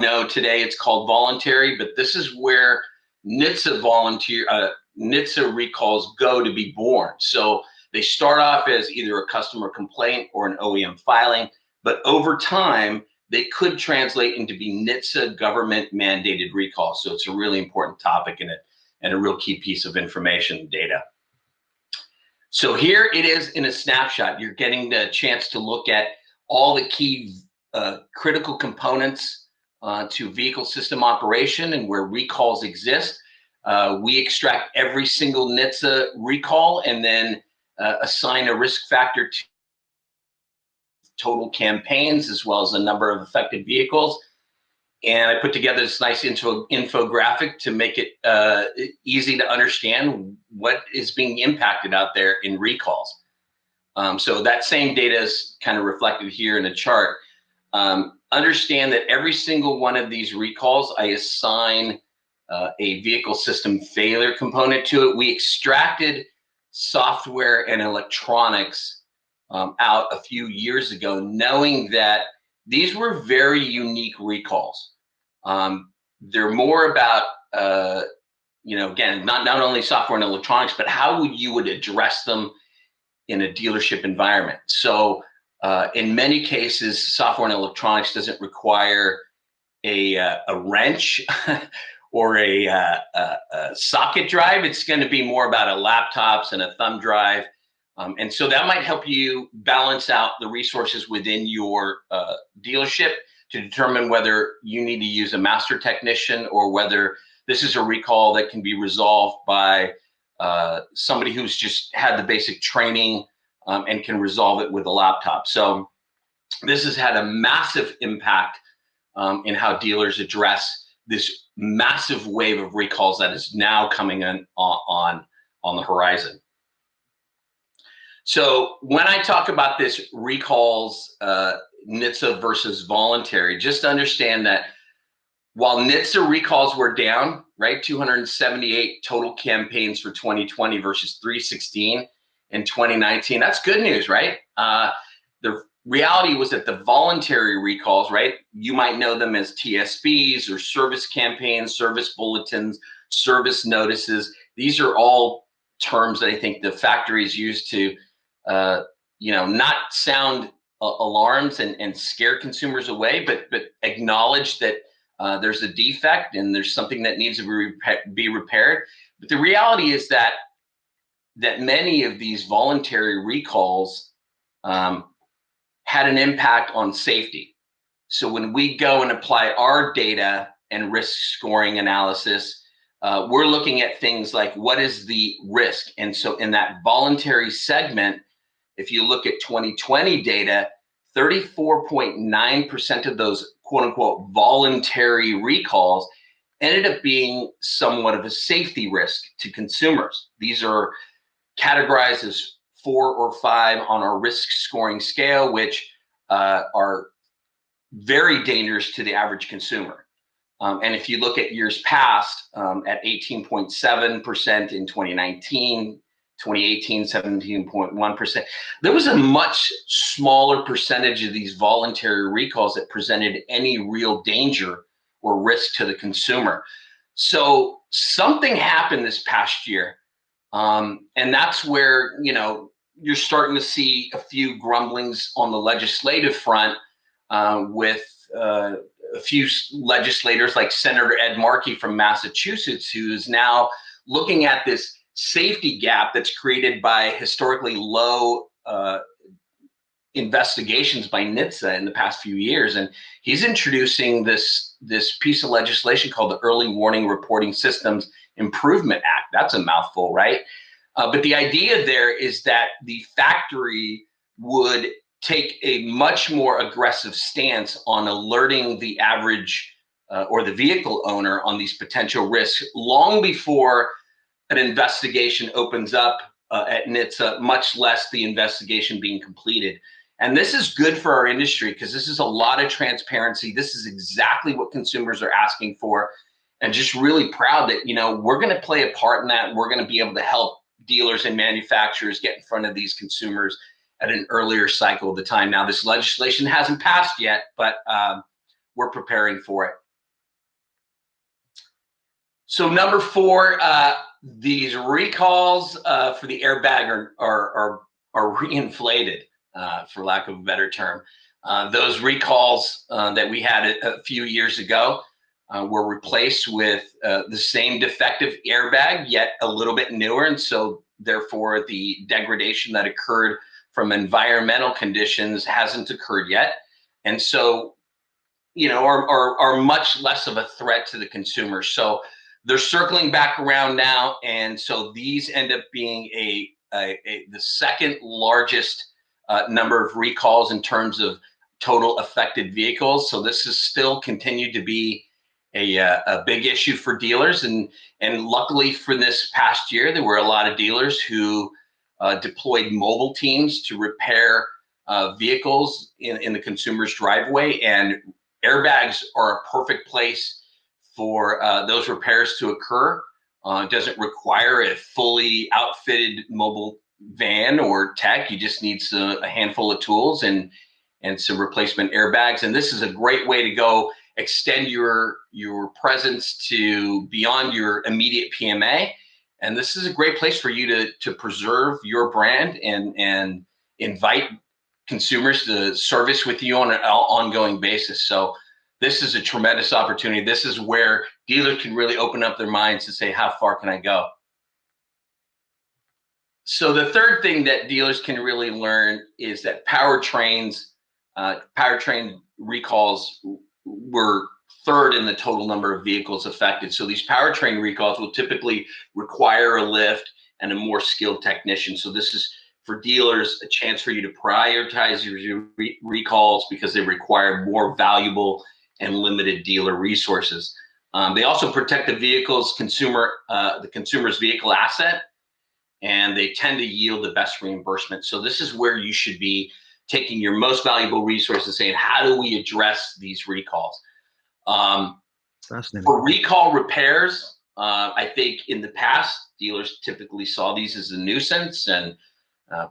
No, today it's called voluntary, but this is where NHTSA NHTSA recalls go to be born. So they start off as either a customer complaint or an OEM filing, but over time they could translate into be NHTSA government mandated recalls. So it's a really important topic and a real key piece of information data. So here it is in a snapshot. You're getting the chance to look at all the key critical components to vehicle system operation and where recalls exist. We extract every single NHTSA recall and then assign a risk factor to total campaigns as well as the number of affected vehicles. And I put together this nice infographic to make it easy to understand what is being impacted out there in recalls. So that same data is kind of reflected here in a chart. Understand that every single one of these recalls, I assign a vehicle system failure component to it. We extracted software and electronics out a few years ago, knowing that these were very unique recalls. They're more about, again, not only software and electronics, but how you would address them in a dealership environment. So in many cases, software and electronics doesn't require a wrench or a socket drive. It's going to be more about a laptops and a thumb drive. And so that might help you balance out the resources within your dealership to determine whether you need to use a master technician or whether this is a recall that can be resolved by somebody who's just had the basic training and can resolve it with a laptop. So this has had a massive impact in how dealers address this massive wave of recalls that is now coming in on the horizon. So when I talk about this recalls, NHTSA versus voluntary, just understand that while NHTSA recalls were down, right, 278 total campaigns for 2020 versus 316 in 2019. That's good news, right? The reality was that the voluntary recalls, right, you might know them as TSBs or service campaigns, service bulletins, service notices. These are all terms that I think the factories use to, not sound alarms and scare consumers away, but acknowledge that there's a defect and there's something that needs to be repaired. But the reality is that many of these voluntary recalls had an impact on safety. So when we go and apply our data and risk scoring analysis, we're looking at things like what is the risk. And so in that voluntary segment, if you look at 2020 data, 34.9% of those quote unquote voluntary recalls ended up being somewhat of a safety risk to consumers. These are categorized as 4 or 5 on our risk scoring scale, which are very dangerous to the average consumer. And if you look at years past, at 18.7% in 2019, 2018, 17.1%, there was a much smaller percentage of these voluntary recalls that presented any real danger or risk to the consumer. So something happened this past year. And that's where, you're starting to see a few grumblings on the legislative front with a few legislators like Senator Ed Markey from Massachusetts, who is now looking at this safety gap that's created by historically low investigations by NHTSA in the past few years. And he's introducing this piece of legislation called the Early Warning Reporting Systems Improvement Act. That's a mouthful, right? But the idea there is that the factory would take a much more aggressive stance on alerting the average or the vehicle owner on these potential risks long before an investigation opens up at NHTSA, much less the investigation being completed. And this is good for our industry because this is a lot of transparency. This is exactly what consumers are asking for. And just really proud that, we're going to play a part in that. We're going to be able to help dealers and manufacturers get in front of these consumers at an earlier cycle of the time. Now, this legislation hasn't passed yet, but we're preparing for it. So number 4, these recalls for the airbag are reinflated, for lack of a better term. Those recalls that we had a few years ago were replaced with the same defective airbag, yet a little bit newer, and so therefore the degradation that occurred from environmental conditions hasn't occurred yet, and so are much less of a threat to the consumer. So they're circling back around now, and so these end up being the second largest number of recalls in terms of total affected vehicles. So this has still continued to be a big issue for dealers, and luckily for this past year, there were a lot of dealers who deployed mobile teams to repair vehicles in the consumer's driveway, and airbags are a perfect place for those repairs to occur. It doesn't require a fully outfitted mobile van or tech. You just need a handful of tools and some replacement airbags. And this is a great way to go extend your presence to beyond your immediate PMA. And this is a great place for you to preserve your brand and invite consumers to service with you on an ongoing basis. So this is a tremendous opportunity. This is where dealers can really open up their minds to say, how far can I go? So the third thing that dealers can really learn is that powertrain recalls were third in the total number of vehicles affected. So these powertrain recalls will typically require a lift and a more skilled technician. So this is, for dealers, a chance for you to prioritize your recalls because they require more valuable and limited dealer resources. They also protect the consumer's vehicle asset, and they tend to yield the best reimbursement. So this is where you should be taking your most valuable resources, saying, how do we address these recalls? For recall repairs, I think in the past, dealers typically saw these as a nuisance and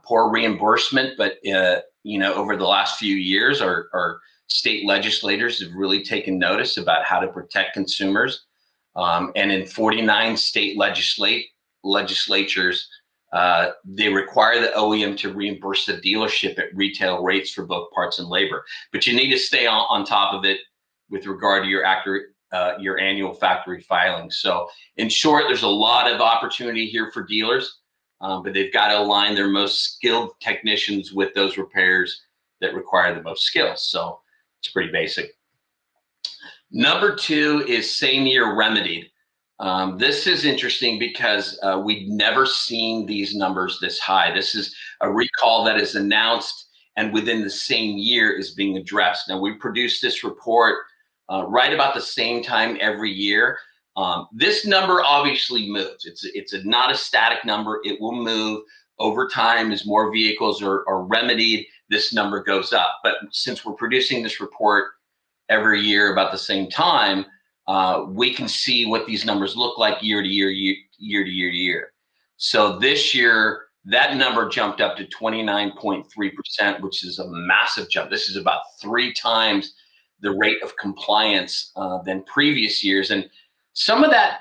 poor reimbursement, but over the last few years, our state legislators have really taken notice about how to protect consumers. And in 49 state legislatures, they require the OEM to reimburse the dealership at retail rates for both parts and labor. But you need to stay on top of it with regard to your annual factory filings. So in short, there's a lot of opportunity here for dealers, but they've got to align their most skilled technicians with those repairs that require the most skills. So it's pretty basic. Number 2 is same year remedied. This is interesting because we've never seen these numbers this high. This is a recall that is announced and within the same year is being addressed. Now, we produce this report right about the same time every year. This number obviously moves. It's not a static number. It will move over time as more vehicles are remedied. This number goes up. But since we're producing this report every year about the same time, we can see what these numbers look like year to year. So this year, that number jumped up to 29.3%, which is a massive jump. This is about 3 times the rate of compliance than previous years. And some of that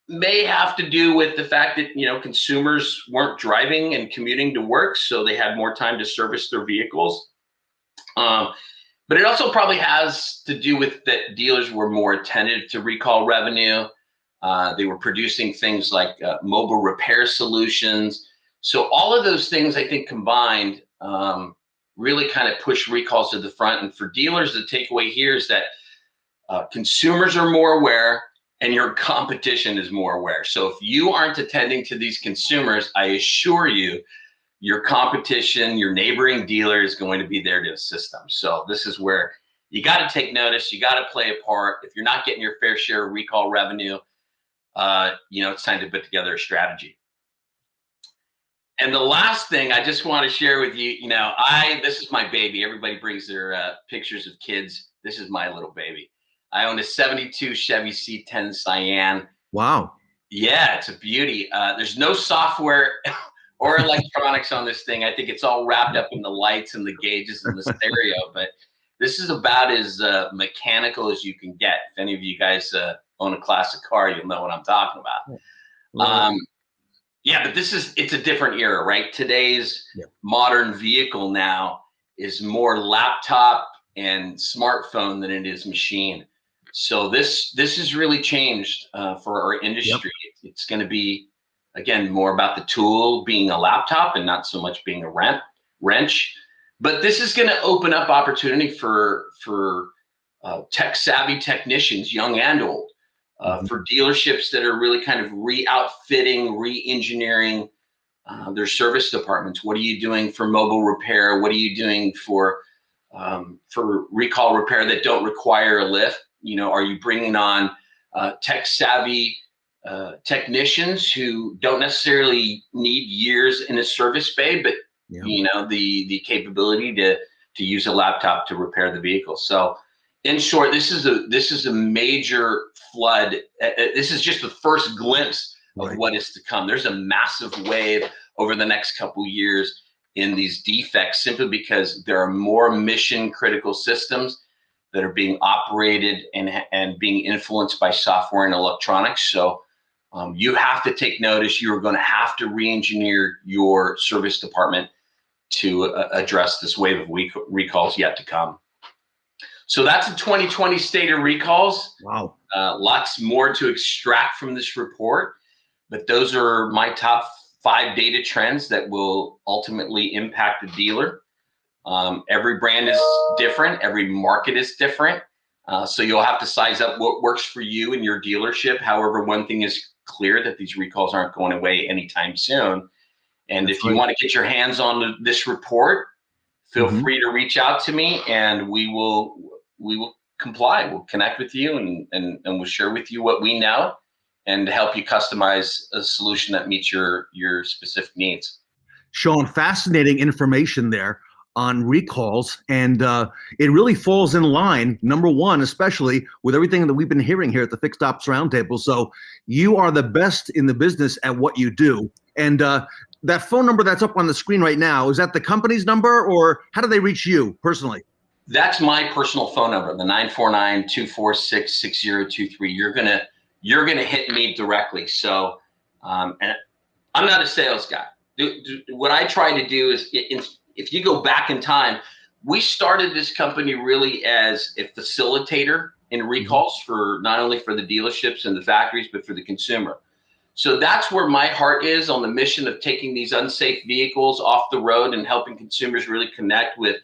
may have to do with the fact that, consumers weren't driving and commuting to work, so they had more time to service their vehicles. But it also probably has to do with that dealers were more attentive to recall revenue. They were producing things like mobile repair solutions. So all of those things, I think, combined really kind of push recalls to the front. And for dealers, the takeaway here is that consumers are more aware and your competition is more aware. So if you aren't attending to these consumers, I assure you, your competition, your neighboring dealer is going to be there to assist them. So this is where you got to take notice. You got to play a part. If you're not getting your fair share of recall revenue, it's time to put together a strategy. And the last thing I just want to share with you, this is my baby. Everybody brings their pictures of kids. This is my little baby. I own a 72 Chevy C10 Cyan. Wow. Yeah, it's a beauty. There's no software or electronics on this thing. I think it's all wrapped up in the lights and the gauges and the stereo, but this is about as mechanical as you can get. If any of you guys own a classic car, you'll know what I'm talking about. Right. Yeah, but it's a different era, right? Today's modern vehicle now is more laptop and smartphone than it is machine. So this has really changed for our industry. It's going to be, again, more about the tool being a laptop and not so much being a wrench. But this is going to open up opportunity for tech savvy technicians, young and old, for dealerships that are really kind of re-outfitting, re-engineering their service departments. What are you doing for mobile repair? What are you doing for recall repair that don't require a lift? You know, are you bringing on tech savvy technicians who don't necessarily need years in a service bay, but you know, the capability to use a laptop to repair the vehicle? So in short, this is a major flood. This is just the first glimpse of what is to come. There's a massive wave over the next couple of years in these defects, simply because there are more mission critical systems that are being operated and being influenced by software and electronics. So you have to take notice. You're going to have to re-engineer your service department to address this wave of recalls yet to come. So that's a 2020 state of recalls. Wow. Lots more to extract from this report, but those are my top 5 data trends that will ultimately impact the dealer. Every brand is different. Every market is different. So you'll have to size up what works for you and your dealership. However, one thing is clear, that these recalls aren't going away anytime soon. And if you want to get your hands on this report, feel free to reach out to me, and we will comply. We'll connect with you and we'll share with you what we know and help you customize a solution that meets your specific needs. Shon, fascinating information there on recalls, and it really falls in line, number one, especially with everything that we've been hearing here at the Fixed Ops Roundtable. So you are the best in the business at what you do. And that phone number that's up on the screen right now, is that the company's number, or how do they reach you personally? That's my personal phone number, the 949-246-6023. You're gonna hit me directly. So, and I'm not a sales guy. What I try to do is, if you go back in time, we started this company really as a facilitator in recalls for not only for the dealerships and the factories, but for the consumer. So that's where my heart is, on the mission of taking these unsafe vehicles off the road and helping consumers really connect with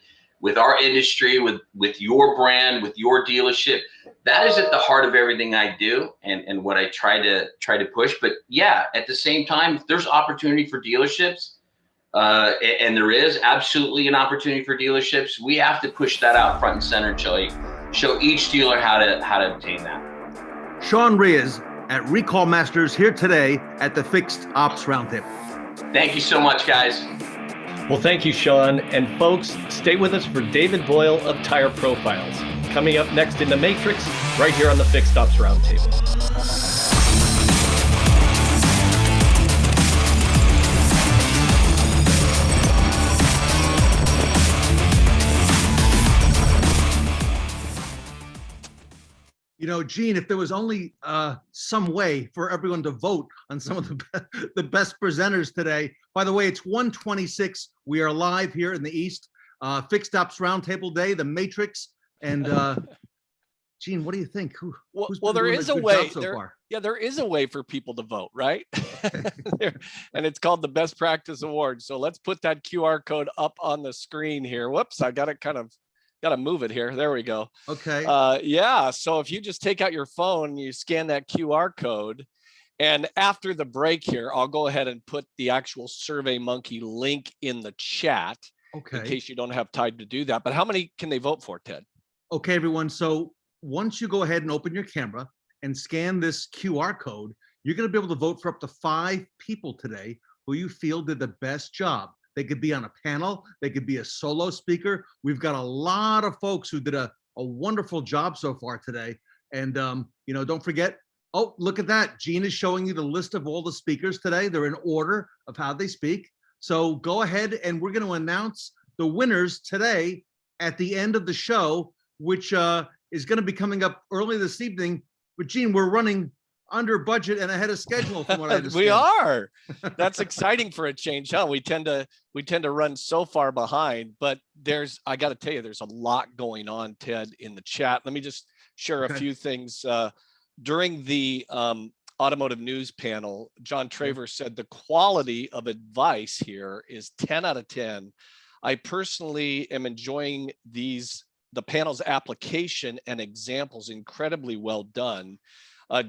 our industry, with your brand, with your dealership. That is at the heart of everything I do and what I try to push. But yeah, at the same time, if there's opportunity for dealerships, and there is absolutely an opportunity for dealerships, we have to push that out front and center, show each dealer how to obtain that. Shon Reyes at Recall Masters here today at the Fixed Ops Roundtable. Thank you so much, guys. Well, thank you, Shon. And folks, stay with us for David Boyle of Tire Profiles. Coming up next in The Matrix, right here on the Fixed Ops Roundtable. You know, Gene, if there was only some way for everyone to vote on some of the best presenters today. By the way, it's 1:26. We are live here in the East. Fixed Ops Roundtable Day, The Matrix. And Gene, what do you think? Well, there is a way. There is a way for people to vote, right? And it's called the Best Practice Award. So let's put that QR code up on the screen here. Whoops, I got to move it here. There we go. Okay. Yeah. So if you just take out your phone, you scan that QR code, and after the break here, I'll go ahead and put the actual SurveyMonkey link in the chat. Okay. In case you don't have time to do that. But how many can they vote for, Ted? Okay, everyone. So once you go ahead and open your camera and scan this QR code, you're going to be able to vote for up to 5 people today who you feel did the best job. They could be on a panel. They could be a solo speaker. We've got a lot of folks who did a wonderful job so far today. And, you know, don't forget, oh, look at that. Gene is showing you the list of all the speakers today. They're in order of how they speak. So go ahead, and we're going to announce the winners today at the end of the show, which is going to be coming up early this evening But Gene, we're running under budget and ahead of schedule from what I understand. We are. That's exciting for a change, huh? We tend to run so far behind, but I got to tell you, there's a lot going on, Ted, in the chat. Let me just share a few things. During the automotive news panel, John Traver said the quality of advice here is 10 out of 10. I personally am enjoying the panel's application and examples, incredibly well done.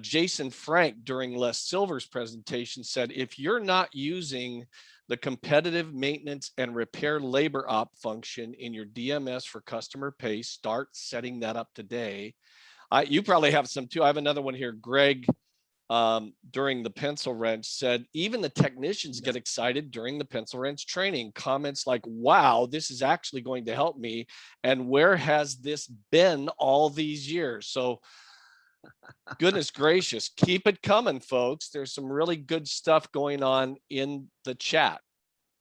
Jason Frank, during Les Silver's presentation, said, if you're not using the competitive maintenance and repair labor op function in your DMS for customer pay, start setting that up today. You probably have some too. I have another one here. Greg, during the pencil wrench, said, even the technicians get excited during the pencil wrench training. Comments like, wow, this is actually going to help me. And where has this been all these years? So goodness gracious, keep it coming, folks. There's some really good stuff going on in the chat.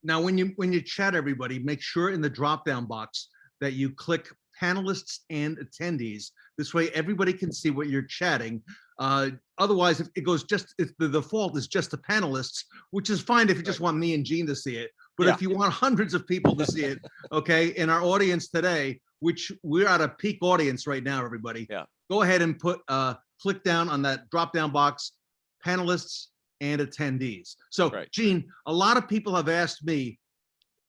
Now, when you chat, everybody, make sure in the drop-down box that you click panelists and attendees. This way, everybody can see what you're chatting. Otherwise, if the default is just the panelists, which is fine if you just want me and Gene to see it. But if you want hundreds of people to see it, okay, in our audience today, which we're at a peak audience right now, everybody. Yeah. Go ahead and click down on that drop-down box, panelists and attendees. So, Gene, a lot of people have asked me,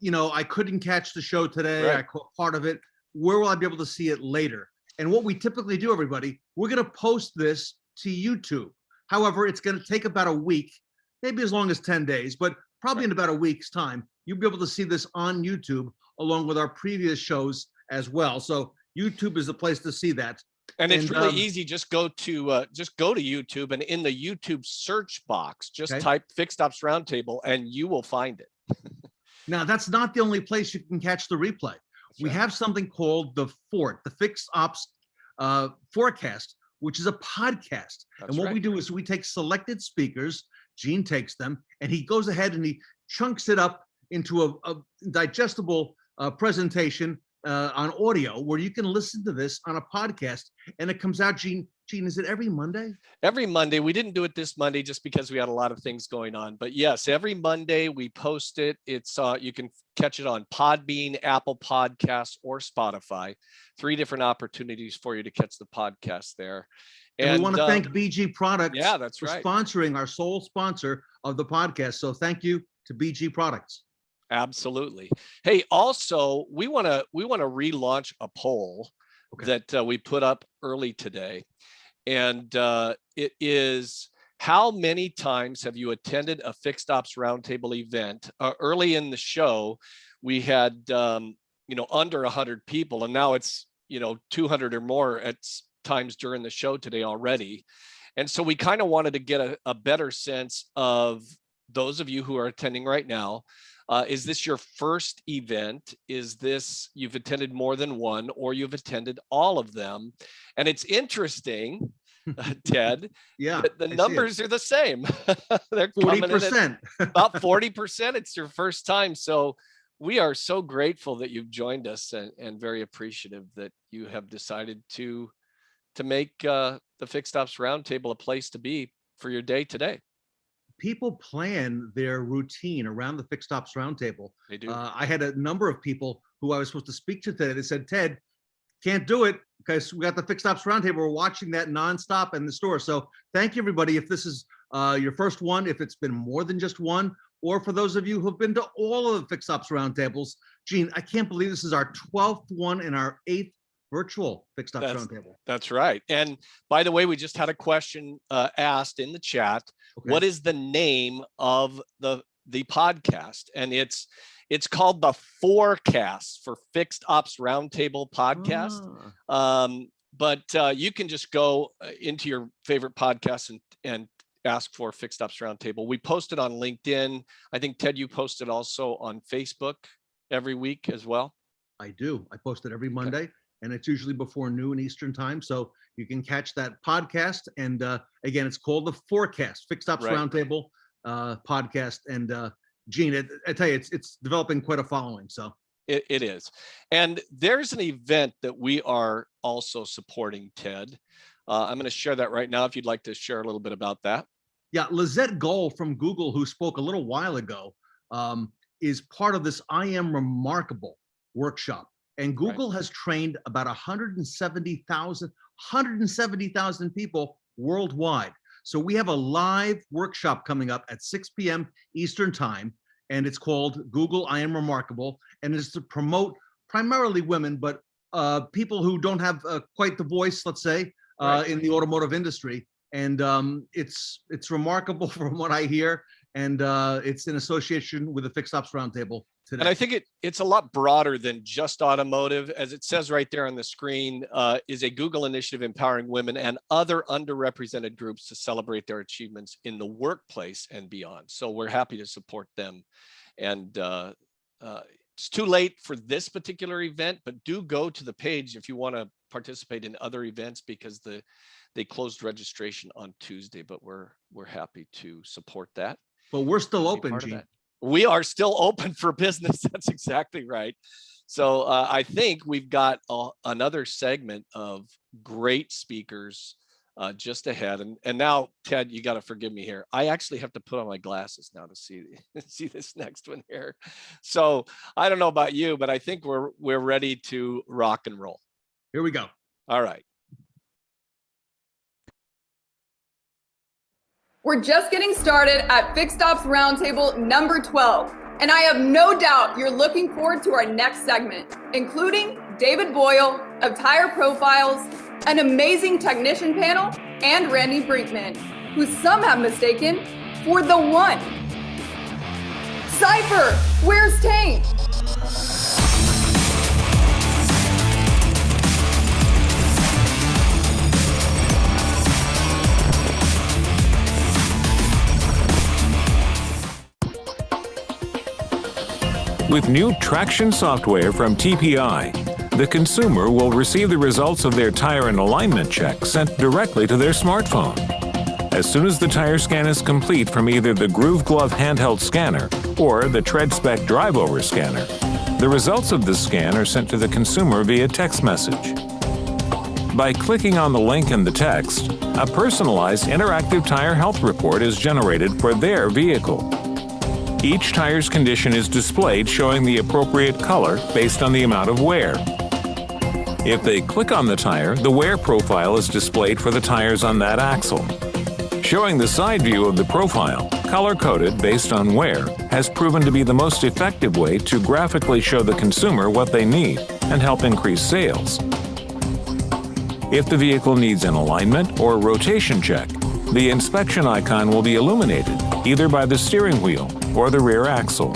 I couldn't catch the show today. I caught part of it. Where will I be able to see it later? And what we typically do, everybody, we're going to post this to YouTube. However, it's going to take about a week, maybe as long as 10 days, but probably in about a week's time, you'll be able to see this on YouTube along with our previous shows as well. So YouTube is the place to see that. And it's really easy. Just go to YouTube, and in the YouTube search box, just type Fixed Ops Roundtable and you will find it. Now, that's not the only place you can catch the replay. We have something called the Fort, the Fixed Ops Forecast, which is a podcast. And what we do is we take selected speakers, Gene takes them, and he goes ahead and he chunks it up into a digestible presentation on audio where you can listen to this on a podcast, and it comes out, Gene, is it every Monday? Every Monday. We didn't do it this Monday just because we had a lot of things going on. But yes, every Monday we post it. It's you can catch it on Podbean, Apple Podcasts, or Spotify. 3 different opportunities for you to catch the podcast there. And we want to thank BG Products for sponsoring our sole sponsor of the podcast. So thank you to BG Products. Absolutely. Hey, also, we want to relaunch a poll that we put up early today. And it is, how many times have you attended a Fixed Ops Roundtable event? Early in the show, we had, under 100 people, and now it's, 200 or more at times during the show today already. And so we kind of wanted to get a better sense of those of you who are attending right now. Is this your first event? Is this, you've attended more than one, or you've attended all of them? And it's interesting, Ted, the numbers are the same. They're 40%. About 40%. It's your first time. So we are so grateful that you've joined us, and very appreciative that you have decided to make the Fixed Ops Roundtable a place to be for your day today. People plan their routine around the Fixed Ops Roundtable. They do. I had a number of people who I was supposed to speak to today. They said, Ted, can't do it because we got the Fixed Ops Roundtable. We're watching that nonstop in the store. So thank you, everybody. If this is your first one, if it's been more than just one, or for those of you who've been to all of the Fixed Ops Roundtables, Gene, I can't believe this is our 12th one and our 8th virtual Fixed Ops Roundtable. That's right. And by the way, we just had a question asked in the chat. What is the name of the podcast? And it's called the Forecast for Fixed Ops Roundtable Podcast. But you can just go into your favorite podcast and ask for Fixed Ops Roundtable. We post it on LinkedIn. I think, Ted, you post it also on Facebook every week as well. I do. I post it every Monday. And it's usually before noon Eastern time. So you can catch that podcast. And again, it's called the Forecast, Fixed Ops Roundtable podcast. And Gene, I tell you, it's developing quite a following. So it is. And there's an event that we are also supporting, Ted. I'm going to share that right now if you'd like to share a little bit about that. Yeah, Lizette Gohl from Google, who spoke a little while ago, is part of this I Am Remarkable workshop. And Google has trained about 170,000 people worldwide. So we have a live workshop coming up at 6 p.m. Eastern time, and it's called Google I Am Remarkable, and it's to promote primarily women, but people who don't have quite the voice, let's say, in the automotive industry. And it's remarkable from what I hear, and it's in association with the Fixed Ops Roundtable today. And I think it's a lot broader than just automotive. As it says right there on the screen, is a Google initiative empowering women and other underrepresented groups to celebrate their achievements in the workplace and beyond. So we're happy to support them. And it's too late for this particular event, but do go to the page if you want to participate in other events, because they closed registration on Tuesday, but we're happy to support that. But we're still open, Gene. We are still open for business. That's exactly right. So I think we've got another segment of great speakers just ahead. And now, Ted, you got to forgive me here. I actually have to put on my glasses now to see this next one here. So I don't know about you, but I think we're ready to rock and roll. Here we go. All right. We're just getting started at Fixed Ops Roundtable number 12, and I have no doubt you're looking forward to our next segment, including David Boyle of Tire Profiles, an amazing technician panel, and Randy Brenckman, who some have mistaken for the one. Cypher, where's Tank? With new traction software from TPI, the consumer will receive the results of their tire and alignment check sent directly to their smartphone. As soon as the tire scan is complete from either the Groove Glove handheld scanner or the TreadSpec drive-over scanner, the results of the scan are sent to the consumer via text message. By clicking on the link in the text, a personalized interactive tire health report is generated for their vehicle. Each tire's condition is displayed showing the appropriate color based on the amount of wear. If they click on the tire, the wear profile is displayed for the tires on that axle. Showing the side view of the profile, color-coded based on wear, has proven to be the most effective way to graphically show the consumer what they need and help increase sales. If the vehicle needs an alignment or rotation check, the inspection icon will be illuminated either by the steering wheel or the rear axle.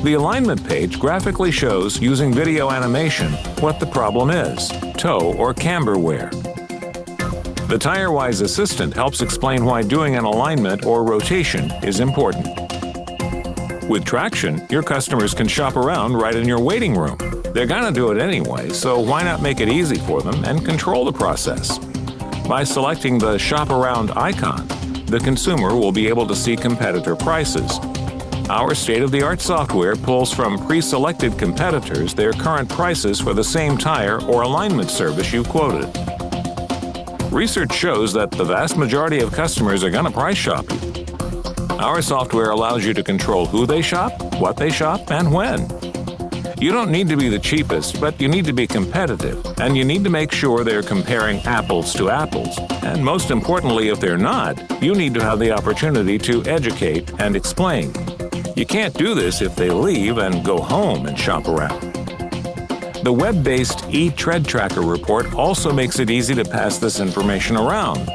The alignment page graphically shows, using video animation, what the problem is: toe or camber wear. The TireWise assistant helps explain why doing an alignment or rotation is important. With Traction, your customers can shop around right in your waiting room. They're gonna do it anyway, so why not make it easy for them and control the process? By selecting the Shop Around icon, the consumer will be able to see competitor prices. Our state-of-the-art software pulls from pre-selected competitors their current prices for the same tire or alignment service you quoted. Research shows that the vast majority of customers are going to price shop you. Our software allows you to control who they shop, what they shop, and when. You don't need to be the cheapest, but you need to be competitive, and you need to make sure they're comparing apples to apples. And most importantly, if they're not, you need to have the opportunity to educate and explain. You can't do this if they leave and go home and shop around. The web-based eTread Tracker report also makes it easy to pass this information around.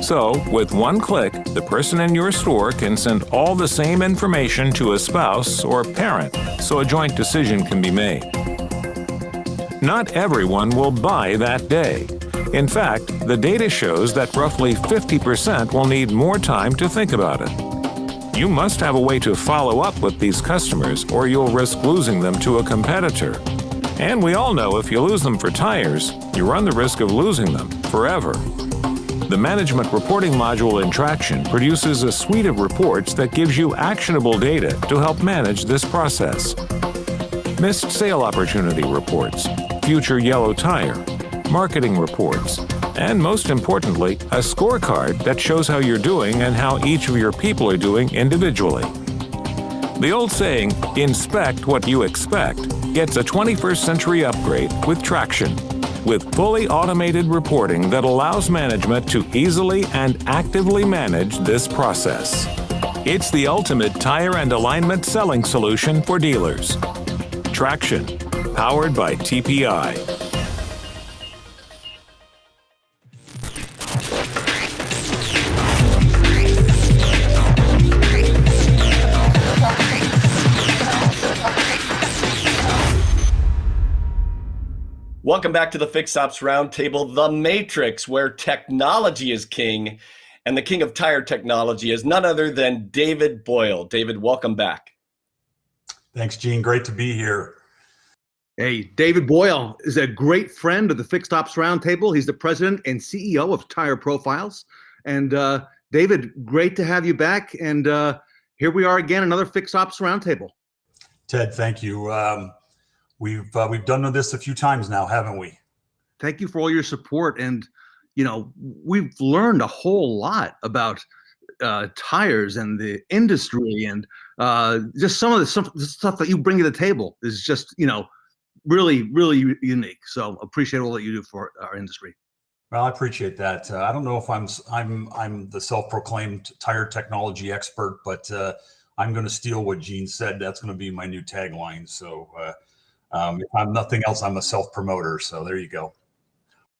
So, with one click, the person in your store can send all the same information to a spouse or parent, so a joint decision can be made. Not everyone will buy that day. In fact, the data shows that roughly 50% will need more time to think about it. You must have a way to follow up with these customers, or you'll risk losing them to a competitor. And we all know if you lose them for tires, you run the risk of losing them forever. The Management Reporting module in Traction produces a suite of reports that gives you actionable data to help manage this process. Missed sale opportunity reports, future yellow tire, marketing reports, and most importantly, a scorecard that shows how you're doing and how each of your people are doing individually. The old saying, inspect what you expect, gets a 21st century upgrade with Traction, with fully automated reporting that allows management to easily and actively manage this process. It's the ultimate tire and alignment selling solution for dealers. Traction, powered by TPI. Welcome back to the Fix Ops Roundtable, the Matrix, where technology is king, and the king of tire technology is none other than David Boyle. David, welcome back. Thanks, Gene. Great to be here. Hey, David Boyle is a great friend of the Fixed Ops Roundtable. He's the president and CEO of Tire Profiles. And David, great to have you back. And here we are again, another Fixed Ops Roundtable. Ted, thank you. We've done this a few times now, haven't we? Thank you for all your support. And, you know, we've learned a whole lot about tires and the industry, and just some of the stuff that you bring to the table is just, you know, really, really unique. So appreciate all that you do for our industry. Well, I appreciate that. I don't know if I'm the self-proclaimed tire technology expert, but I'm going to steal what Gene said. That's going to be my new tagline. So if I'm nothing else, I'm a self-promoter. So there you go.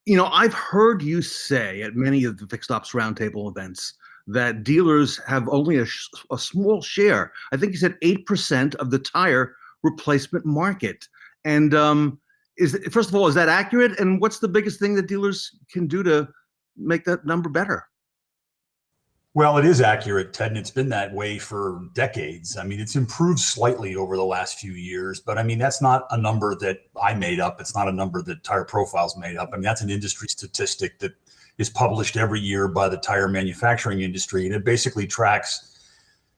You know, I've heard you say at many of the Fixed Ops Roundtable events that dealers have only a small share. I think you said 8% of the tire replacement market. And first of all, is that accurate? And what's the biggest thing that dealers can do to make that number better? Well, it is accurate, Ted, and it's been that way for decades. I mean, it's improved slightly over the last few years, but I mean, that's not a number that I made up. It's not a number that Tire Profiles made up. I mean, that's an industry statistic that is published every year by the tire manufacturing industry, and it basically tracks,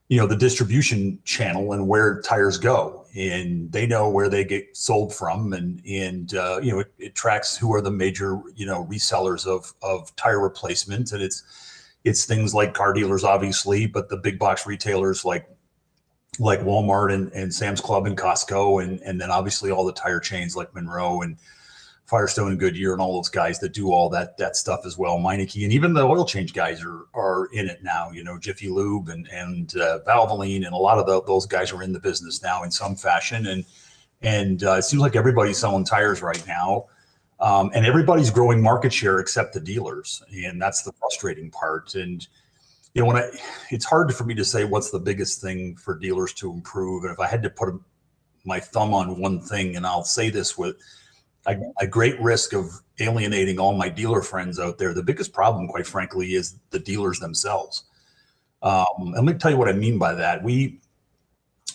you know, the distribution channel and where tires go, and they know where they get sold from, and you know, it tracks who are the major, you know, resellers of tire replacement, and it's things like car dealers, obviously, but the big box retailers like Walmart and Sam's Club and Costco, and then obviously all the tire chains like Monroe and Firestone and Goodyear and all those guys that do all that stuff as well. Meineke, and even the oil change guys are in it now. You know, Jiffy Lube and Valvoline, and a lot of those guys are in the business now in some fashion. And it seems like everybody's selling tires right now. And everybody's growing market share except the dealers, and that's the frustrating part. And you know, it's hard for me to say what's the biggest thing for dealers to improve. And if I had to put my thumb on one thing, and I'll say this with a great risk of alienating all my dealer friends out there, the biggest problem, quite frankly, is the dealers themselves. And let me tell you what I mean by that. We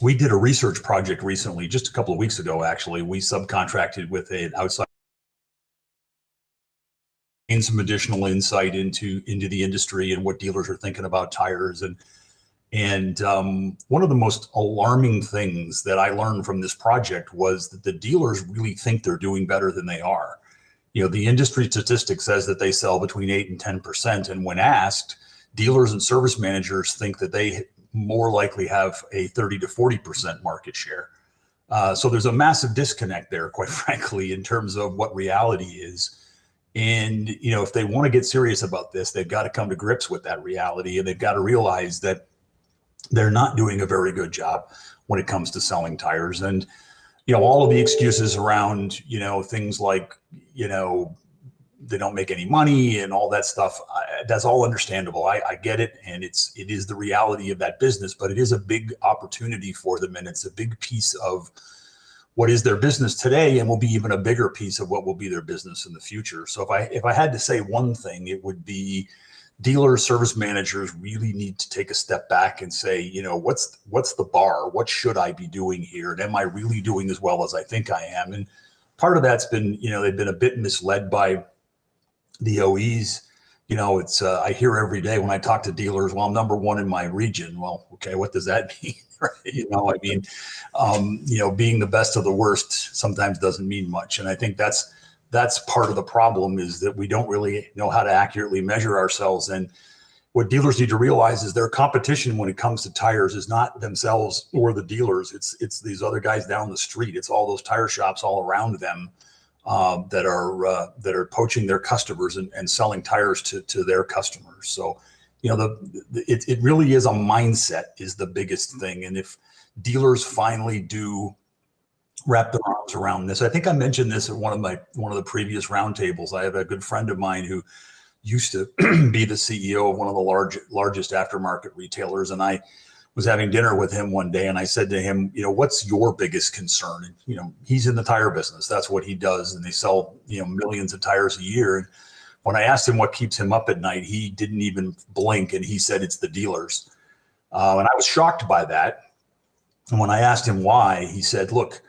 did a research project recently, just a couple of weeks ago, actually. We subcontracted with an outside, gain some additional insight into the industry and what dealers are thinking about tires. And one of the most alarming things that I learned from this project was that the dealers really think they're doing better than they are. You know, the industry statistic says that they sell between 8 and 10%. And when asked, dealers and service managers think that they more likely have a 30 to 40% market share. So there's a massive disconnect there, quite frankly, in terms of what reality is. And, you know, if they want to get serious about this, they've got to come to grips with that reality, and they've got to realize that they're not doing a very good job when it comes to selling tires. And, you know, all of the excuses around, you know, things like, you know, they don't make any money and all that stuff, that's all understandable. I get it. And it is the reality of that business, but it is a big opportunity for them. And it's a big piece of what is their business today, and will be even a bigger piece of what will be their business in the future. So if I had to say one thing, it would be dealers, service managers really need to take a step back and say, you know, what's the bar? What should I be doing here? And am I really doing as well as I think I am? And part of that's been, you know, they've been a bit misled by the OEs. You know, it's I hear every day when I talk to dealers, well, I'm number one in my region. Well, okay, what does that mean? Right? You know, I mean, you know, being the best of the worst sometimes doesn't mean much. And I think that's that's part of the problem, is that we don't really know how to accurately measure ourselves. And what dealers need to realize is their competition when it comes to tires is not themselves or the dealers. It's these other guys down the street. It's all those tire shops all around them that are poaching their customers and selling tires to their customers. So, it really is a mindset is the biggest thing. And if dealers finally do wrap their arms around this, I think I mentioned this at one of the previous roundtables. I have a good friend of mine who used to be the CEO of one of the largest aftermarket retailers. And I was having dinner with him one day and I said to him, what's your biggest concern? And, he's in the tire business. That's what he does. And they sell, millions of tires a year. And when I asked him what keeps him up at night, he didn't even blink. And he said, it's the dealers. And I was shocked by that. And when I asked him why, he said, look,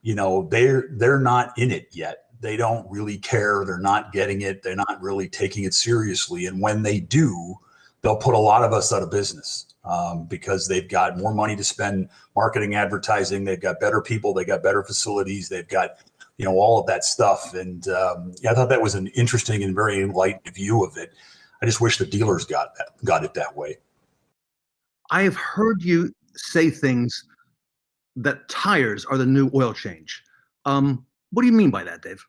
they're not in it yet. They don't really care. They're not getting it. They're not really taking it seriously. And when they do, they'll put a lot of us out of business because they've got more money to spend marketing, advertising. They've got better people. They got better facilities. They've got, all of that stuff. And I thought that was an interesting and very enlightened view of it. I just wish the dealers got it that way. I have heard you say things that tires are the new oil change. What do you mean by that, Dave?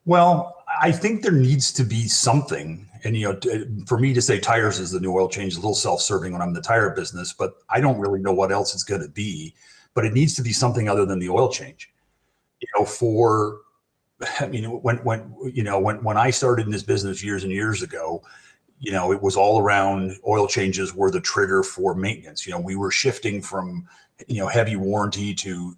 Well, I think there needs to be something. And, for me to say tires is the new oil change is a little self-serving when I'm in the tire business, but I don't really know what else it's going to be. But it needs to be something other than the oil change. When I started in this business years and years ago, it was all around oil changes were the trigger for maintenance. We were shifting from heavy warranty to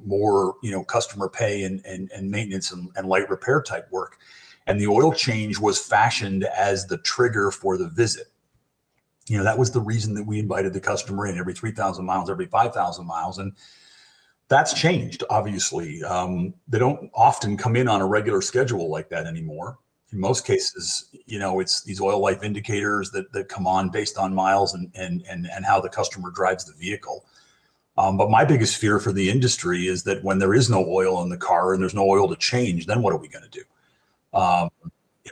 more, customer pay and maintenance and light repair type work. And the oil change was fashioned as the trigger for the visit. That was the reason that we invited the customer in every 3,000 miles, every 5,000 miles. And that's changed, obviously. They don't often come in on a regular schedule like that anymore. In most cases, it's these oil life indicators that come on based on miles and how the customer drives the vehicle. But my biggest fear for the industry is that when there is no oil in the car and there's no oil to change, then what are we going to do?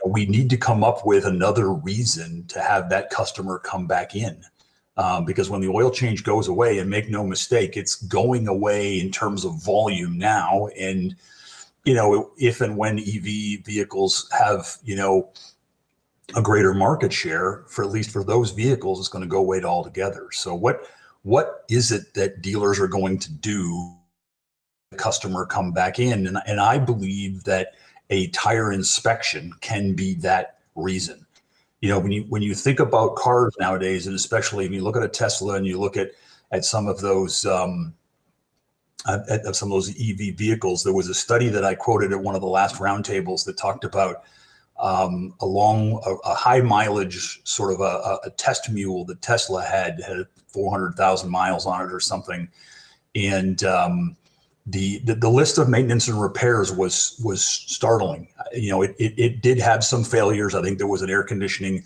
We need to come up with another reason to have that customer come back in. Because when the oil change goes away, and make no mistake, it's going away in terms of volume now. And if and when EV vehicles have, a greater market share, for at least for those vehicles, it's going to go away altogether. So what is it that dealers are going to do the customer come back in? And I believe that a tire inspection can be that reason. When you think about cars nowadays, and especially when you look at a Tesla and you look at some of those EV vehicles, there was a study that I quoted at one of the last roundtables that talked about a high mileage sort of a test mule that Tesla had 400,000 miles on it or something, and the list of maintenance and repairs was startling. It did have some failures. I think there was an air conditioning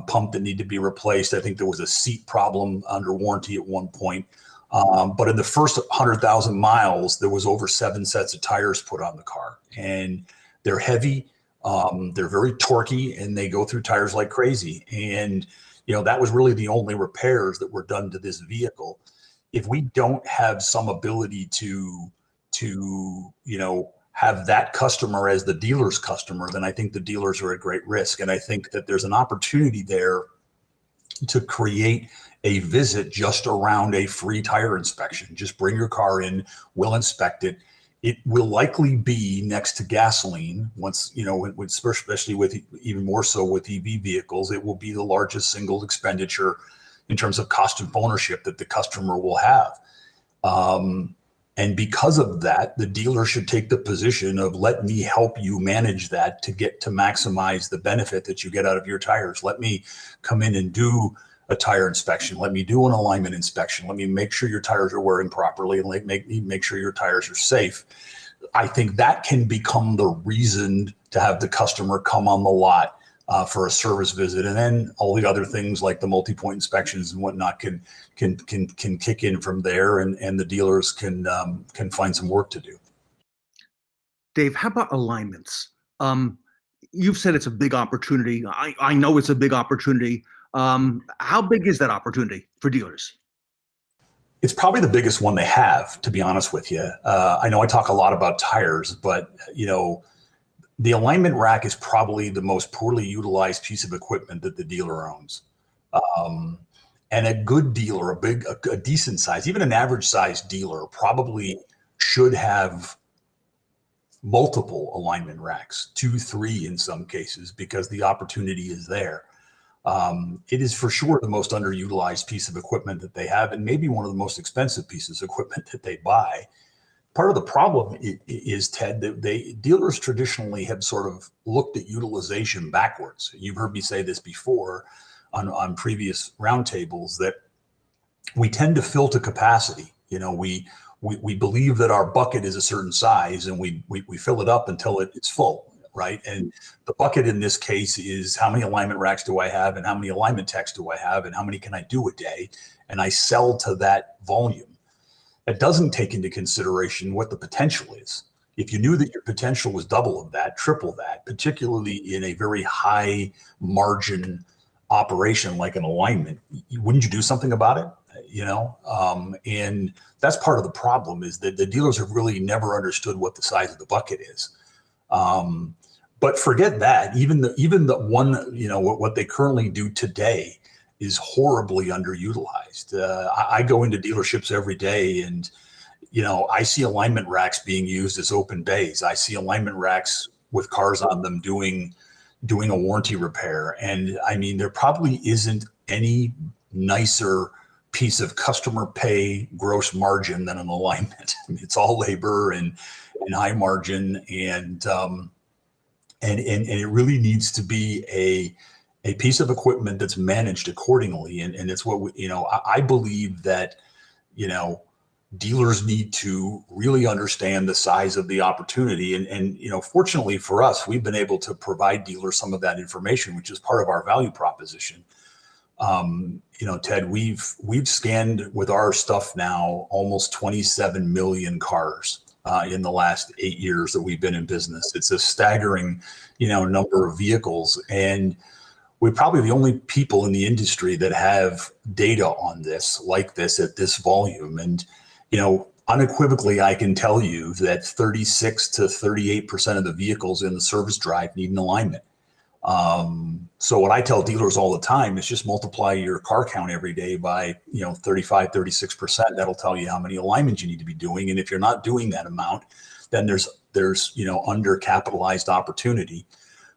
pump that needed to be replaced. I think there was a seat problem under warranty at one point. But in the first 100,000 miles, there was over 7 sets of tires put on the car, and they're heavy. They're very torquey, and they go through tires like crazy. And, that was really the only repairs that were done to this vehicle. If we don't have some ability to have that customer as the dealer's customer, then I think the dealers are at great risk. And I think that there's an opportunity there to create a visit just around a free tire inspection. Just bring your car in, we'll inspect it. It will likely be next to gasoline once, especially with even more so with EV vehicles, it will be the largest single expenditure in terms of cost of ownership that the customer will have. And because of that, the dealer should take the position of, let me help you manage that to maximize the benefit that you get out of your tires. Let me come in and do a tire inspection. Let me do an alignment inspection. Let me make sure your tires are wearing properly, and make sure your tires are safe. I think that can become the reason to have the customer come on the lot for a service visit, and then all the other things like the multi-point inspections and whatnot can kick in from there, and the dealers can find some work to do. Dave, how about alignments? You've said it's a big opportunity. I know it's a big opportunity. How big is that opportunity for dealers? It's probably the biggest one they have, to be honest with you. I know I talk a lot about tires, but the alignment rack is probably the most poorly utilized piece of equipment that the dealer owns. And a good dealer, a decent size, even an average size dealer probably should have multiple alignment racks, 2, 3 in some cases, because the opportunity is there. It is for sure the most underutilized piece of equipment that they have, and maybe one of the most expensive pieces of equipment that they buy. Part of the problem is, Ted, that dealers traditionally have sort of looked at utilization backwards. You've heard me say this before on previous roundtables, that we tend to fill to capacity. We believe that our bucket is a certain size, and we fill it up until it's full. Right. And the bucket in this case is how many alignment racks do I have, and how many alignment techs do I have, and how many can I do a day? And I sell to that volume. That doesn't take into consideration what the potential is. If you knew that your potential was double of that, triple that, particularly in a very high margin operation like an alignment, wouldn't you do something about it? And that's part of the problem, is that the dealers have really never understood what the size of the bucket is. But forget that. Even the one, what they currently do today is horribly underutilized. I go into dealerships every day, and I see alignment racks being used as open bays. I see alignment racks with cars on them doing a warranty repair. And I mean, there probably isn't any nicer piece of customer pay gross margin than an alignment. I mean, it's all labor and high margin, and it really needs to be a piece of equipment that's managed accordingly. And it's what I believe that dealers need to really understand the size of the opportunity. And fortunately for us, we've been able to provide dealers some of that information, which is part of our value proposition. Ted, we've scanned with our stuff now almost 27 million cars in the last 8 years that we've been in business. It's a staggering, number of vehicles, and we're probably the only people in the industry that have data on this like this at this volume. And unequivocally, I can tell you that 36 to 38% of the vehicles in the service drive need an alignment. So what I tell dealers all the time is just multiply your car count every day by, 35, 36%. That'll tell you how many alignments you need to be doing. And if you're not doing that amount, then there's undercapitalized opportunity.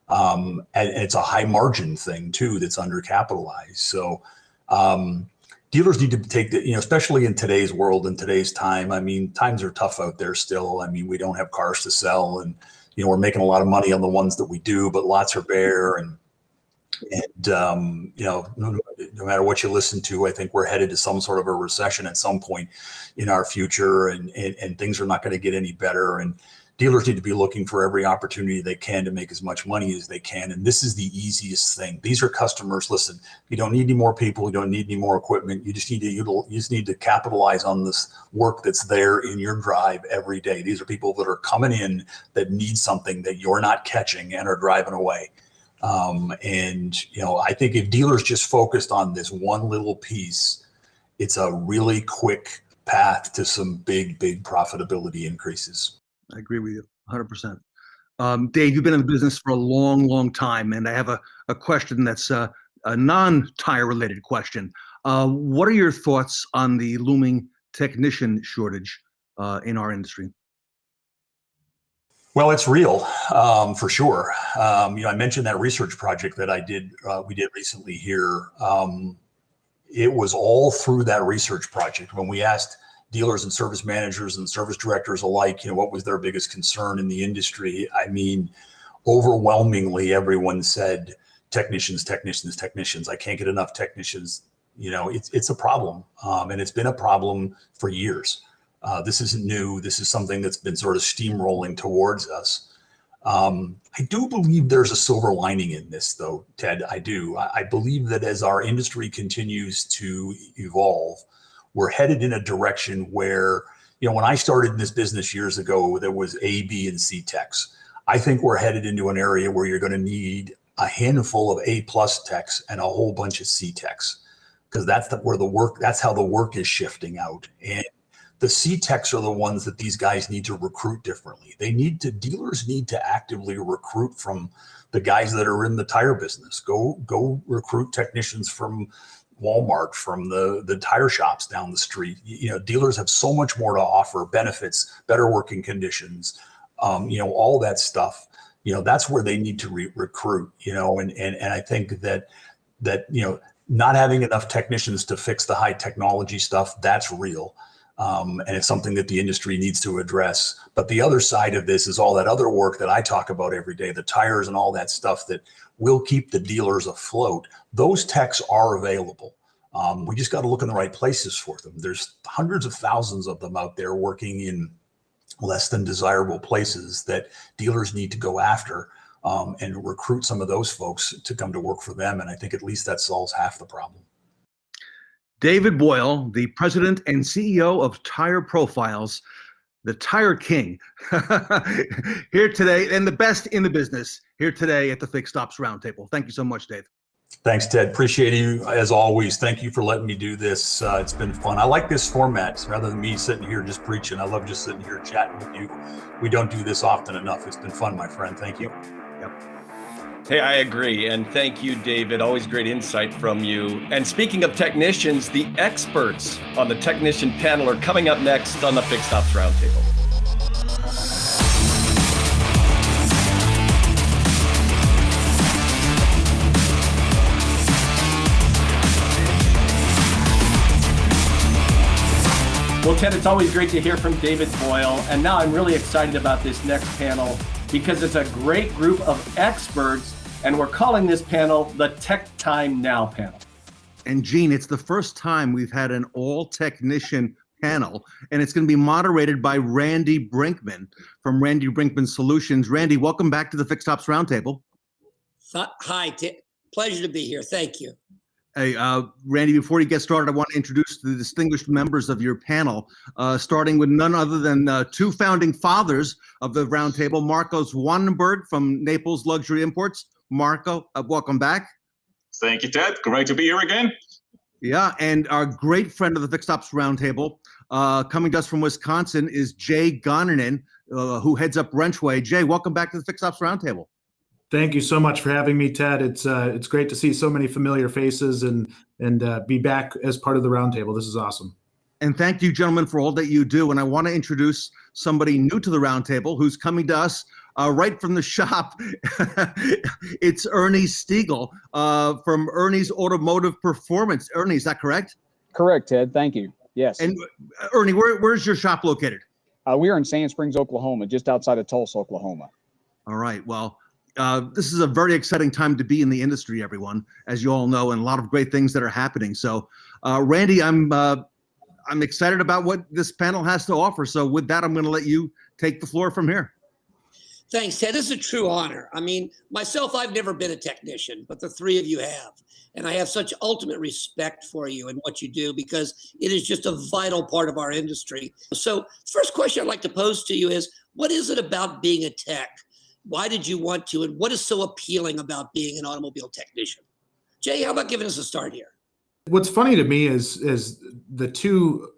And it's a high margin thing too, that's undercapitalized. So, dealers need to take the, especially in today's world, in today's time. I mean, times are tough out there still. I mean, we don't have cars to sell, and we're making a lot of money on the ones that we do, but lots are bare. And no matter what you listen to, I think we're headed to some sort of a recession at some point in our future, and things are not going to get any better. And dealers need to be looking for every opportunity they can to make as much money as they can. And this is the easiest thing. These are customers. Listen, you don't need any more people. You don't need any more equipment. You just need to capitalize on this work that's there in your drive every day. These are people that are coming in that need something that you're not catching and are driving away. I think if dealers just focused on this one little piece, it's a really quick path to some big profitability increases. I agree with you 100%. Dave, you've been in the business for a long, long time, and I have a question that's a non-tire related question. What are your thoughts on the looming technician shortage in our industry? Well, it's real, for sure. I mentioned that research project that we did recently here. It was all through that research project when we asked dealers and service managers and service directors alike, what was their biggest concern in the industry. I mean, overwhelmingly, everyone said technicians. I can't get enough technicians. It's a problem, and it's been a problem for years. This isn't new. This is something that's been sort of steamrolling towards us. I do believe there's a silver lining in this, though, Ted. I do. I believe that as our industry continues to evolve, we're headed in a direction where when I started in this business years ago, there was A, B, and C techs. I think we're headed into an area where you're going to need a handful of A+ techs and a whole bunch of C techs, because that's how the work is shifting out. And the C techs are the ones that these guys need to recruit differently. Dealers need to actively recruit from the guys that are in the tire business. Go recruit technicians from Walmart, from the tire shops down the street. Dealers have so much more to offer: benefits, better working conditions, all that stuff. That's where they need to recruit. And I think that not having enough technicians to fix the high technology stuff, that's real. And it's something that the industry needs to address. But the other side of this is all that other work that I talk about every day, the tires and all that stuff that will keep the dealers afloat. Those techs are available. We just got to look in the right places for them. There's hundreds of thousands of them out there working in less than desirable places that dealers need to go after, and recruit some of those folks to come to work for them. And I think at least that solves half the problem. David Boyle, the president and CEO of Tire Profiles, the Tire King, here today, and the best in the business, here today at the Fixed Ops Roundtable. Thank you so much, Dave. Thanks, Ted. Appreciate you as always. Thank you for letting me do this. It's been fun. I like this format rather than me sitting here just preaching. I love just sitting here chatting with you. We don't do this often enough. It's been fun, my friend. Thank you. Yep. Hey, I agree. And thank you, David. Always great insight from you. And speaking of technicians, the experts on the technician panel are coming up next on the Fixed Ops Roundtable. Well, Ted, it's always great to hear from David Boyle. And now I'm really excited about this next panel because it's a great group of experts, and we're calling this panel the Tech Time Now panel. And Gene, it's the first time we've had an all-technician panel, and it's going to be moderated by Randy Brenckman from Randy Brenckman Solutions. Randy, welcome back to the Fixed Ops Roundtable. Hi, pleasure to be here. Thank you. Hey, Randy, before you get started, I want to introduce the distinguished members of your panel, starting with none other than two founding fathers of the Roundtable, Marco Zwanenburg from Naples Luxury Imports. Marco, welcome back. Thank you, Ted. Great to be here again. Yeah, and our great friend of the Fixed Ops Roundtable, coming to us from Wisconsin, is Jay Goninen, who heads up Wrenchway. Jay, welcome back to the Fixed Ops Roundtable. Thank you so much for having me, Ted. It's great to see so many familiar faces and be back as part of the roundtable. This is awesome. And thank you, gentlemen, for all that you do. And I want to introduce somebody new to the roundtable who's coming to us right from the shop. It's Ernie Steagall from Ernie's Automotive Performance. Ernie, is that correct? Correct, Ted. Thank you. Yes. And Ernie, where's your shop located? We are in Sand Springs, Oklahoma, just outside of Tulsa, Oklahoma. All right. Well, this is a very exciting time to be in the industry, everyone, as you all know, and a lot of great things that are happening. So, Randy, I'm excited about what this panel has to offer. So with that, I'm going to let you take the floor from here. Thanks, Ted. This is a true honor. I mean, myself, I've never been a technician, but the three of you have. And I have such ultimate respect for you and what you do, because it is just a vital part of our industry. So first question I'd like to pose to you is, what is it about being a tech? Why did you want to, and what is so appealing about being an automobile technician? Jay, how about giving us a start here? What's funny to me is the two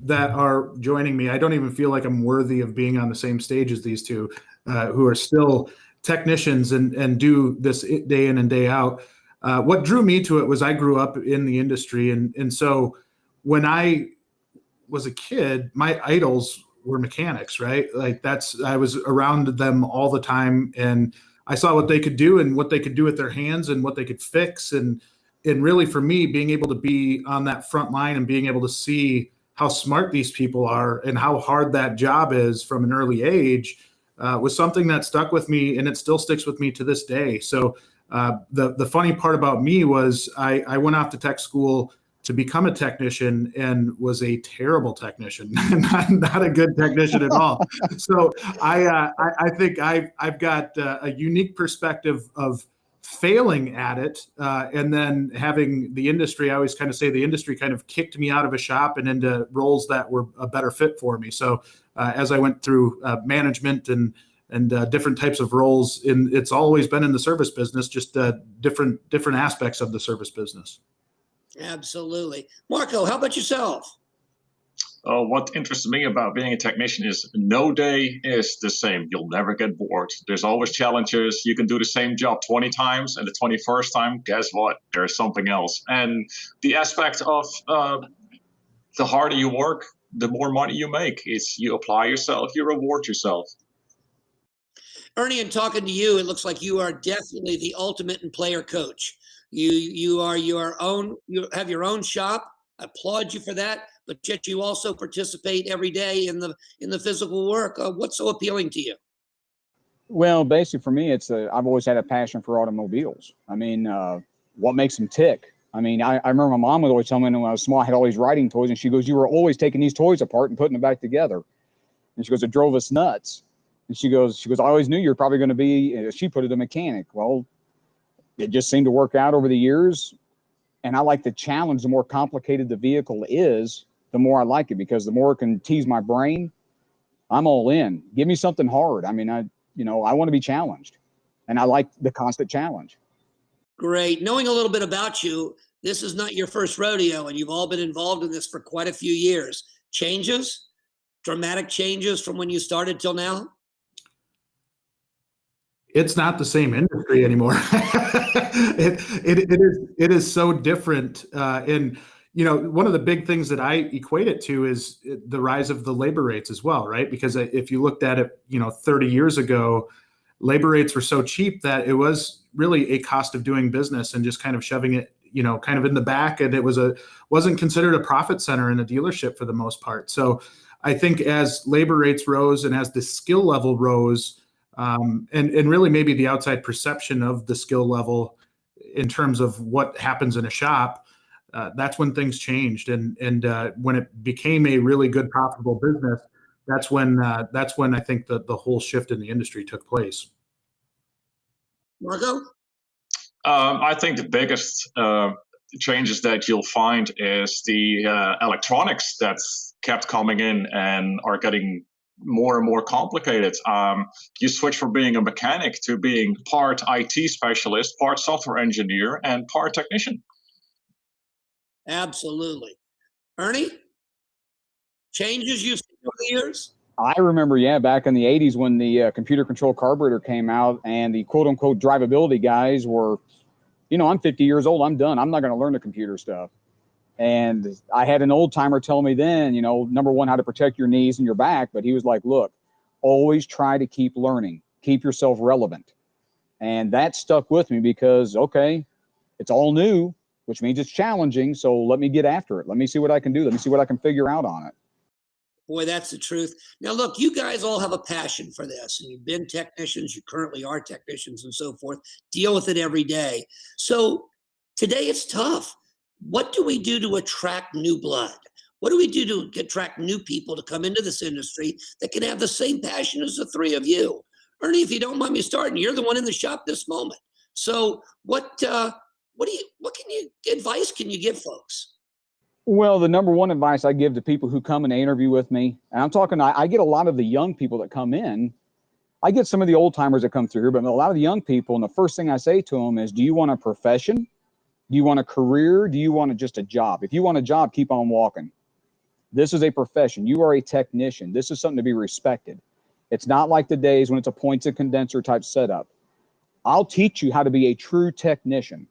that are joining me, I don't even feel like I'm worthy of being on the same stage as these two, who are still technicians and do this day in and day out. What drew me to it was I grew up in the industry. And so when I was a kid, my idols were mechanics, right? Like I was around them all the time, and I saw what they could do and what they could do with their hands and what they could fix. And really for me, being able to be on that front line and being able to see how smart these people are and how hard that job is from an early age was something that stuck with me, and it still sticks with me to this day. So the funny part about me was I went off to tech school to become a technician and was a terrible technician, not a good technician at all. So I think I've got a unique perspective of failing at it, and then having the industry, I always kind of say the industry kind of kicked me out of a shop and into roles that were a better fit for me. So as I went through management and different types of roles, it's always been in the service business, just different aspects of the service business. Absolutely. Marco, how about yourself? What interests me about being a technician is no day is the same. You'll never get bored. There's always challenges. You can do the same job 20 times, and the 21st time, guess what? There's something else. And the aspect of the harder you work, the more money you make. It's you apply yourself, you reward yourself. Ernie, in talking to you, it looks like you are definitely the ultimate in player coach. You have your own shop. I applaud you for that. But yet you also participate every day in the physical work. What's so appealing to you? Well, basically for me, I've always had a passion for automobiles. I mean, what makes them tick? I mean, I remember my mom would always tell me when I was small, I had all these riding toys, and she goes, "You were always taking these toys apart and putting them back together." And she goes, "It drove us nuts." And she goes, "I always knew you were probably going to be," she put it, "a mechanic." Well, it just seemed to work out over the years. And I like the challenge. The more complicated the vehicle is, the more I like it, because the more it can tease my brain, I'm all in. Give me something hard. I mean, I want to be challenged, and I like the constant challenge. Great. Knowing a little bit about you, this is not your first rodeo, and you've all been involved in this for quite a few years. Dramatic changes from when you started till now? It's not the same industry anymore. It is so different. And one of the big things that I equate it to is the rise of the labor rates as well, right? Because if you looked at it, 30 years ago, labor rates were so cheap that it was really a cost of doing business and just kind of shoving it, kind of in the back. And it wasn't considered a profit center in a dealership for the most part. So I think as labor rates rose and as the skill level rose, and really maybe the outside perception of the skill level in terms of what happens in a shop, that's when things changed. And when it became a really good profitable business, that's when I think the whole shift in the industry took place. Marco? I think the biggest changes that you'll find is the electronics that's kept coming in and are getting more and more complicated. You switch from being a mechanic to being part IT specialist, part software engineer, and part technician. Absolutely. Ernie? Changes you've seen over the years? I remember, back in the 80s when the computer control carburetor came out, and the quote unquote drivability guys were, I'm 50 years old, I'm done. I'm not going to learn the computer stuff. And I had an old timer tell me then, number one, how to protect your knees and your back. But he was like, look, always try to keep learning, keep yourself relevant. And that stuck with me because, okay, it's all new, which means it's challenging. So let me get after it. Let me see what I can do. Let me see what I can figure out on it. Boy, that's the truth. Now, look, you guys all have a passion for this, and you've been technicians. You currently are technicians and so forth, deal with it every day. So today it's tough. What do we do to attract new blood? What do we do to attract new people to come into this industry that can have the same passion as the three of you? Ernie, if you don't mind me starting, you're the one in the shop this moment. So what advice can you give folks? Well, the number one advice I give to people who come and interview with me, and I'm talking, I get a lot of the young people that come in. I get some of the old timers that come through here, but a lot of the young people, and the first thing I say to them is, do you want a profession? Do you want a career? Do you want just a job? If you want a job, keep on walking. This is a profession. You are a technician. This is something to be respected. It's not like the days when it's a points and condenser type setup. I'll teach you how to be a true technician.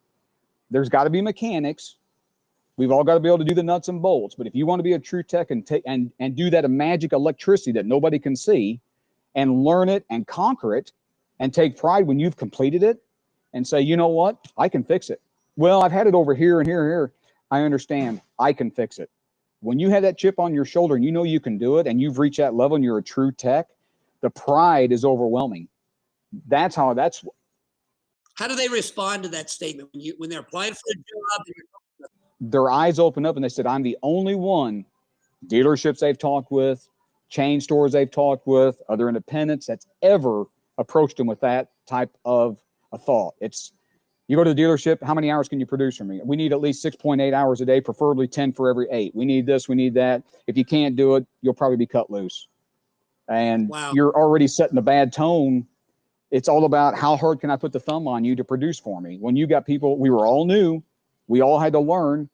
There's got to be mechanics. We've all got to be able to do the nuts and bolts. But if you want to be a true tech and do that magic electricity that nobody can see, and learn it and conquer it, and take pride when you've completed it, and say, you know what, I can fix it. Well, I've had it over here and here and here. I understand. I can fix it. When you have that chip on your shoulder and you know you can do it, and you've reached that level and you're a true tech, the pride is overwhelming. How do they respond to that statement when they're applying for a job? Their eyes open up and they said, I'm the only one, dealerships they've talked with, chain stores they've talked with, other independents that's ever approached them with that type of a thought. You go to the dealership, how many hours can you produce from me? We need at least 6.8 hours a day, preferably 10 for every 8. We need this, we need that. If you can't do it, you'll probably be cut loose. And you're already setting a bad tone. It's all about how hard can I put the thumb on you to produce for me? When you got people, we were all new. We all had to learn.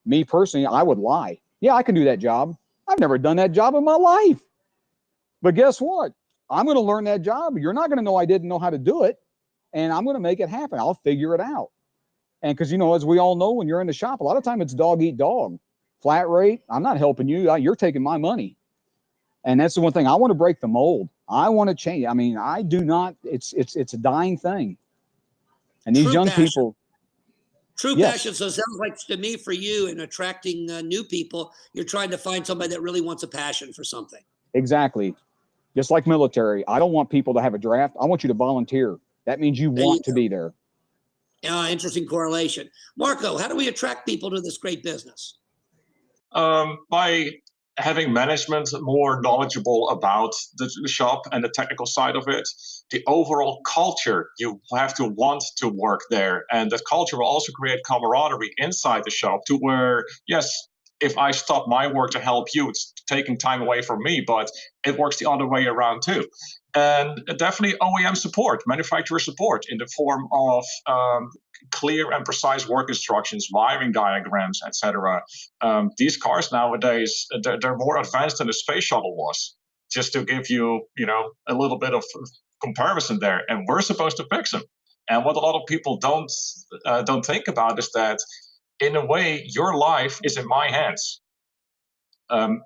Me personally, I would lie. Yeah, I can do that job. I've never done that job in my life. But guess what? I'm going to learn that job. You're not going to know I didn't know how to do it. And I'm going to make it happen. I'll figure it out. And because, you know, as we all know, when you're in the shop, a lot of time it's dog eat dog. Flat rate, I'm not helping you. You're taking my money. And that's the one thing. I want to break the mold. I want to change. I mean, I do not. It's a dying thing. And these young people. True passion. So it sounds like to me, for you in attracting new people, you're trying to find somebody that really wants a passion for something. Exactly. Just like military. I don't want people to have a draft. I want you to volunteer. That means you want to be there. Interesting correlation. Marco, how do we attract people to this great business? By having management more knowledgeable about the shop and the technical side of it. The overall culture, you have to want to work there. And that culture will also create camaraderie inside the shop to where, yes, if I stop my work to help you, it's taking time away from me, but it works the other way around too. And definitely OEM support, manufacturer support in the form of clear and precise work instructions, wiring diagrams, etc. These cars nowadays, they're more advanced than the space shuttle was. Just to give you, a little bit of comparison there, and we're supposed to fix them. And what a lot of people don't think about is that, in a way, your life is in my hands.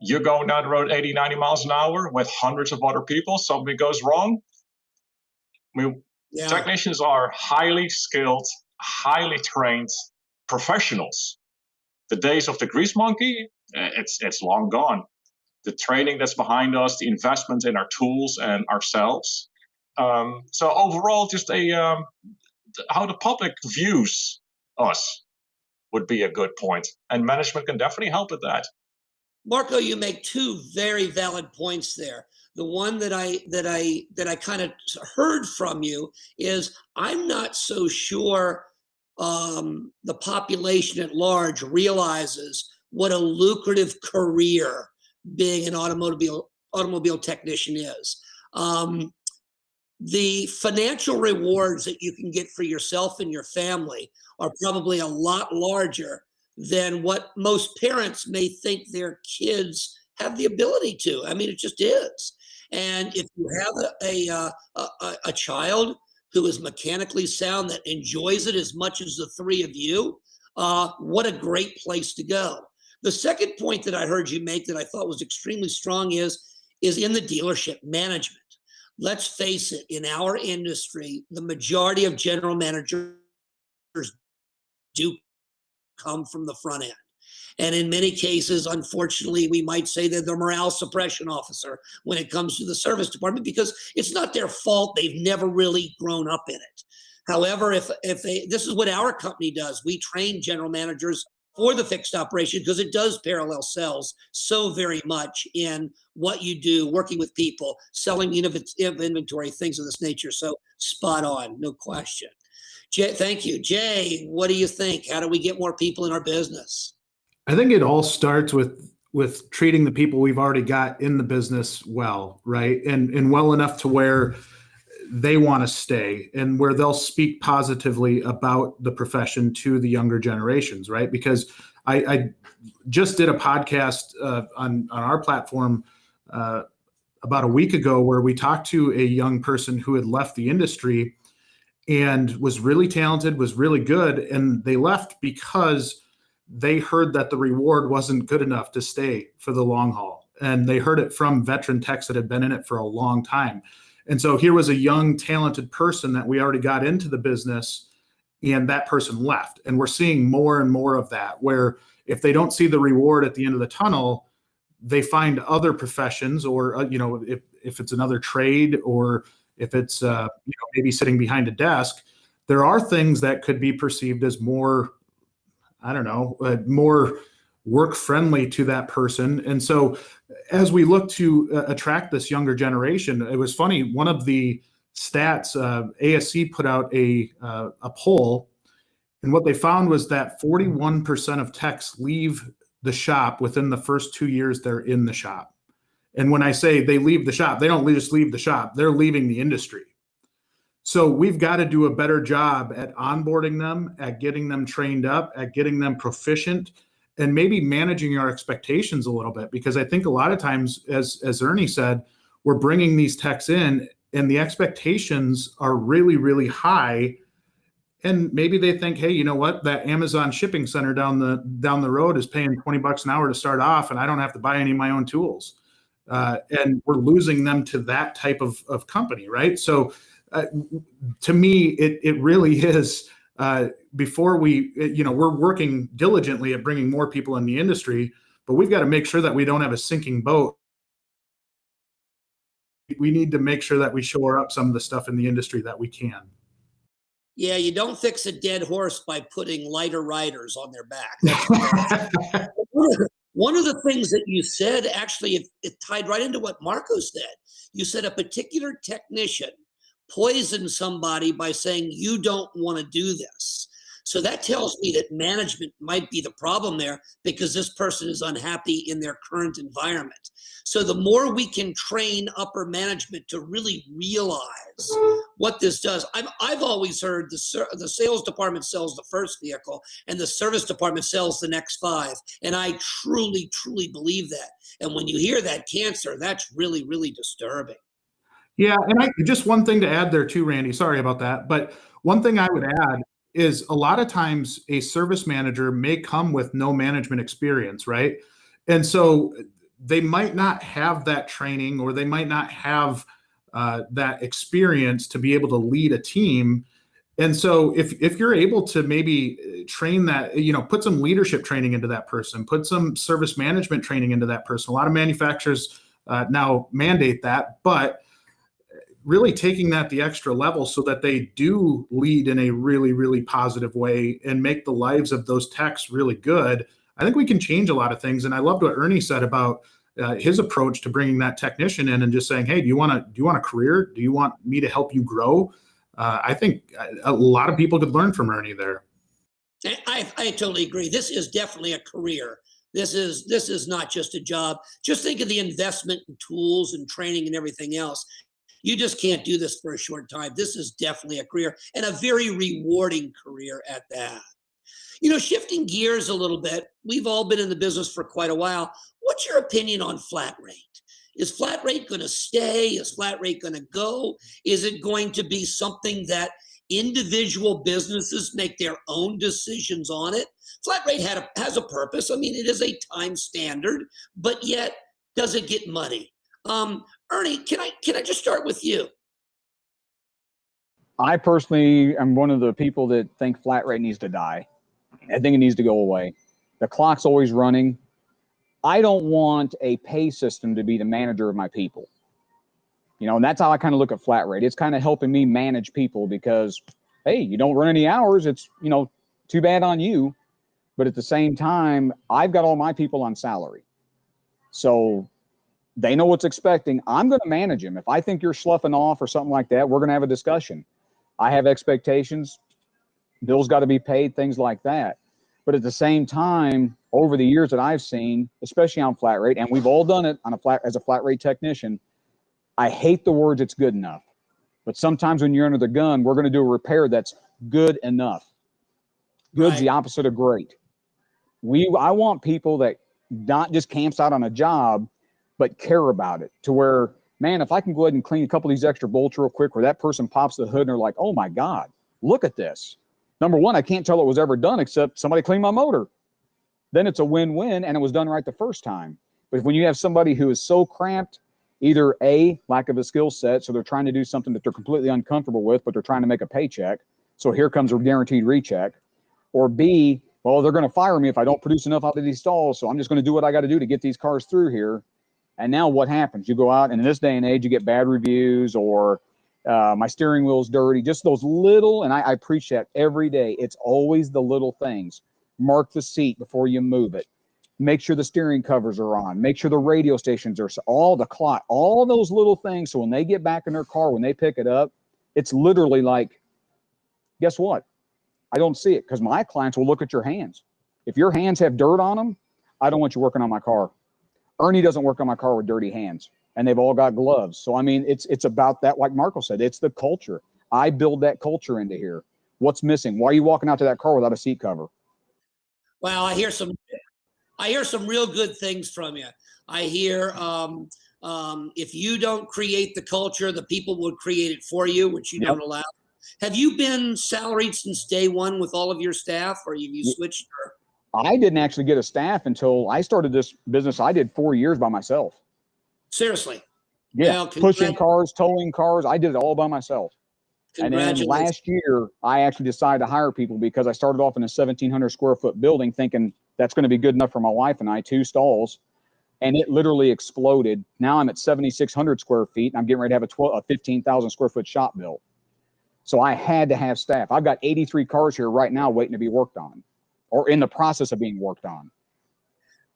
You're going down the road 80, 90 miles an hour with hundreds of other people. Something goes wrong. Technicians are highly skilled, highly trained professionals. The days of the grease monkey, it's long gone. The training that's behind us, the investment in our tools and ourselves. So overall, just how the public views us would be a good point, and management can definitely help with that. Marco, you make two very valid points there. The one that I kind of heard from you is I'm not so sure the population at large realizes what a lucrative career being an automobile technician is. The financial rewards that you can get for yourself and your family are probably a lot larger than what most parents may think their kids have the ability to. I mean, it just is. And if you have a child who is mechanically sound that enjoys it as much as the three of you, what a great place to go. The second point that I heard you make that I thought was extremely strong is in the dealership management. Let's face it, in our industry, the majority of general managers do come from the front end. And in many cases, unfortunately, we might say they're the morale suppression officer when it comes to the service department, because it's not their fault. They've never really grown up in it. However, if this is what our company does, we train general managers for the fixed operation because it does parallel sales so very much in what you do, working with people, selling innovative inventory, things of this nature. So spot on, no question. Jay, thank you. Jay, what do you think? How do we get more people in our business? I think it all starts with treating the people we've already got in the business well, right? And well enough to where they want to stay and where they'll speak positively about the profession to the younger generations, right? Because I just did a podcast on our platform about a week ago where we talked to a young person who had left the industry and was really talented, was really good, and they left because they heard that the reward wasn't good enough to stay for the long haul. And they heard it from veteran techs that had been in it for a long time. And so here was a young, talented person that we already got into the business, and that person left. And we're seeing more and more of that, where if they don't see the reward at the end of the tunnel, they find other professions, or, if it's another trade, or if it's, maybe sitting behind a desk, there are things that could be perceived as more, more work friendly to that person. And so as we look to attract this younger generation, it was funny. One of the stats, ASC put out a poll And what they found was that 41% of techs leave the shop within the first 2 years they're in the shop. And when I say they leave the shop, they don't just leave the shop, they're leaving the industry. So we've got to do a better job at onboarding them, at getting them trained up, at getting them proficient, and maybe managing our expectations a little bit. Because I think a lot of times, as Ernie said, we're bringing these techs in and the expectations are really, really high. And maybe they think, hey, you know what? That Amazon shipping center down the road is paying $20 an hour to start off, and I don't have to buy any of my own tools. And we're losing them to that type of company, right? So to me, it really is, before we're working diligently at bringing more people in the industry, but we've got to make sure that we don't have a sinking boat. We need to make sure that we shore up some of the stuff in the industry that we can. Yeah, you don't fix a dead horse by putting lighter riders on their back. One of the things that you said, actually, it tied right into what Marco said. You said a particular technician poisoned somebody by saying, you don't want to do this. So that tells me that management might be the problem there, because this person is unhappy in their current environment. So the more we can train upper management to really realize what this does, I've always heard the sales department sells the first vehicle and the service department sells the next 5. And I truly, truly believe that. And when you hear that cancer, that's really, really disturbing. Yeah, and just one thing to add there too, Randy, sorry about that. But one thing I would add is a lot of times a service manager may come with no management experience, right? And so they might not have that training, or they might not have that experience to be able to lead a team. And so if you're able to maybe train that, put some leadership training into that person, put some service management training into that person. A lot of manufacturers now mandate that, but really taking that the extra level so that they do lead in a really, really positive way and make the lives of those techs really good. I think we can change a lot of things. And I loved what Ernie said about his approach to bringing that technician in and just saying, hey, do you want a career? Do you want me to help you grow? I think a lot of people could learn from Ernie there. I totally agree. This is definitely a career. This is not just a job. Just think of the investment in tools and training and everything else. You just can't do this for a short time. This is definitely a career, and a very rewarding career at that. Shifting gears a little bit, we've all been in the business for quite a while. What's your opinion on flat rate? Is flat rate going to stay? Is flat rate going to go? Is it going to be something that individual businesses make their own decisions on it? Flat rate has a purpose. I mean, it is a time standard, but yet does it get muddy? Ernie, can I just start with you? I personally am one of the people that think flat rate needs to die. I think it needs to go away. The clock's always running. I don't want a pay system to be the manager of my people. And that's how I kind of look at flat rate. It's kind of helping me manage people because, hey, you don't run any hours. It's, too bad on you. But at the same time, I've got all my people on salary. So they know what's expecting. I'm going to manage them. If I think you're sloughing off or something like that, we're going to have a discussion. I have expectations. Bills got to be paid, things like that. But at the same time, over the years that I've seen, especially on flat rate, and we've all done it on as a flat rate technician, I hate the words "it's good enough." But sometimes when you're under the gun, we're going to do a repair that's good enough. Good's right. The opposite of great. I want people that not just camps out on a job, but care about it to where, man, if I can go ahead and clean a couple of these extra bolts real quick, where that person pops the hood and they're like, oh my God, look at this. Number one, I can't tell it was ever done except somebody cleaned my motor. Then it's a win-win and it was done right the first time. But when you have somebody who is so cramped, either A, lack of a skill set, so they're trying to do something that they're completely uncomfortable with, but they're trying to make a paycheck. So here comes a guaranteed recheck. Or B, well, they're going to fire me if I don't produce enough out of these stalls. So I'm just going to do what I got to do to get these cars through here. And now what happens? You go out, and in this day and age, you get bad reviews, or my steering wheel's dirty. Just those little, and I preach that every day. It's always the little things. Mark the seat before you move it. Make sure the steering covers are on. Make sure the radio stations are, all the clock, all those little things. So when they get back in their car, when they pick it up, it's literally like, guess what? I don't see it because my clients will look at your hands. If your hands have dirt on them, I don't want you working on my car. Ernie doesn't work on my car with dirty hands, and they've all got gloves. So, I mean, it's about that, like Marco said, it's the culture. I build that culture into here. What's missing? Why are you walking out to that car without a seat cover? Well, I hear some real good things from you. I hear if you don't create the culture, the people will create it for you, which you don't allow. Have you been salaried since day one with all of your staff, or have you switched? I didn't actually get a staff until I started this business. I did 4 years by myself. Seriously? Yeah, well, pushing cars, towing cars. I did it all by myself. And then last year, I actually decided to hire people because I started off in a 1,700 square foot building thinking that's going to be good enough for my wife and I, 2 stalls. And it literally exploded. Now I'm at 7,600 square feet and I'm getting ready to have a 15,000 square foot shop built. So I had to have staff. I've got 83 cars here right now waiting to be worked on or in the process of being worked on.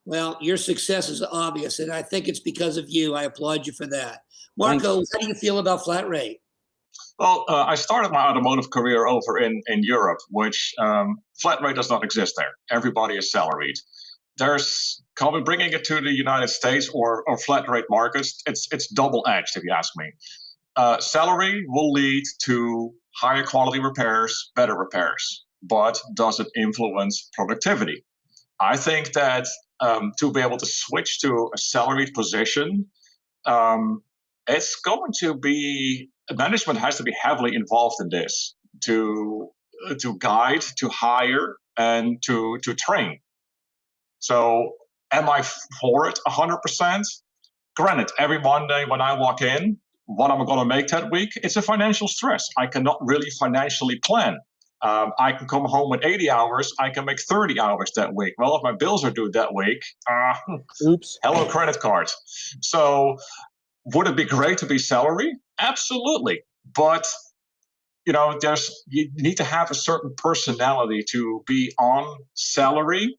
Well, your success is obvious, and I think it's because of you. I applaud you for that. Marco, how do you feel about flat rate? Well, I started my automotive career over in Europe, which flat rate does not exist there. Everybody is salaried. Bringing it to the United States or flat rate markets, it's double-edged, if you ask me. Salary will lead to higher quality repairs, better repairs, but does it influence productivity? I think that to be able to switch to a salaried position, it's going to be, management has to be heavily involved in this to guide, to hire, and to train. So am I for it 100%? Granted, every Monday when I walk in, what am I going to make that week? It's a financial stress. I cannot really financially plan. I can come home with 80 hours. I can make 30 hours that week. Well, if my bills are due that week, oops. Hello, credit card. So would it be great to be salary? Absolutely. But, you need to have a certain personality to be on salary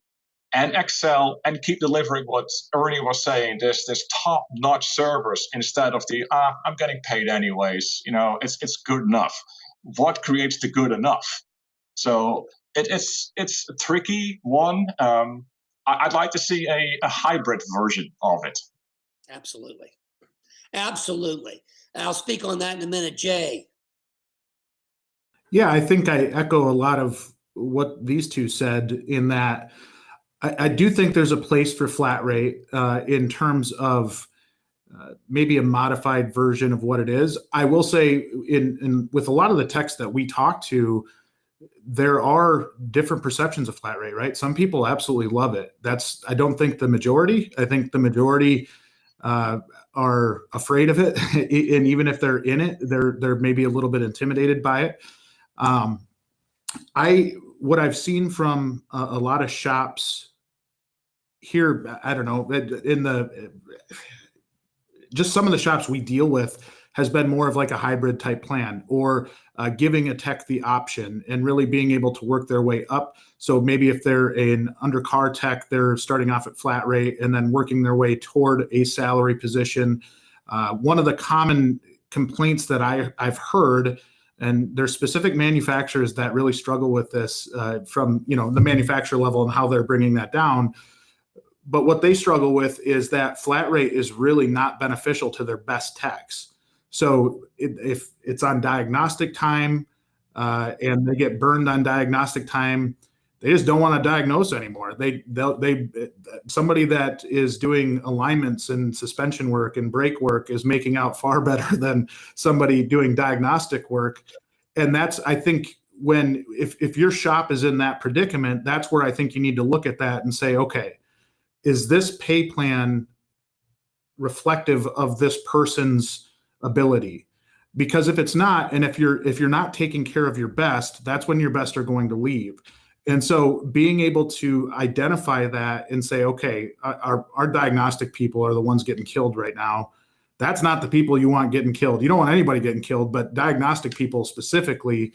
and excel and keep delivering what Ernie was saying, this top-notch service instead of the, I'm getting paid anyways. It's good enough. What creates the good enough? So it's a tricky one. I'd like to see a hybrid version of it. Absolutely. Absolutely. I'll speak on that in a minute. Jay. Yeah, I think I echo a lot of what these two said in that I do think there's a place for flat rate in terms of maybe a modified version of what it is. I will say in with a lot of the techs that we talk to, there are different perceptions of flat rate, right? Some people absolutely love it. I don't think the majority. I think the majority are afraid of it. And even if they're in it, they're maybe a little bit intimidated by it. What I've seen from a lot of shops here, I don't know, just some of the shops we deal with has been more of like a hybrid type plan or giving a tech the option and really being able to work their way up. So maybe if they're an undercar tech, they're starting off at flat rate and then working their way toward a salary position. One of the common complaints that I've heard, and there's specific manufacturers that really struggle with this from the manufacturer level and how they're bringing that down. But what they struggle with is that flat rate is really not beneficial to their best techs. So if it's on diagnostic time and they get burned on diagnostic time, they just don't want to diagnose anymore. Somebody that is doing alignments and suspension work and brake work is making out far better than somebody doing diagnostic work. And that's, I think, if your shop is in that predicament, that's where I think you need to look at that and say, okay, is this pay plan reflective of this person's ability? Because if it's not, and if you're not taking care of your best, that's when your best are going to leave. And so being able to identify that and say, okay, our diagnostic people are the ones getting killed right now. That's not the people you want getting killed. You don't want anybody getting killed, but diagnostic people specifically,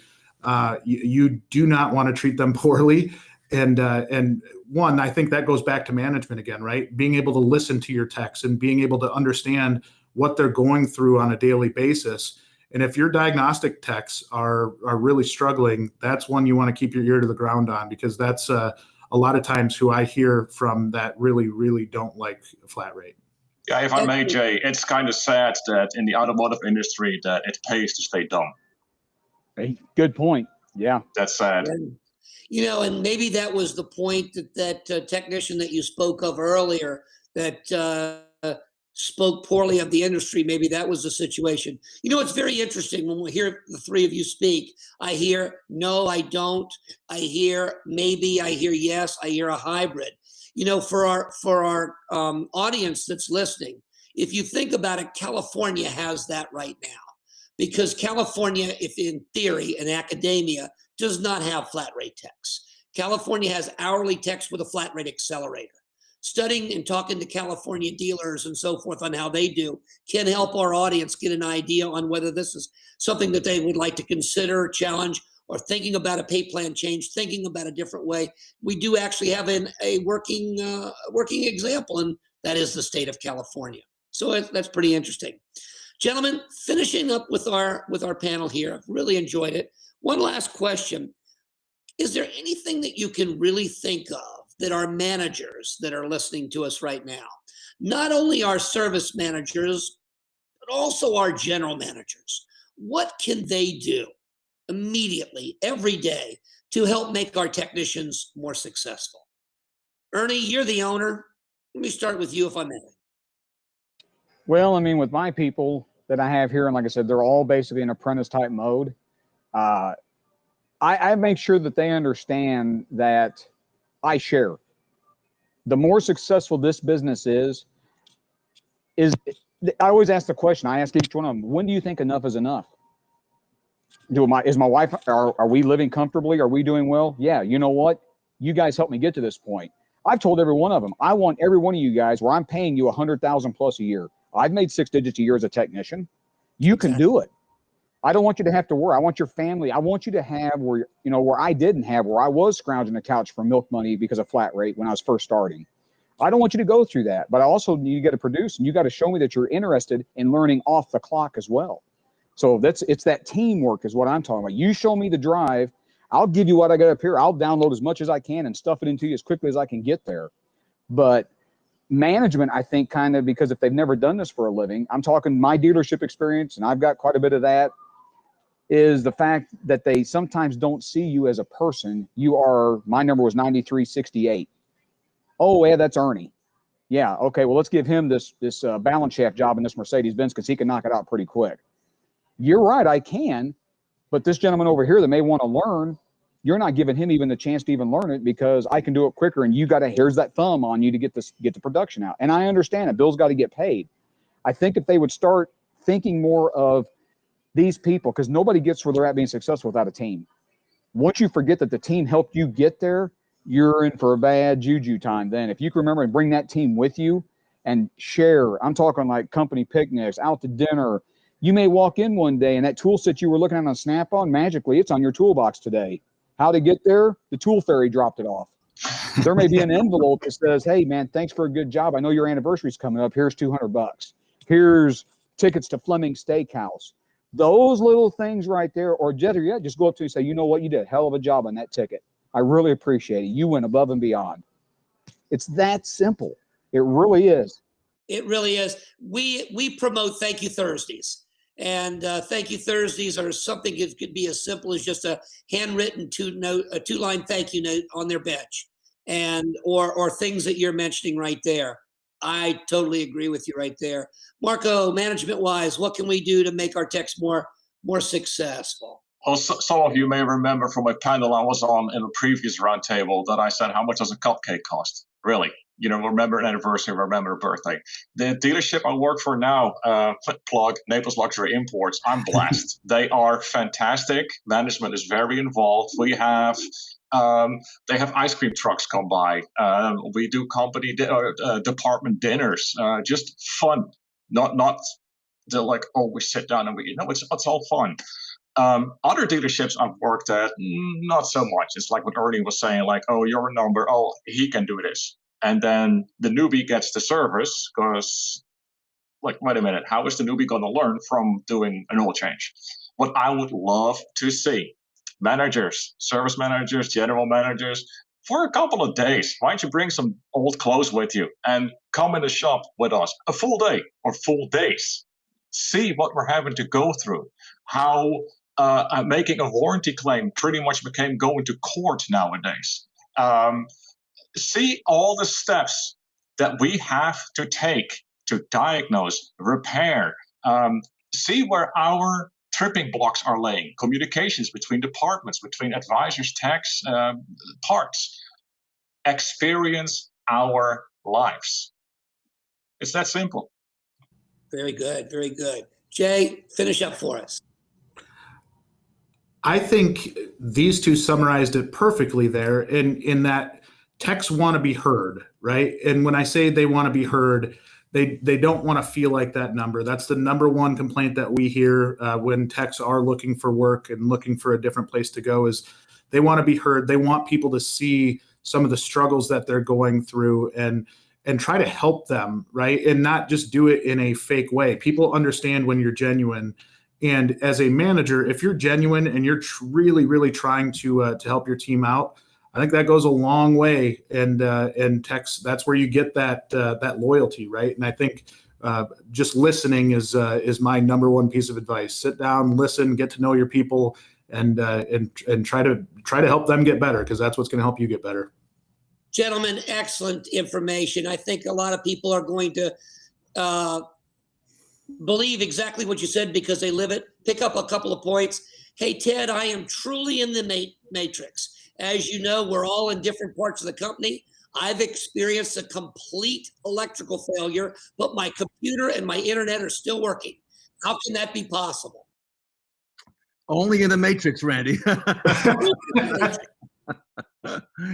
you do not want to treat them poorly. And one, I think that goes back to management again, right? Being able to listen to your techs and being able to understand what they're going through on a daily basis And if your diagnostic techs are really struggling, that's one you want to keep your ear to the ground on, because that's a lot of times who I hear from that really don't like flat rate. Yeah, if I may, Jay, it's kind of sad that in the automotive industry that it pays to stay dumb. Hey, good point. Yeah. That's sad. You know, and maybe that was the point that technician that you spoke of earlier that spoke poorly of the industry. Maybe that was the situation. You know, it's very interesting when we hear the three of you speak. I hear, no, I don't. I hear maybe, I hear yes, I hear a hybrid. You know, for our audience that's listening, if you think about it, California has that right now, because California, if in theory and academia, does not have flat rate techs. California has hourly techs with a flat rate accelerator. Studying and talking to California dealers and so forth on how they do can help our audience get an idea on whether this is something that they would like to consider, challenge, or thinking about a pay plan change, thinking about a different way. We do actually have a working example, and that is the state of California. So that's pretty interesting. Gentlemen, finishing up with our panel here, I've really enjoyed it. One last question. Is there anything that you can really think of that our managers that are listening to us right now, not only our service managers, but also our general managers, what can they do immediately, every day, to help make our technicians more successful? Ernie, you're the owner. Let me start with you, if I may. Well, I mean, with my people that I have here, and like I said, they're all basically in apprentice type mode. I make sure that they understand that I share. The more successful this business is I always ask the question. I ask each one of them, when do you think enough is enough? Is my wife, are we living comfortably? Are we doing well? Yeah, you know what? You guys helped me get to this point. I've told every one of them, I want every one of you guys where I'm paying you $100,000 plus a year. I've made 6 digits a year as a technician. You can do it. I don't want you to have to worry. I want your family. I want you to have where I didn't have, where I was scrounging the couch for milk money because of flat rate when I was first starting. I don't want you to go through that, but I also, you got to produce, and you got to show me that you're interested in learning off the clock as well. So it's that teamwork is what I'm talking about. You show me the drive, I'll give you what I got up here. I'll download as much as I can and stuff it into you as quickly as I can get there. But management, I think, kind of, because if they've never done this for a living, I'm talking my dealership experience, and I've got quite a bit of that, is the fact that they sometimes don't see you as a person. My number was 9368. Oh, yeah, that's Ernie. Yeah, okay, well, let's give him this balance shaft job in this Mercedes-Benz because he can knock it out pretty quick. You're right, I can, but this gentleman over here that may want to learn, you're not giving him even the chance to even learn it because I can do it quicker, and here's that thumb on you to get the production out. And I understand it. Bill's got to get paid. I think if they would start thinking more of these people, because nobody gets where they're at being successful without a team. Once you forget that the team helped you get there, you're in for a bad juju time then. If you can remember and bring that team with you and share, I'm talking like company picnics, out to dinner. You may walk in one day and that tool set you were looking at on Snap-on, magically it's on your toolbox today. How to get there? The tool fairy dropped it off. There may be an envelope that says, hey man, thanks for a good job. I know your anniversary's coming up. Here's $200. Here's tickets to Fleming Steakhouse. Those little things right there, or just go up to you and say, you know what, you did a hell of a job on that ticket. I really appreciate it. You went above and beyond. It's that simple. It really is. It really is. We promote Thank You Thursdays. And Thank You Thursdays are something that could be as simple as just a handwritten two-line thank you note on their bench, and or things that you're mentioning right there. I totally agree with you right there. Marco, management-wise, what can we do to make our techs more successful? Well, some of you may remember from a panel I was on in a previous roundtable that I said, how much does a cupcake cost? Really? Remember an anniversary, remember a birthday. The dealership I work for now, plug, Naples Luxury Imports, I'm blessed. They are fantastic. Management is very involved. We have... they have ice cream trucks come by. We do company department dinners. Just fun, not the like, oh, we sit down and we eat. No, it's all fun. Other dealerships I've worked at, not so much. It's like what Ernie was saying, like, oh, your number, oh, he can do this. And then the newbie gets the service because like, wait a minute, how is the newbie going to learn from doing an oil change? What I would love to see, managers, service managers, general managers, for a couple of days, why don't you bring some old clothes with you and come in the shop with us a full day or full days? See what we're having to go through, how making a warranty claim pretty much became going to court nowadays. See all the steps that we have to take to diagnose, repair, see where our tripping blocks are laying, communications between departments, between advisors, techs, parts. Experience our lives. It's that simple. Very good, very good. Jay, finish up for us. I think these two summarized it perfectly there in that techs want to be heard, right? And when I say they want to be heard, they don't want to feel like that number. That's the number one complaint that we hear when techs are looking for work and looking for a different place to go is they want to be heard. They want people to see some of the struggles that they're going through and try to help them, right? And not just do it in a fake way. People understand when you're genuine. And as a manager, if you're genuine and you're really, really trying to help your team out, I think that goes a long way. And techs, that's where you get that loyalty, right? And I think just listening is my number one piece of advice. Sit down, listen, get to know your people, and try to help them get better, because that's what's going to help you get better. Gentlemen, excellent information. I think a lot of people are going to believe exactly what you said because they live it. Pick up a couple of points. Hey, Ted, I am truly in the matrix. As you know, we're all in different parts of the company. I've experienced a complete electrical failure, but my computer and my internet are still working. How can that be possible? Only in the matrix, Randy.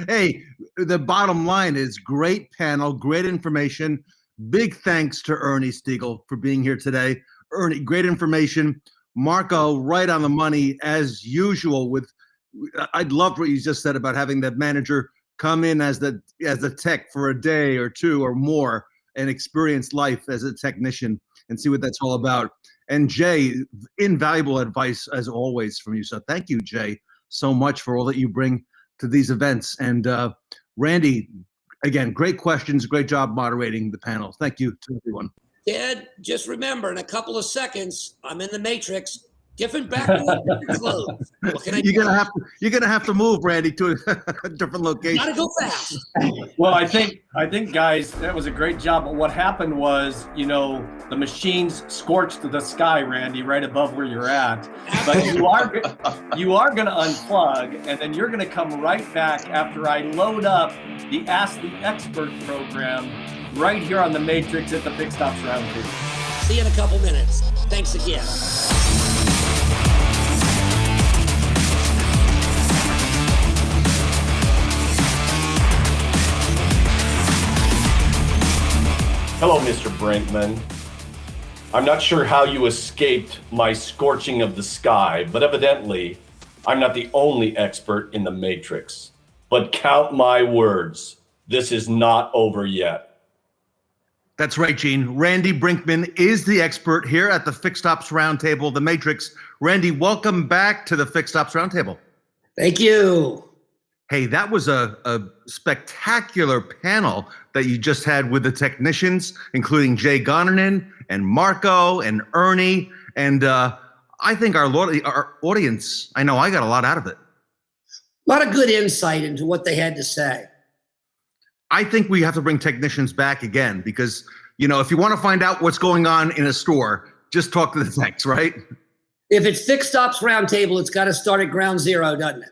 Hey, the bottom line is great panel, great information. Big thanks to Ernie Steagall for being here today. Ernie, great information. Marco, right on the money as usual. I'd love what you just said about having that manager come in as the tech for a day or two or more and experience life as a technician and see what that's all about. And Jay, invaluable advice as always from you. So thank you, Jay, so much for all that you bring to these events. And Randy, again, great questions. Great job moderating the panel. Thank you to everyone. Ted, just remember, in a couple of seconds, I'm in the matrix. Different background, different clothes. What can I do? You're gonna have to move, Randy, to a different location. Gotta go fast. Well, I think, guys, that was a great job. But what happened was, the machines scorched the sky, Randy, right above where you're at. But you are going to unplug, and then you're going to come right back after I load up the Ask the Expert program right here on the Matrix at the Fixed Ops Roundtable. See you in a couple minutes. Thanks again. Hello, Mr. Brenckman. I'm not sure how you escaped my scorching of the sky, but evidently I'm not the only expert in the Matrix. But count my words, this is not over yet. That's right, Gene. Randy Brenckman is the expert here at the Fixed Ops Roundtable, the Matrix. Randy, welcome back to the Fixed Ops Roundtable. Thank you. Hey, that was a spectacular panel that you just had with the technicians, including Jay Goninen and Marco and Ernie. And I think our audience, I know I got a lot out of it. A lot of good insight into what they had to say. I think we have to bring technicians back again because, if you want to find out what's going on in a store, just talk to the techs, right? If it's Fixed Ops Roundtable, it's got to start at ground zero, doesn't it?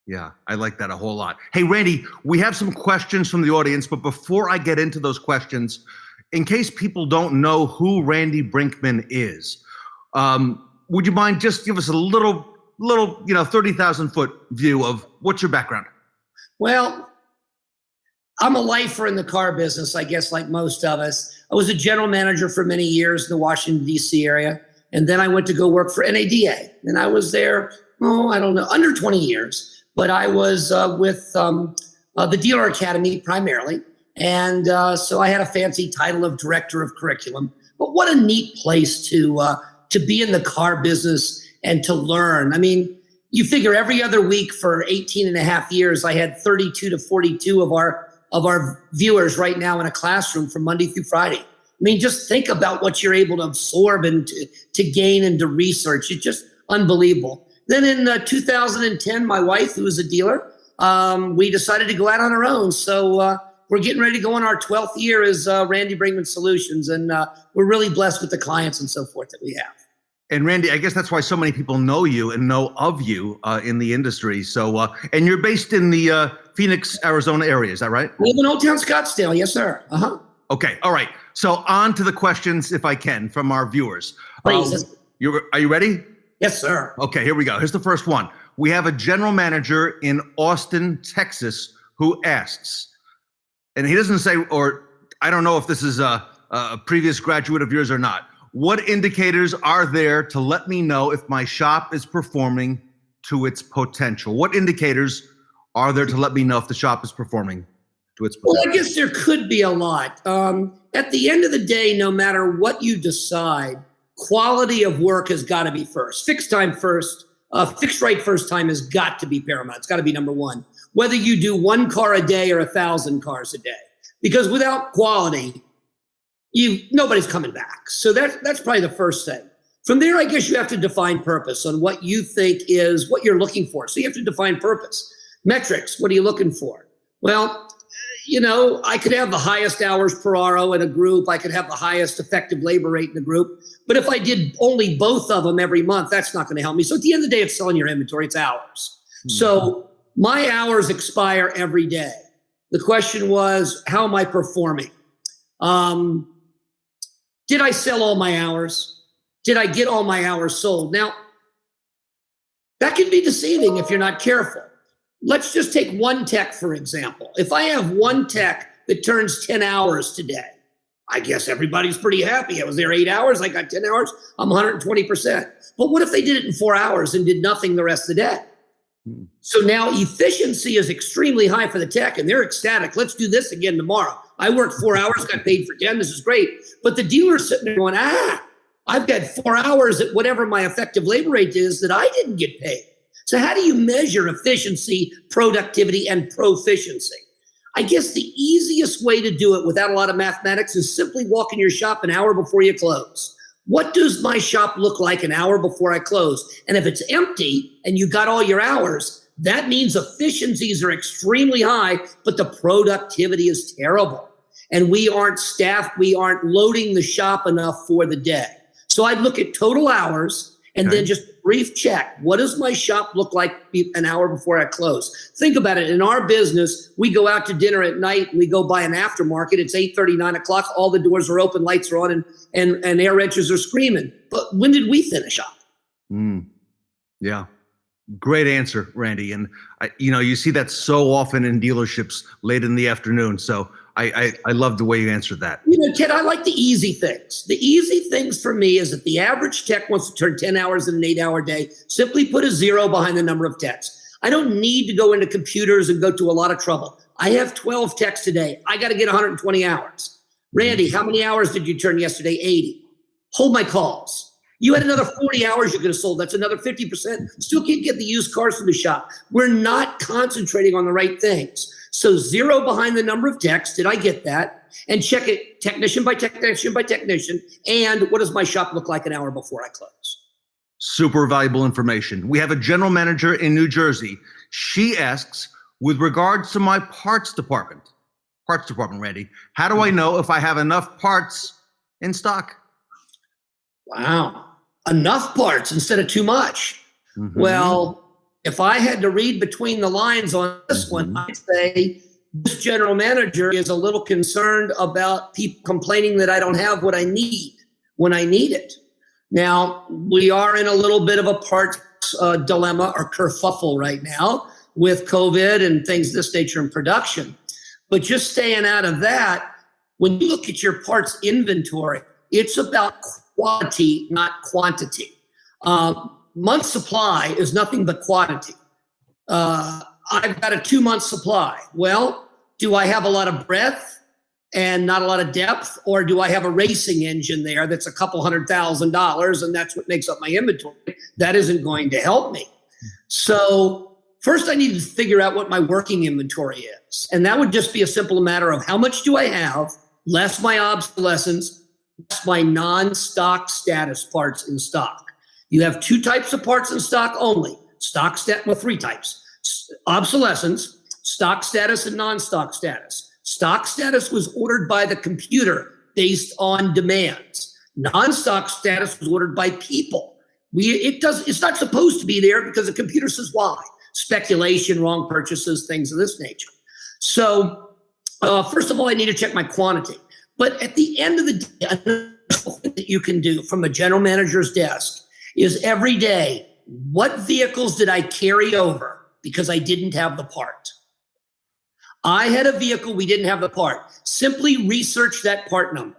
Yeah, I like that a whole lot. Hey, Randy, we have some questions from the audience, but before I get into those questions, in case people don't know who Randy Brenckman is, would you mind just give us a little 30,000-foot view of what's your background? Well, I'm a lifer in the car business, I guess, like most of us. I was a general manager for many years in the Washington, D.C. area, and then I went to go work for NADA, and I was there, under 20 years. But I was with the Dealer Academy primarily. And so I had a fancy title of Director of Curriculum. But what a neat place to be in the car business and to learn. I mean, you figure every other week for 18 and a half years, I had 32 to 42 of our viewers right now in a classroom from Monday through Friday. I mean, just think about what you're able to absorb and to gain and to research. It's just unbelievable. Then in 2010, my wife, who was a dealer, we decided to go out on our own. So we're getting ready to go on our 12th year as Randy Brenckman Solutions. And we're really blessed with the clients and so forth that we have. And Randy, I guess that's why so many people know you and know of you in the industry. So, and you're based in the Phoenix, Arizona area, is that right? I live in Old Town Scottsdale, yes, sir. Okay, all right. So on to the questions, if I can, from our viewers. Please. Are you ready? Yes, sir. Okay, here we go. Here's the first one. We have a general manager in Austin, Texas, who asks, and he doesn't say, or I don't know if this is a previous graduate of yours or not. What indicators are there to let me know if my shop is performing to its potential? What indicators are there to let me know if the shop is performing to its potential? Well, I guess there could be a lot. At the end of the day, no matter what you decide, quality of work has got to be first. Fixed time first. Fixed right first time has got to be paramount. It's got to be number one. Whether you do 1 car a day or 1,000 cars a day, because without quality, nobody's coming back. So that's probably the first thing. From there, I guess you have to define purpose on what you think is what you're looking for. So you have to define purpose. Metrics, what are you looking for? Well, I could have the highest hours per RO in a group. I could have the highest effective labor rate in a group. But if I did only both of them every month, that's not going to help me. So at the end of the day, it's selling your inventory. It's hours. So my hours expire every day. The question was, how am I performing? Did I sell all my hours? Did I get all my hours sold? Now, that can be deceiving if you're not careful. Let's just take one tech, for example. If I have one tech that turns 10 hours today, I guess everybody's pretty happy. I was there 8 hours, I got 10 hours, I'm 120%. But what if they did it in 4 hours and did nothing the rest of the day? So now efficiency is extremely high for the tech and they're ecstatic. Let's do this again tomorrow. I worked 4 hours, got paid for 10. This is great. But the dealer's sitting there going, I've got 4 hours at whatever my effective labor rate is that I didn't get paid. So how do you measure efficiency, productivity, and proficiency? I guess the easiest way to do it without a lot of mathematics is simply walk in your shop an hour before you close. What does my shop look like an hour before I close? And if it's empty and you got all your hours, that means efficiencies are extremely high, but the productivity is terrible. And we aren't staffed, we aren't loading the shop enough for the day. So I'd look at total hours and then just brief check. What does my shop look like an hour before I close? Think about it. In our business, we go out to dinner at night and we go buy an aftermarket. It's 8:30, 9 o'clock. All the doors are open, lights are on, and air wrenches are screaming. But when did we finish up? Yeah. Great answer, Randy. And you see that so often in dealerships late in the afternoon. So I love the way you answered that. Ted, I like the easy things. The easy things for me is if the average tech wants to turn 10 hours in an 8-hour day, simply put a 0 behind the number of techs. I don't need to go into computers and go to a lot of trouble. I have 12 techs today. I got to get 120 hours. Randy, how many hours did you turn yesterday? 80. Hold my calls. You had another 40 hours you could have sold. That's another 50%. Still can't get the used cars from the shop. We're not concentrating on the right things. So 0 behind the number of techs. Did I get that? And check it technician by technician by technician. And what does my shop look like an hour before I close? Super valuable information. We have a general manager in New Jersey. She asks, with regards to my parts department, Randy, how do I know if I have enough parts in stock? Wow. Enough parts instead of too much. Well, if I had to read between the lines on this one, I'd say this general manager is a little concerned about people complaining that I don't have what I need when I need it. Now, we are in a little bit of a parts dilemma or kerfuffle right now with COVID and things of this nature in production. But just staying out of that, when you look at your parts inventory, it's about quality, not quantity. Month supply is nothing but quantity. I've got a 2-month supply. Well, do I have a lot of breadth and not a lot of depth, or do I have a racing engine there that's a couple $100,000 and that's what makes up my inventory? That isn't going to help me. So first I need to figure out what my working inventory is. And that would just be a simple matter of how much do I have, less my obsolescence, less my non-stock status parts in stock. You have 2 types of parts in stock only. Well, 3 types. Obsolescence, stock status, and non-stock status. Stock status was ordered by the computer based on demands. Non-stock status was ordered by people. It's not supposed to be there because the computer says why. Speculation, wrong purchases, things of this nature. So first of all, I need to check my quantity. But at the end of the day, another thing that you can do from a general manager's desk is every day, what vehicles did I carry over because I didn't have the part? I had a vehicle, we didn't have the part. Simply research that part number.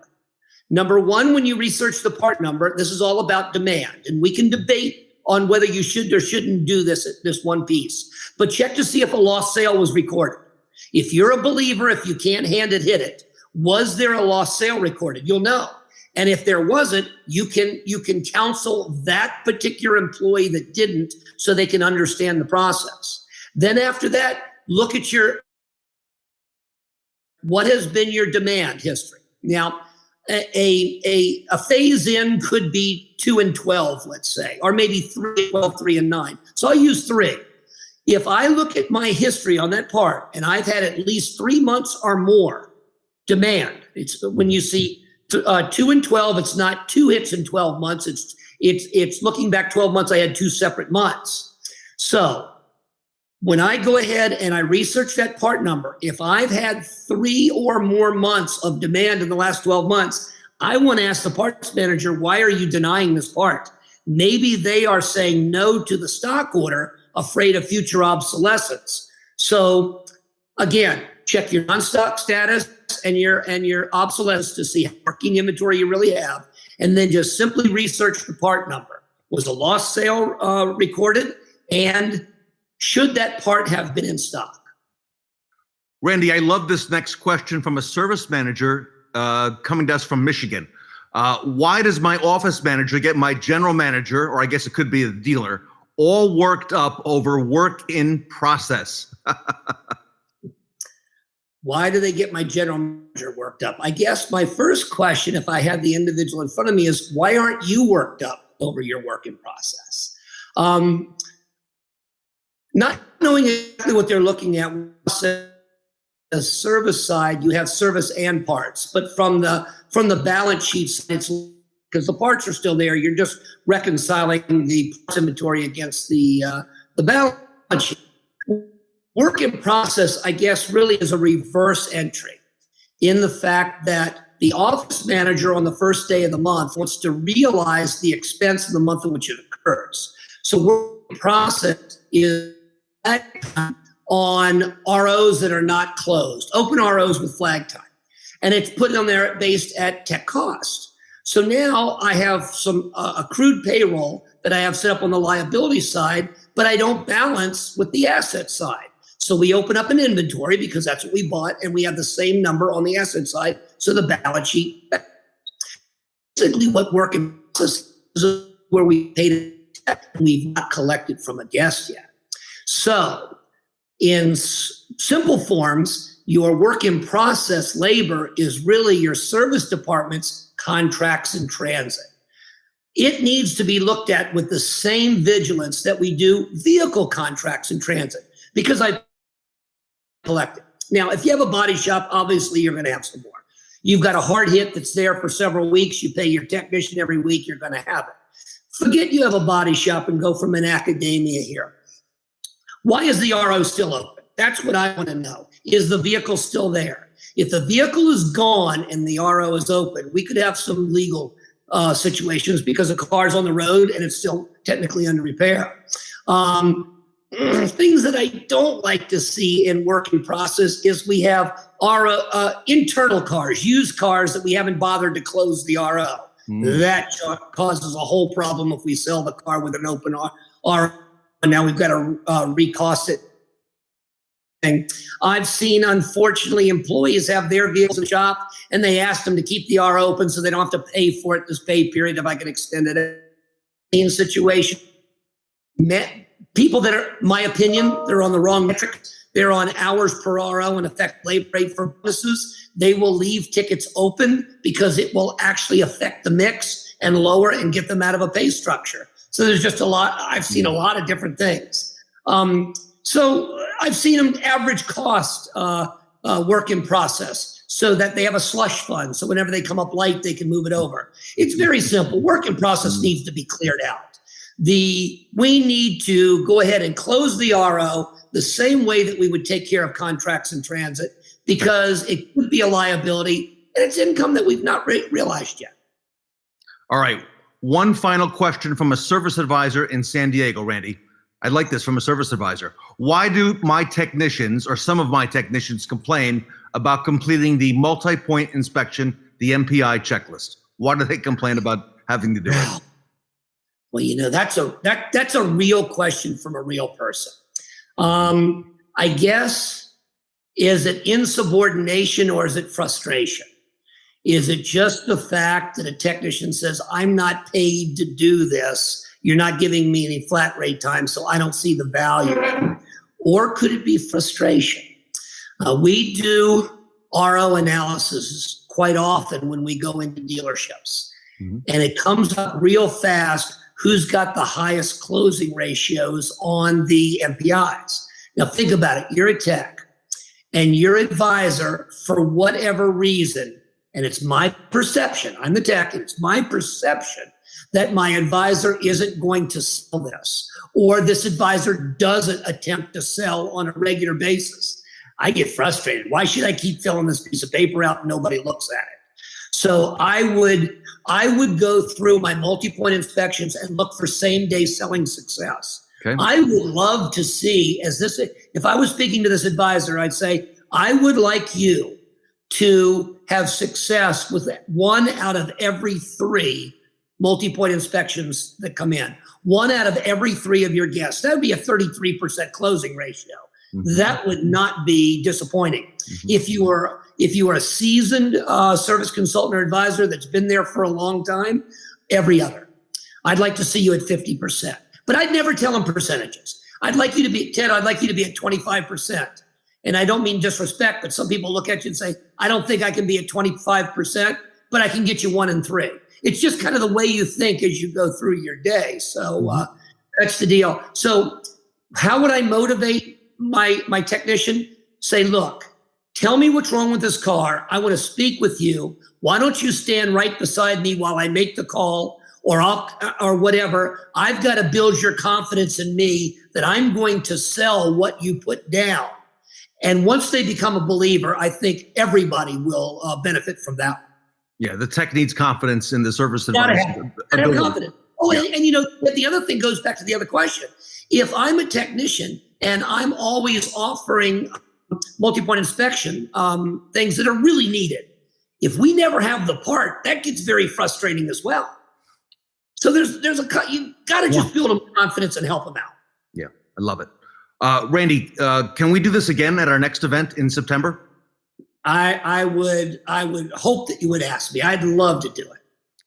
Number one, when you research the part number, this is all about demand. And we can debate on whether you should or shouldn't do this one piece. But check to see if a lost sale was recorded. If you're a believer, if you can't hand it, hit it. Was there a lost sale recorded? You'll know. And if there wasn't, you can counsel that particular employee that didn't so they can understand the process. Then after that, look at what has been your demand history. Now, a phase in could be 2 and 12, let's say, or maybe 3, 12, 3 and 9. So I'll use 3. If I look at my history on that part and I've had at least 3 months or more demand, it's when you see 2 and 12, it's not 2 hits in 12 months. It's looking back 12 months, I had 2 separate months. So when I go ahead and I research that part number, if I've had 3 or more months of demand in the last 12 months, I want to ask the parts manager, why are you denying this part? Maybe they are saying no to the stock order, afraid of future obsolescence. So again, check your non-stock status and your obsolescence to see how working inventory you really have, and then just simply research the part number. Was a lost sale recorded, and should that part have been in stock? Randy, I love this next question from a service manager coming to us from Michigan. Why does my office manager get my general manager, or I guess it could be the dealer, all worked up over work in process? Why do they get my general manager worked up? I guess my first question, if I had the individual in front of me, is why aren't you worked up over your work in process? Not knowing exactly what they're looking at. The service side, you have service and parts, but from the balance sheet, it's because the parts are still there. You're just reconciling the parts inventory against the balance sheet. Work in process, I guess, really is a reverse entry in the fact that the office manager on the first day of the month wants to realize the expense in the month in which it occurs. So work in process is on ROs that are not closed, open ROs with flag time. And it's put on there based at tech cost. So now I have some accrued payroll that I have set up on the liability side, but I don't balance with the asset side. So we open up an inventory because that's what we bought, and we have the same number on the asset side. So the balance sheet, basically what work in process is where we paid it, we've not collected from a guest yet. So in simple forms, your work in process labor is really your service department's contracts in transit. It needs to be looked at with the same vigilance that we do vehicle contracts in transit, because I collect it. Now, if you have a body shop, obviously you're going to have some more. You've got a hard hit that's there for several weeks. You pay your technician every week, you're going to have it. Forget you have a body shop and go from an academia here. Why is the RO still open? That's what I want to know. Is the vehicle still there? If the vehicle is gone and the RO is open, we could have some legal situations because the car's on the road and it's still technically under repair. Things that I don't like to see in working process is we have our internal cars, used cars that we haven't bothered to close the RO. That causes a whole problem if we sell the car with an open RO. And now we've got to recost it I've seen, unfortunately, employees have their vehicles in the shop and they ask them to keep the RO open so they don't have to pay for it this pay period if I can extend it. In situation, people that are, my opinion, they're on the wrong metric. They're on hours per RO and affect labor rate for bonuses. They will leave tickets open because it will actually affect the mix and lower and get them out of a pay structure. So there's just a lot. I've seen a lot of different things. So I've seen them average cost work in process so that they have a slush fund. So whenever they come up light, they can move it over. It's very simple. Work in process needs to be cleared out. We need to go ahead and close the RO the same way that we would take care of contracts in transit, because it could be a liability and it's income that we've not realized yet. All right. One final question from a service advisor in San Diego, Randy. I'd like this from a service advisor. Why do my technicians, or some of my technicians, complain about completing the multi-point inspection, the MPI checklist? Why do they complain about having to do it? Well, you know, that's a real question from a real person. I guess, is it insubordination or is it frustration? Is it just the fact that a technician says, I'm not paid to do this, you're not giving me any flat rate time, so I don't see the value in it? Or could it be frustration? We do RO analysis quite often when we go into dealerships. And it comes up real fast who's got the highest closing ratios on the MPIs. Now think about it. You're a tech and your advisor, for whatever reason, and it's my perception, I'm the tech, and it's my perception that my advisor isn't going to sell this, or this advisor doesn't attempt to sell on a regular basis. I get frustrated. Why should I keep filling this piece of paper out and nobody looks at it? So I would go through my multi-point inspections and look for same-day selling success. Okay. I would love to see, if I was speaking to this advisor, I'd say, I would like you to have success with 1 out of every 3 multi-point inspections that come in. 1 out of every 3 of your guests. That would be a 33% closing ratio. That would not be disappointing. If you are a seasoned service consultant or advisor that's been there for a long time, every other. I'd like to see you at 50%, but I'd never tell them percentages. I'd like you to be, Ted, I'd like you to be at 25%. And I don't mean disrespect, but some people look at you and say, I don't think I can be at 25%, but I can get you 1 in 3. It's just kind of the way you think as you go through your day. So that's the deal. So how would I motivate my technician? Say, look, tell me what's wrong with this car. I want to speak with you. Why don't you stand right beside me while I make the call, or whatever? I've got to build your confidence in me that I'm going to sell what you put down. And once they become a believer, I think everybody will benefit from that. Yeah, the tech needs confidence in the service advisor. Confidence. Oh, yeah. and you know, the other thing goes back to the other question. If I'm a technician and I'm always offering multi-point inspection things that are really needed, if we never have the part, that gets very frustrating as well. So you got to just build them confidence and help them out. Yeah, I love it. Randy, can we do this again at our next event in September? I would hope that you would ask me. I'd love to do it.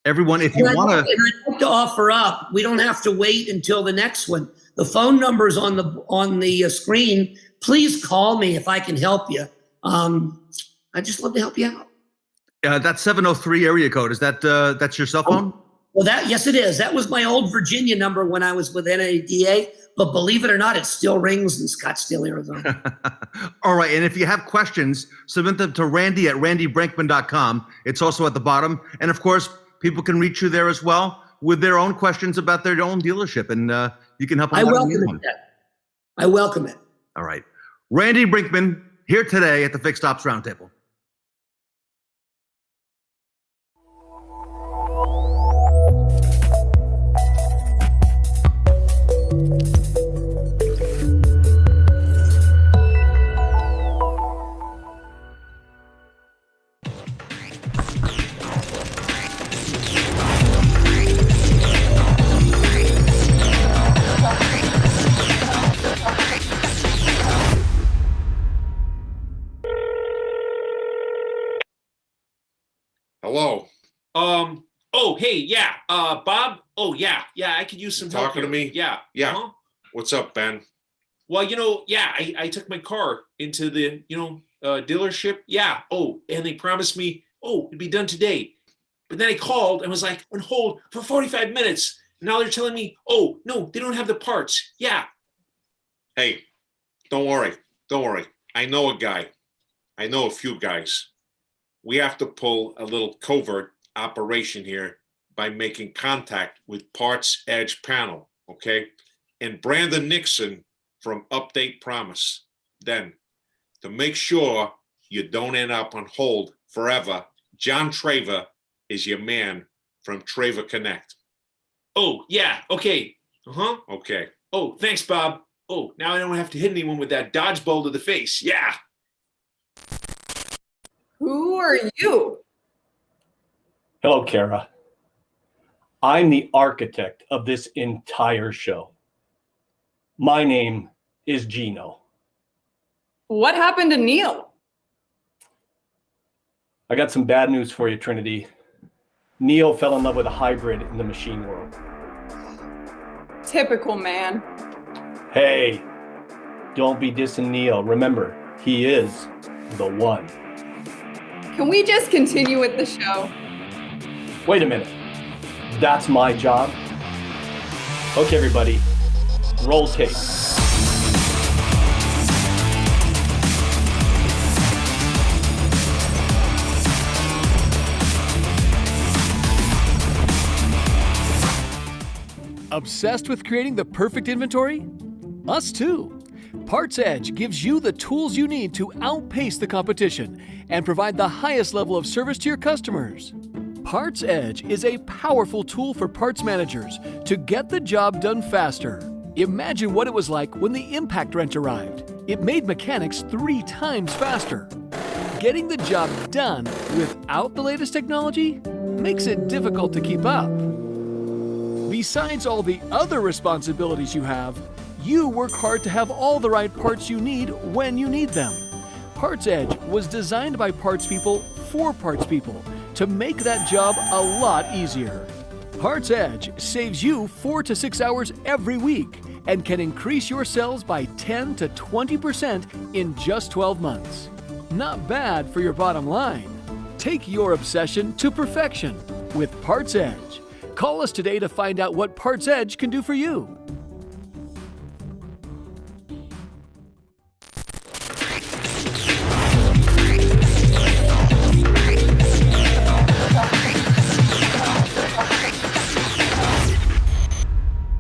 Everyone, if you want to, I'd like to offer up. We don't have to wait until the next one. The phone number's on the screen. Please call me if I can help you. I'd just love to help you out. That 703 area code, is that's your cell phone? Well, yes, it is. That was my old Virginia number when I was with NADA. But believe it or not, it still rings in Scottsdale, Arizona. All right. And if you have questions, submit them to Randy at randybrenckman.com. It's also at the bottom. And of course, people can reach you there as well with their own questions about their own dealership. And you can help them. I welcome it. All right. Randy Brenckman here today at the Fixed Ops Roundtable. Hello. Oh, hey, yeah. Bob. Oh, yeah. I could use some help Talking to here. me? Yeah. Yeah. Uh-huh. What's up, Ben? Well, I took my car into the, dealership. Yeah. Oh, and they promised me, it'd be done today. But then I called and was like on hold for 45 minutes. Now they're telling me, oh, no, they don't have the parts. Yeah. Hey, don't worry. I know a guy. I know a few guys. We have to pull a little covert operation here by making contact with PartsEdge panel, okay? And Brandon Nixon from UpdatePromise. Then, to make sure you don't end up on hold forever, John Traver is your man from Traver Connect. Oh, yeah. Okay. Uh-huh. Okay. Oh, thanks, Bob. Oh, now I don't have to hit anyone with that dodgeball to the face. Yeah. Who are you? Hello, Kara. I'm the architect of this entire show. My name is Gino. What happened to Neil? I got some bad news for you, Trinity. Neil fell in love with a hybrid in the machine world. Typical man. Hey, don't be dissing Neil. Remember, he is the one. Can we just continue with the show? Wait a minute. That's my job? Okay, everybody, roll tape. Obsessed with creating the perfect inventory? Us too. PartsEdge gives you the tools you need to outpace the competition and provide the highest level of service to your customers. PartsEdge is a powerful tool for parts managers to get the job done faster. Imagine what it was like when the impact wrench arrived. It made mechanics 3 times faster. Getting the job done without the latest technology makes it difficult to keep up. Besides all the other responsibilities you have, you work hard to have all the right parts you need when you need them. PartsEdge was designed by parts people for parts people to make that job a lot easier. PartsEdge saves you 4 to 6 hours every week and can increase your sales by 10 to 20% in just 12 months. Not bad for your bottom line. Take your obsession to perfection with PartsEdge. Call us today to find out what PartsEdge can do for you.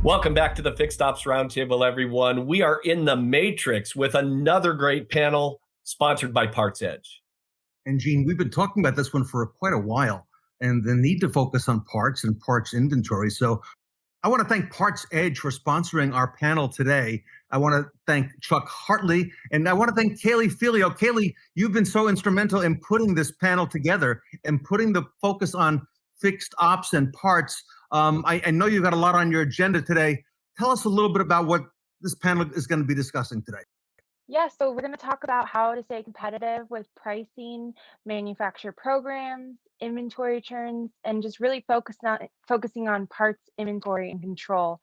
Welcome back to the Fixed Ops Roundtable, everyone. We are in the Matrix with another great panel sponsored by PartsEdge. And Gene, we've been talking about this one for quite a while and the need to focus on parts and parts inventory. So I want to thank PartsEdge for sponsoring our panel today. I want to thank Chuck Hartley, and I want to thank Kaylee Felio. Kaylee, you've been so instrumental in putting this panel together and putting the focus on fixed ops and parts. I know you've got a lot on your agenda today. Tell us a little bit about what this panel is going to be discussing today. Yeah, so we're going to talk about how to stay competitive with pricing, manufacturer programs, inventory turns, and just really focusing on parts inventory and control,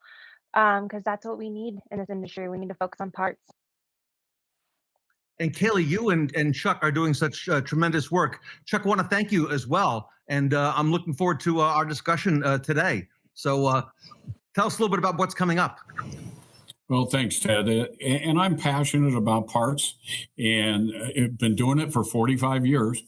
because that's what we need in this industry. We need to focus on parts. And Kaylee, you and Chuck are doing such tremendous work. Chuck, I want to thank you as well. And I'm looking forward to our discussion today. So tell us a little bit about what's coming up. Well, thanks, Ted. And I'm passionate about parts and I've been doing it for 45 years.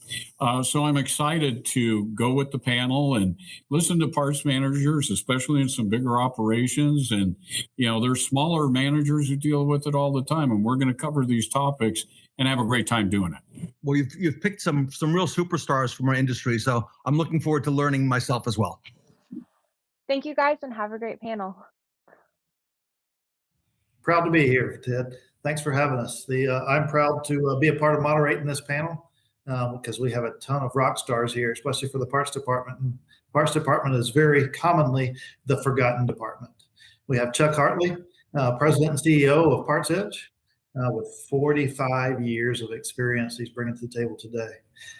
So I'm excited to go with the panel and listen to parts managers, especially in some bigger operations. And, there's smaller managers who deal with it all the time. And we're going to cover these topics and have a great time doing it. Well, you've picked some real superstars from our industry. So I'm looking forward to learning myself as well. Thank you guys and have a great panel. Proud to be here, Ted. Thanks for having us. I'm proud to be a part of moderating this panel because we have a ton of rock stars here, especially for the parts department. And parts department is very commonly the forgotten department. We have Chuck Hartley, President and CEO of PartsEdge, with 45 years of experience he's bringing to the table today.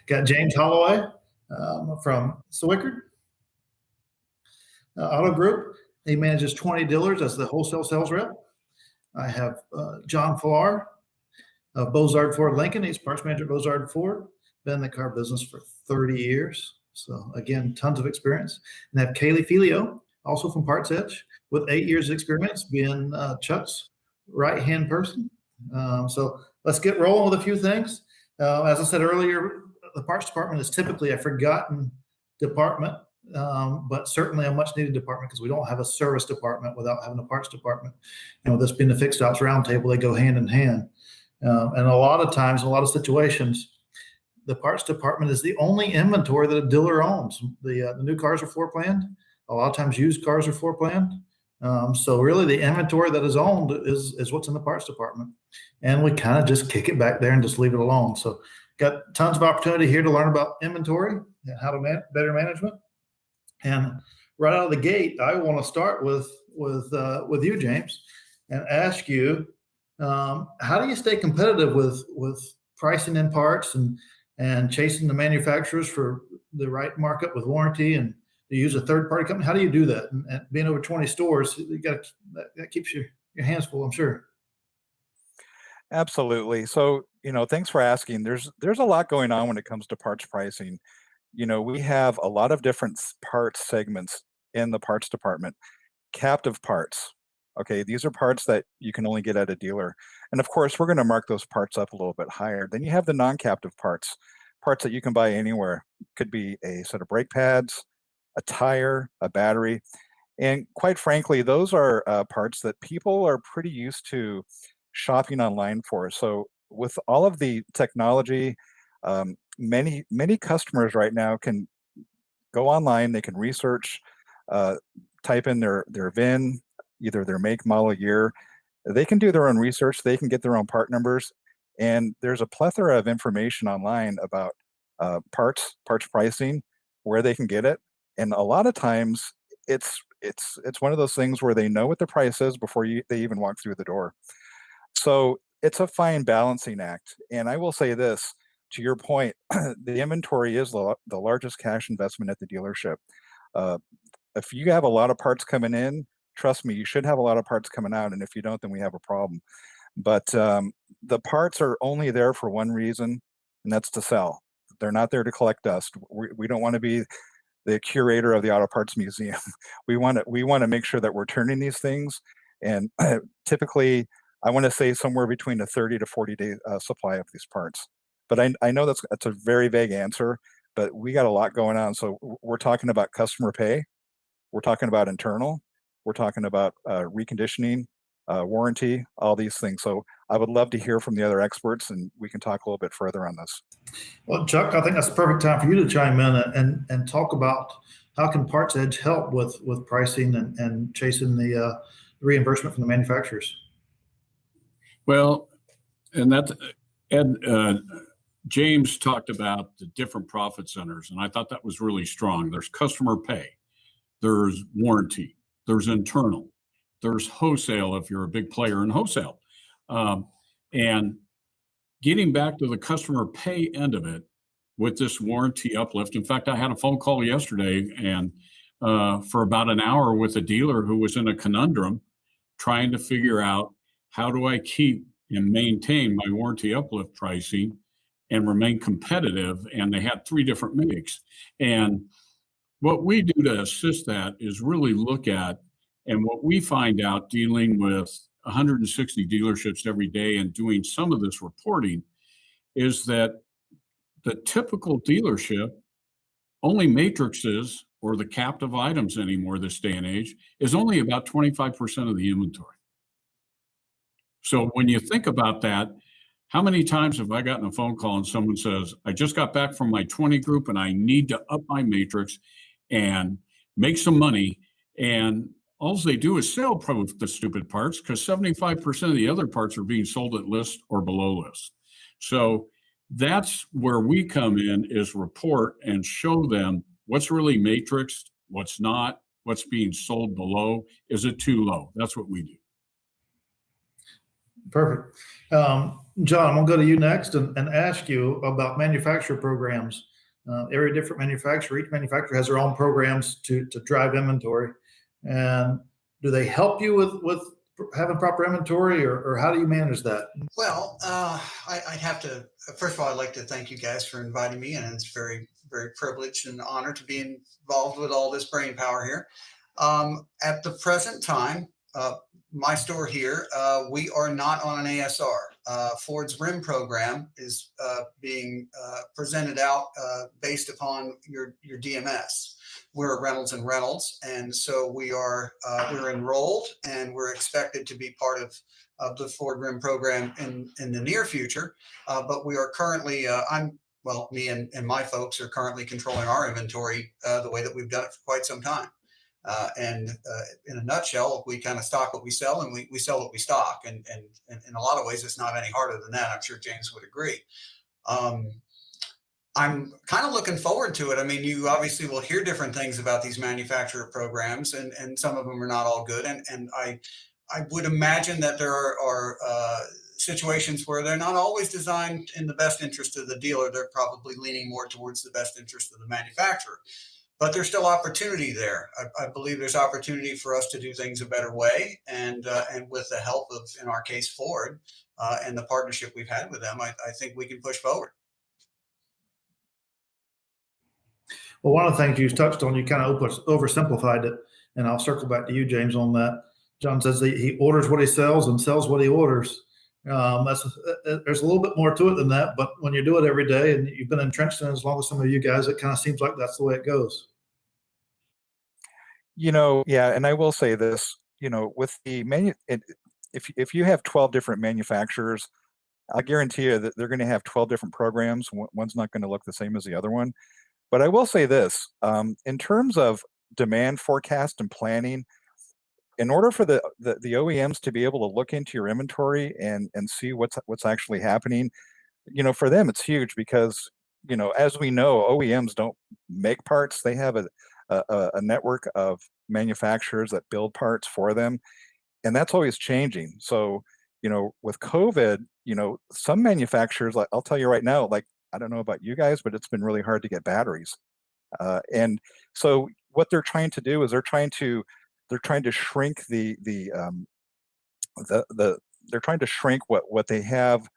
Got James Holloway, From Swickard Auto Group, he manages 20 dealers as the wholesale sales rep. I have John Farrar of Bozard Ford Lincoln. He's parts manager at Bozard Ford. Been in the car business for 30 years. So again, tons of experience. And I have Kaylee Felio, also from PartsEdge, with 8 years of experience, being Chuck's right-hand person. So let's get rolling with a few things. As I said earlier, the parts department is typically a forgotten department, but certainly a much needed department because we don't have a service department without having a parts department. And with this being the Fixed Ops Roundtable, they go hand in hand. And a lot of times, in a lot of situations, the parts department is the only inventory that a dealer owns. The new cars are floor planned. A lot of times used cars are floor planned. So really the inventory that is owned is what's in the parts department. And we kind of just kick it back there and just leave it alone. So got tons of opportunity here to learn about inventory and how to better management. And right out of the gate, I want to start with you, James, and ask you, how do you stay competitive with pricing in parts and chasing the manufacturers for the right markup with warranty, and to use a third-party company? How do you do that? And being over 20 stores, that keeps your hands full, I'm sure. Absolutely. So, thanks for asking. There's a lot going on when it comes to parts pricing. We have a lot of different parts segments in the parts department. Captive parts. Okay, these are parts that you can only get at a dealer. And of course, we're going to mark those parts up a little bit higher. Then you have the non-captive parts that you can buy anywhere. Could be a set of brake pads, a tire, a battery. And quite frankly, those are parts that people are pretty used to shopping online for. So with all of the technology, many customers right now can go online, they can research, type in their VIN, either their make, model, year. They can do their own research, they can get their own part numbers, and there's a plethora of information online about parts pricing, where they can get it. And a lot of times it's one of those things where they know what the price is before they even walk through the door. So it's a fine balancing act. And I will say this, to your point, the inventory is the largest cash investment at the dealership. If you have a lot of parts coming in, trust me, you should have a lot of parts coming out. And if you don't, then we have a problem. But the parts are only there for one reason, and that's to sell. They're not there to collect dust. We don't want to be the curator of the auto parts museum. We want to make sure that we're turning these things. And typically, I want to say somewhere between a 30 to 40 day supply of these parts. But I know that's a very vague answer, but we got a lot going on. So we're talking about customer pay. We're talking about internal. We're talking about reconditioning, warranty, all these things. So I would love to hear from the other experts, and we can talk a little bit further on this. Well, Chuck, I think that's the perfect time for you to chime in and talk about how can PartsEdge help with pricing and chasing the reimbursement from the manufacturers. Well, and that's James talked about the different profit centers, and I thought that was really strong. There's customer pay, there's warranty, there's internal, there's wholesale if you're a big player in wholesale. And getting back to the customer pay end of it with this warranty uplift. In fact, I had a phone call yesterday and for about an hour with a dealer who was in a conundrum trying to figure out, how do I keep and maintain my warranty uplift pricing and remain competitive? And they had 3 different makes. And what we do to assist that is really look at, and what we find out dealing with 160 dealerships every day and doing some of this reporting, is that the typical dealership only matrices or the captive items anymore this day and age is only about 25% of the inventory. So when you think about that, how many times have I gotten a phone call and someone says, I just got back from my 20 group and I need to up my matrix and make some money, and all they do is sell the stupid parts because 75% of the other parts are being sold at list or below list. So that's where we come in, is report and show them what's really matrixed, what's not, what's being sold below. Is it too low? That's what we do. Perfect. John, I'm going to go to you next and ask you about manufacturer programs. every different manufacturer, each manufacturer has their own programs to drive inventory. And do they help you with having proper inventory, or how do you manage that? Well, I'd have to, first of all, I'd like to thank you guys for inviting me, and it's very, very privileged and honor to be involved with all this brain power here. At the present time, my store here, we are not on an ASR. Ford's RIM program is being presented out based upon your DMS. We're Reynolds and Reynolds, and so we're enrolled, and we're expected to be part of the Ford RIM program in the near future. But we are currently, me and my folks are currently controlling our inventory the way that we've done it for quite some time. And in a nutshell, we kind of stock what we sell, and we sell what we stock. And in a lot of ways, it's not any harder than that. I'm sure James would agree. I'm kind of looking forward to it. I mean, you obviously will hear different things about these manufacturer programs, and some of them are not all good. And I would imagine that there are situations where they're not always designed in the best interest of the dealer. They're probably leaning more towards the best interest of the manufacturer. But there's still opportunity there. I believe there's opportunity for us to do things a better way, and with the help of, in our case, Ford, and the partnership we've had with them, I think we can push forward. Well, one of the things you touched on, you kind of oversimplified it, and I'll circle back to you, James, on that. John says he orders what he sells and sells what he orders. There's a little bit more to it than that, but when you do it every day and you've been entrenched in it as long as some of you guys, it kind of seems like that's the way it goes. Yeah, and I will say this, with the if you have 12 different manufacturers, I guarantee you that they're going to have 12 different programs. One's not going to look the same as the other one. But I will say this, in terms of demand forecast and planning, in order for the OEMs to be able to look into your inventory and see what's actually happening, for them it's huge because, as we know, OEMs don't make parts. They have a network of manufacturers that build parts for them, and that's always changing. So, with COVID, some manufacturers, like I'll tell you right now, like, I don't know about you guys, but it's been really hard to get batteries. And so what they're trying to do is they're trying to shrink they're trying to shrink what they have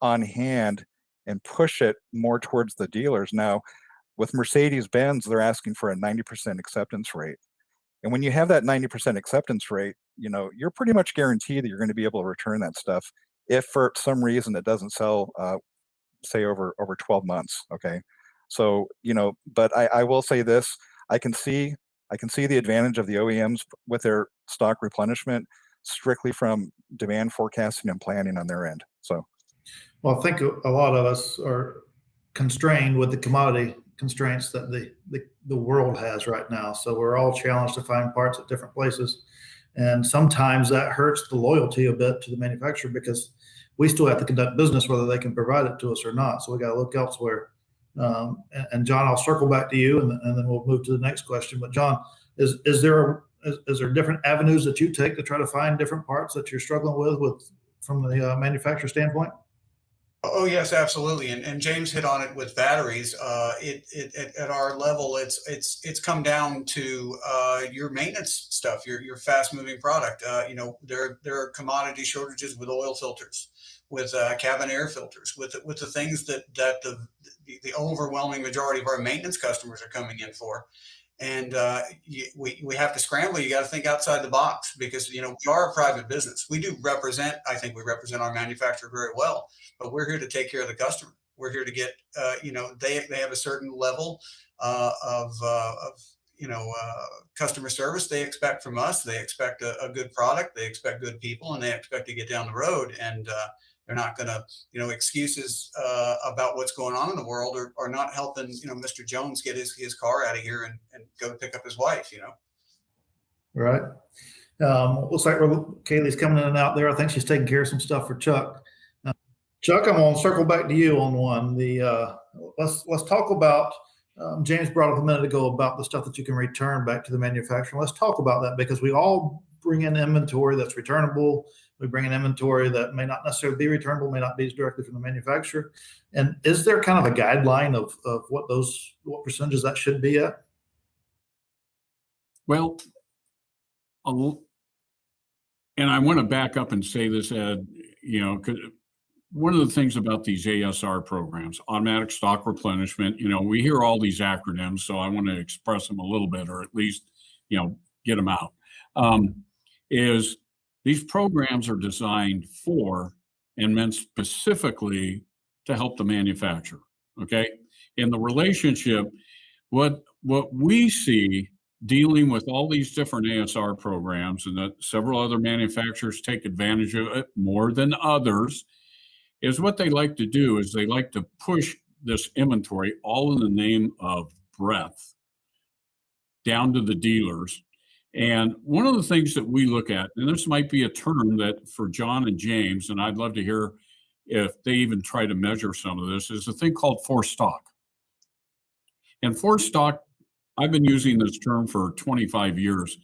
on hand and push it more towards the dealers. Now, with Mercedes-Benz, they're asking for a 90% acceptance rate. And when you have that 90% acceptance rate, you're pretty much guaranteed that you're going to be able to return that stuff if for some reason it doesn't sell, say over 12 months. Okay. So, but I will say this, I can see the advantage of the OEMs with their stock replenishment strictly from demand forecasting and planning on their end. So, well, I think a lot of us are constrained with the commodity constraints that the world has right now. So we're all challenged to find parts at different places. And sometimes that hurts the loyalty a bit to the manufacturer because we still have to conduct business whether they can provide it to us or not. So we got to look elsewhere. And John, I'll circle back to you, and then we'll move to the next question. But John, is there different avenues that you take to try to find different parts that you're struggling with from the manufacturer standpoint? Oh yes, absolutely. And James hit on it with batteries. At our level, it's come down to your maintenance stuff, your fast moving product. There are commodity shortages with oil filters, with cabin air filters, with the things that the overwhelming majority of our maintenance customers are coming in for. And we have to scramble. You got to think outside the box because, we are a private business. I think we represent our manufacturer very well, but we're here to take care of the customer. We're here to get, they have a certain level of customer service they expect from us. They expect a good product. They expect good people, and they expect to get down the road. And they're not going to, excuses about what's going on in the world are not helping, Mr. Jones get his car out of here and go pick up his wife, Right. Looks like Kaylee's coming in and out there. I think she's taking care of some stuff for Chuck. Chuck, I'm going to circle back to you on one. Let's talk about, James brought up a minute ago about the stuff that you can return back to the manufacturer. Let's talk about that because we all bring in inventory that's returnable. We bring in inventory that may not necessarily be returnable, may not be directly from the manufacturer. And is there kind of a guideline of what percentages that should be at? Well, and I want to back up and say this, Ed, you know, 'cause one of the things about these ASR programs, automatic stock replenishment, you know, we hear all these acronyms, so I want to express them a little bit, or at least, you know, get them out. Is these programs are designed for and meant specifically to help the manufacturer, okay? In the relationship, what we see dealing with all these different ASR programs, and that several other manufacturers take advantage of it more than others, is what they like to do is they like to push this inventory all in the name of breadth down to the dealers. And one of the things that we look at, and this might be a term that for John and James, and I'd love to hear if they even try to measure some of this, is a thing called forced stock. And forced stock, I've been using this term for 25 years.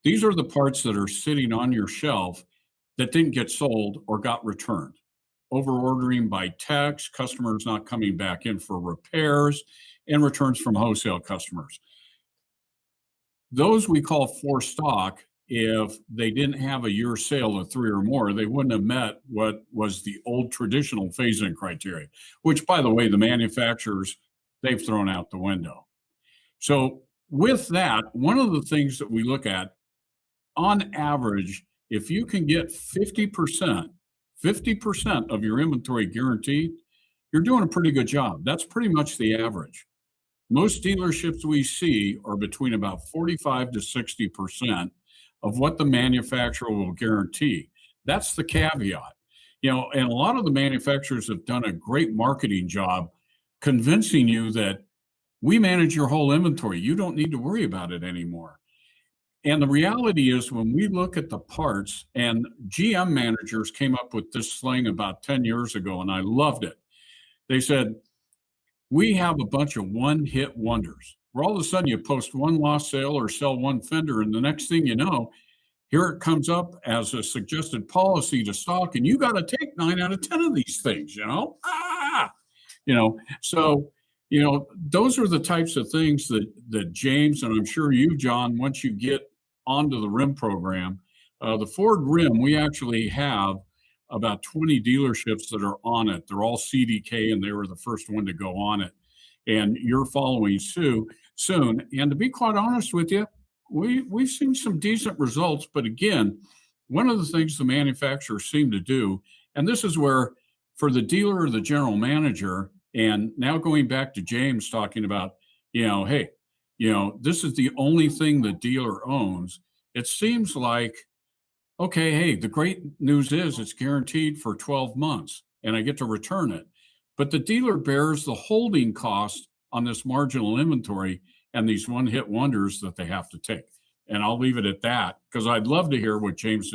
These are the parts that are sitting on your shelf that didn't get sold or got returned. Over ordering by text, customers not coming back in for repairs, and returns from wholesale customers. Those we call forced stock. If they didn't have a year sale of 3 or more, they wouldn't have met what was the old traditional phase-in criteria, which, by the way, the manufacturers, they've thrown out the window. So with that, one of the things that we look at, on average, if you can get 50% of your inventory guaranteed, you're doing a pretty good job. That's pretty much the average. Most dealerships we see are between about 45 to 60% of what the manufacturer will guarantee. That's the caveat. You know, and a lot of the manufacturers have done a great marketing job convincing you that we manage your whole inventory. You don't need to worry about it anymore. And the reality is when we look at the parts, and GM managers came up with this slang about 10 years ago, and I loved it. They said, we have a bunch of one-hit wonders, where all of a sudden you post one lost sale or sell one fender, and the next thing you know, here it comes up as a suggested policy to stock, and you got to take 9 out of 10 of these things, you know? So, you know, those are the types of things that James, and I'm sure you, John, once you get onto the RIM program, the Ford RIM, we actually have about 20 dealerships that are on it. They're all CDK, and they were the first one to go on it. And you're following soon. And to be quite honest with you, we've seen some decent results. But again, one of the things the manufacturers seem to do, and this is where for the dealer or the general manager, and now going back to James talking about, you know, hey, you know, this is the only thing the dealer owns. It seems like, okay, hey, the great news is it's guaranteed for 12 months and I get to return it. But the dealer bears the holding cost on this marginal inventory and these one-hit wonders that they have to take. And I'll leave it at that because I'd love to hear what James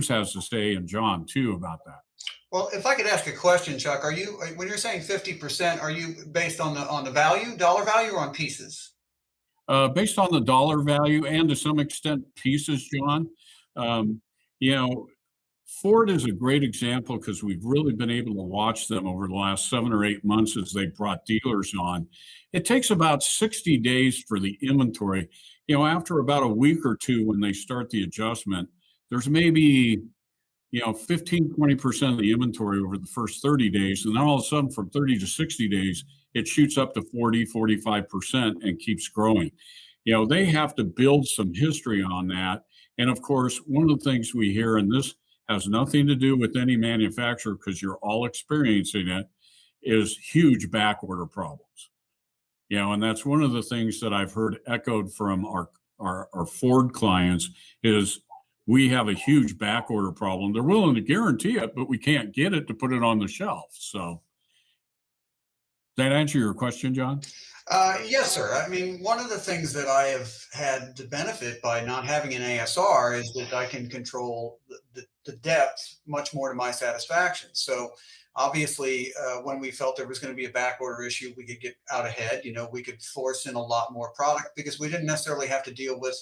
has to say, and John too, about that. Well, if I could ask a question, Chuck, are you, when you're saying 50%, are you based on the value, dollar value, or on pieces? Based on the dollar value and to some extent pieces, John. You know, Ford is a great example because we've really been able to watch them over the last 7 or 8 months as they brought dealers on. It takes about 60 days for the inventory. You know, after about a week or two when they start the adjustment, there's maybe, you know, 15, 20% of the inventory over the first 30 days. And then all of a sudden from 30 to 60 days, it shoots up to 40, 45% and keeps growing. You know, they have to build some history on that. And of course, one of the things we hear, and this has nothing to do with any manufacturer because you're all experiencing it, is huge back order problems. You know, and that's one of the things that I've heard echoed from our Ford clients is we have a huge back order problem. They're willing to guarantee it, but we can't get it to put it on the shelf. So that answer your question, John? Yes, sir. I mean, one of the things that I have had the benefit by not having an ASR is that I can control the depth much more to my satisfaction. So obviously, when we felt there was going to be a back order issue, we could get out ahead. You know, we could force in a lot more product because we didn't necessarily have to deal with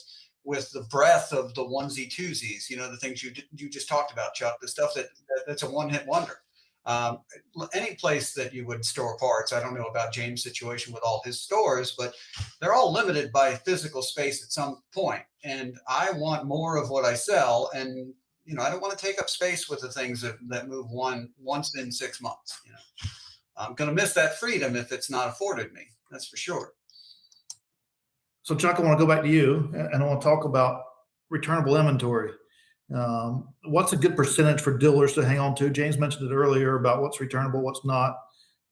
with the breadth of the onesie twosies, the things you just talked about, Chuck, the stuff that's a one-hit wonder. Any place that you would store parts, I don't know about James' situation with all his stores, but they're all limited by physical space at some point. And I want more of what I sell. And, I don't want to take up space with the things that move once in 6 months. I'm going to miss that freedom if it's not afforded me. That's for sure. So Chuck, I want to go back to you, and I want to talk about returnable inventory. What's a good percentage for dealers to hang on to? James mentioned it earlier about what's returnable, what's not.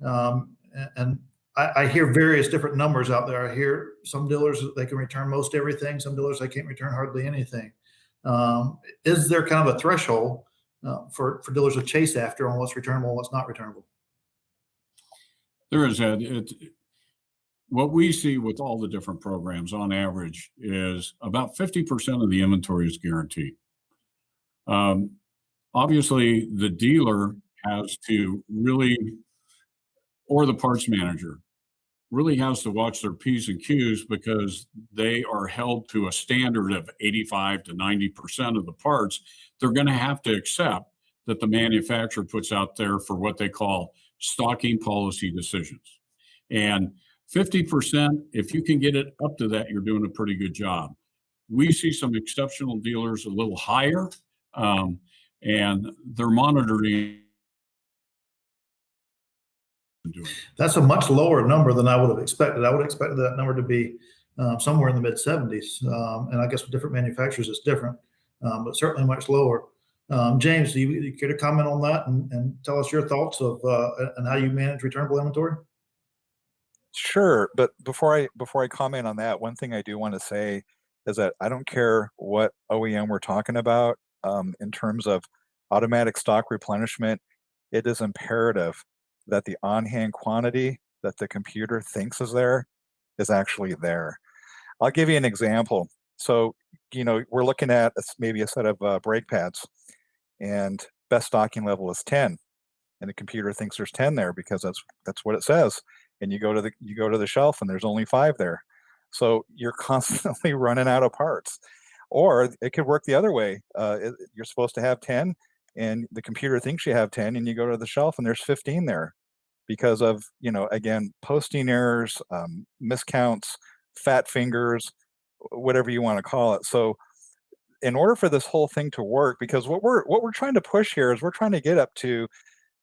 And I hear various different numbers out there. I hear some dealers, they can return most everything. Some dealers, they can't return hardly anything. Is there kind of a threshold for dealers to chase after on what's returnable and what's not returnable? There is, Ed. What we see with all the different programs on average is about 50% of the inventory is guaranteed. Obviously, the dealer has to really, or the parts manager, really has to watch their P's and Q's, because they are held to a standard of 85 to 90% of the parts they're going to have to accept that the manufacturer puts out there for what they call stocking policy decisions. And 50%, if you can get it up to that, you're doing a pretty good job. We see some exceptional dealers a little higher, and they're monitoring. That's a much lower number than I would have expected. I would have expected that number to be somewhere in the mid 70s. And I guess with different manufacturers, it's different, but certainly much lower. James, do you care to comment on that and tell us your thoughts of and how you manage returnable inventory? Sure, but before I comment on that, one thing I do want to say is that I don't care what OEM we're talking about in terms of automatic stock replenishment. It is imperative that the on-hand quantity that the computer thinks is there is actually there. I'll give you an example. So, we're looking at maybe a set of brake pads, and best stocking level is 10, and the computer thinks there's 10 there because that's what it says. And you go to the shelf and there's only 5 there. So you're constantly running out of parts. Or it could work the other way. You're supposed to have 10, and the computer thinks you have 10, and you go to the shelf and there's 15 there because of, again, posting errors, miscounts, fat fingers, whatever you want to call it. So in order for this whole thing to work, because what we're trying to push here is we're trying to get up to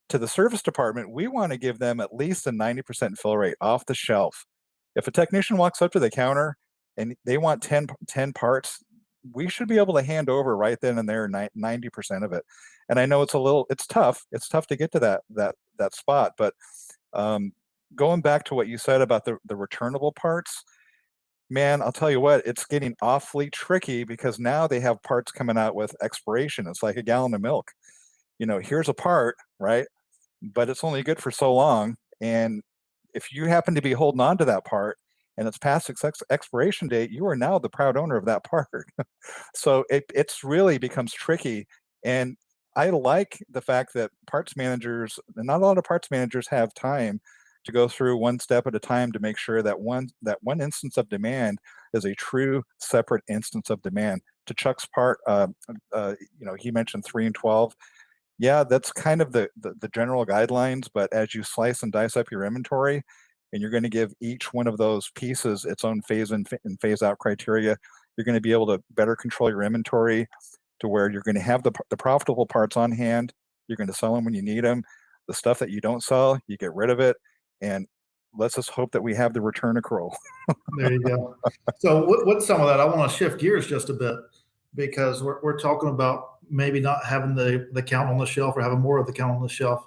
the service department. We want to give them at least a 90% fill rate off the shelf. If a technician walks up to the counter and they want 10 parts, we should be able to hand over right then and there 90% of it. And I know it's tough. It's tough to get to that spot. But going back to what you said about the returnable parts, man, I'll tell you what, it's getting awfully tricky because now they have parts coming out with expiration. It's like a gallon of milk. Here's a part, right? But it's only good for so long. And if you happen to be holding on to that part and it's past its expiration date, you are now the proud owner of that part. So it's really becomes tricky. And I like the fact that parts managers, and not a lot of parts managers have time to go through one step at a time to make sure that one instance of demand is a true separate instance of demand. To Chuck's part, he mentioned 3 and 12. Yeah, that's kind of the general guidelines, but as you slice and dice up your inventory, and you're going to give each one of those pieces its own phase in and phase out criteria, you're going to be able to better control your inventory to where you're going to have the profitable parts on hand. You're going to sell them when you need them. The stuff that you don't sell, you get rid of it. And let's just hope that we have the return accrual. There you go. So with some of that, I want to shift gears just a bit, because we're talking about maybe not having the count on the shelf or having more of the count on the shelf.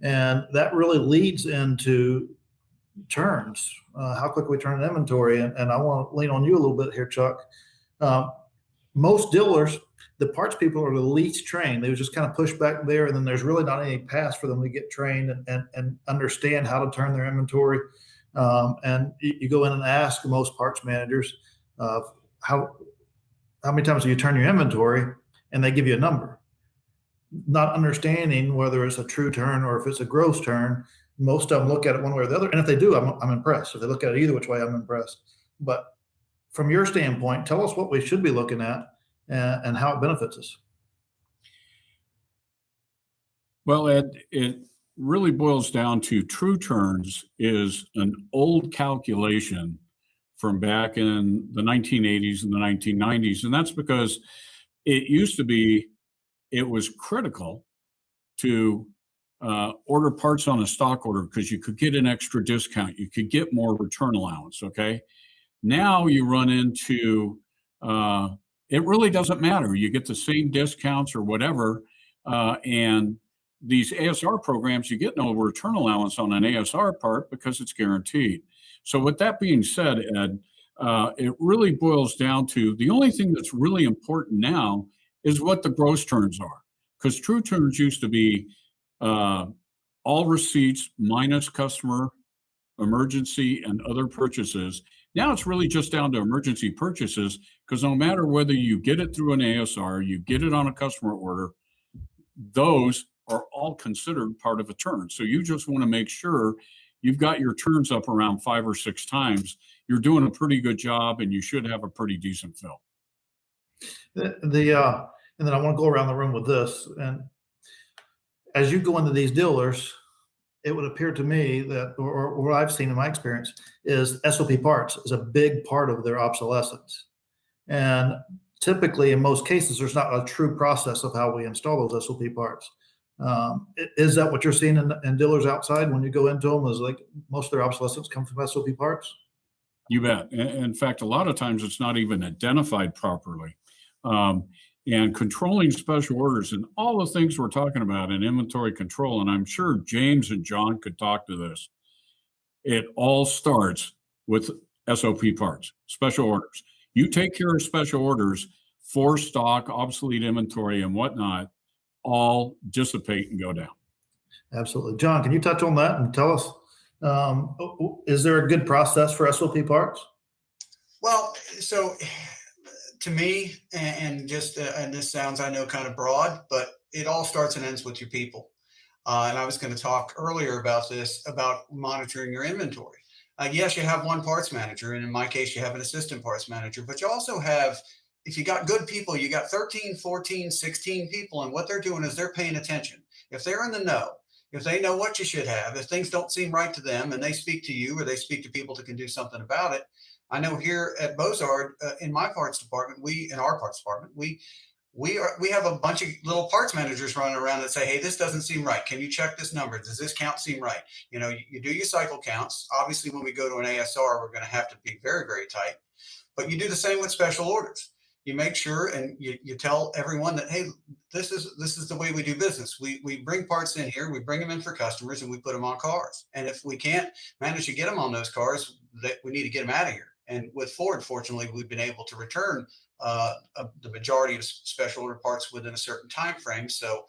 And that really leads into turns, how quick we turn an inventory. And I want to lean on you a little bit here, Chuck. Most dealers, the parts people are the least trained. They just kind of push back there, and then there's really not any path for them to get trained and understand how to turn their inventory. And you go in and ask most parts managers, how many times do you turn your inventory? And they give you a number, not understanding whether it's a true turn or if it's a gross turn. Most of them look at it one way or the other. And if they do, I'm impressed. If they look at it either which way, I'm impressed. But from your standpoint, tell us what we should be looking at and how it benefits us. Well, Ed, it really boils down to true turns is an old calculation from back in the 1980s and the 1990s. And that's because it used to be, it was critical to order parts on a stock order because you could get an extra discount. You could get more return allowance, okay? Now you run into, it really doesn't matter. You get the same discounts or whatever, and these ASR programs, you get no return allowance on an ASR part because it's guaranteed. So with that being said, Ed, it really boils down to the only thing that's really important now is what the gross turns are. Because true turns used to be all receipts minus customer emergency and other purchases. Now it's really just down to emergency purchases, because no matter whether you get it through an ASR, you get it on a customer order, those are all considered part of a turn. So you just want to make sure you've got your turns up around 5 or 6 times. You're doing a pretty good job, and you should have a pretty decent fill. And then I want to go around the room with this. And as you go into these dealers, it would appear to me that, or what I've seen in my experience, is SOP parts is a big part of their obsolescence. And typically, in most cases, there's not a true process of how we install those SOP parts. Is that what you're seeing in dealers outside when you go into them? Is like most of their obsolescence come from SOP parts? You bet. In fact, a lot of times it's not even identified properly. And controlling special orders and all the things we're talking about in inventory control, and I'm sure James and John could talk to this, it all starts with SOP parts, special orders. You take care of special orders, for stock, obsolete inventory, and whatnot, all dissipate and go down. Absolutely. John, can you touch on that and tell us, is there a good process for SOP parts? Well, so to me, and just, and this sounds, I know, kind of broad, but it all starts and ends with your people. And I was going to talk earlier about this, about monitoring your inventory. Yes, you have one parts manager, and in my case, you have an assistant parts manager, but you also have, if you got good people, you got 13, 14, 16 people, and what they're doing is they're paying attention. If they're in the know, if they know what you should have, if things don't seem right to them and they speak to you or they speak to people that can do something about it. I know here at Bozard, in my parts department, we have a bunch of little parts managers running around that say, hey, this doesn't seem right. Can you check this number? Does this count seem right? You know, you do your cycle counts. Obviously, when we go to an ASR, we're going to have to be very, very tight. But you do the same with special orders. You make sure and you tell everyone that, hey, this is the way we do business. We bring parts in here, we bring them in for customers, and we put them on cars. And if we can't manage to get them on those cars, that we need to get them out of here. And with Ford, fortunately, we've been able to return the majority of special order parts within a certain time frame. So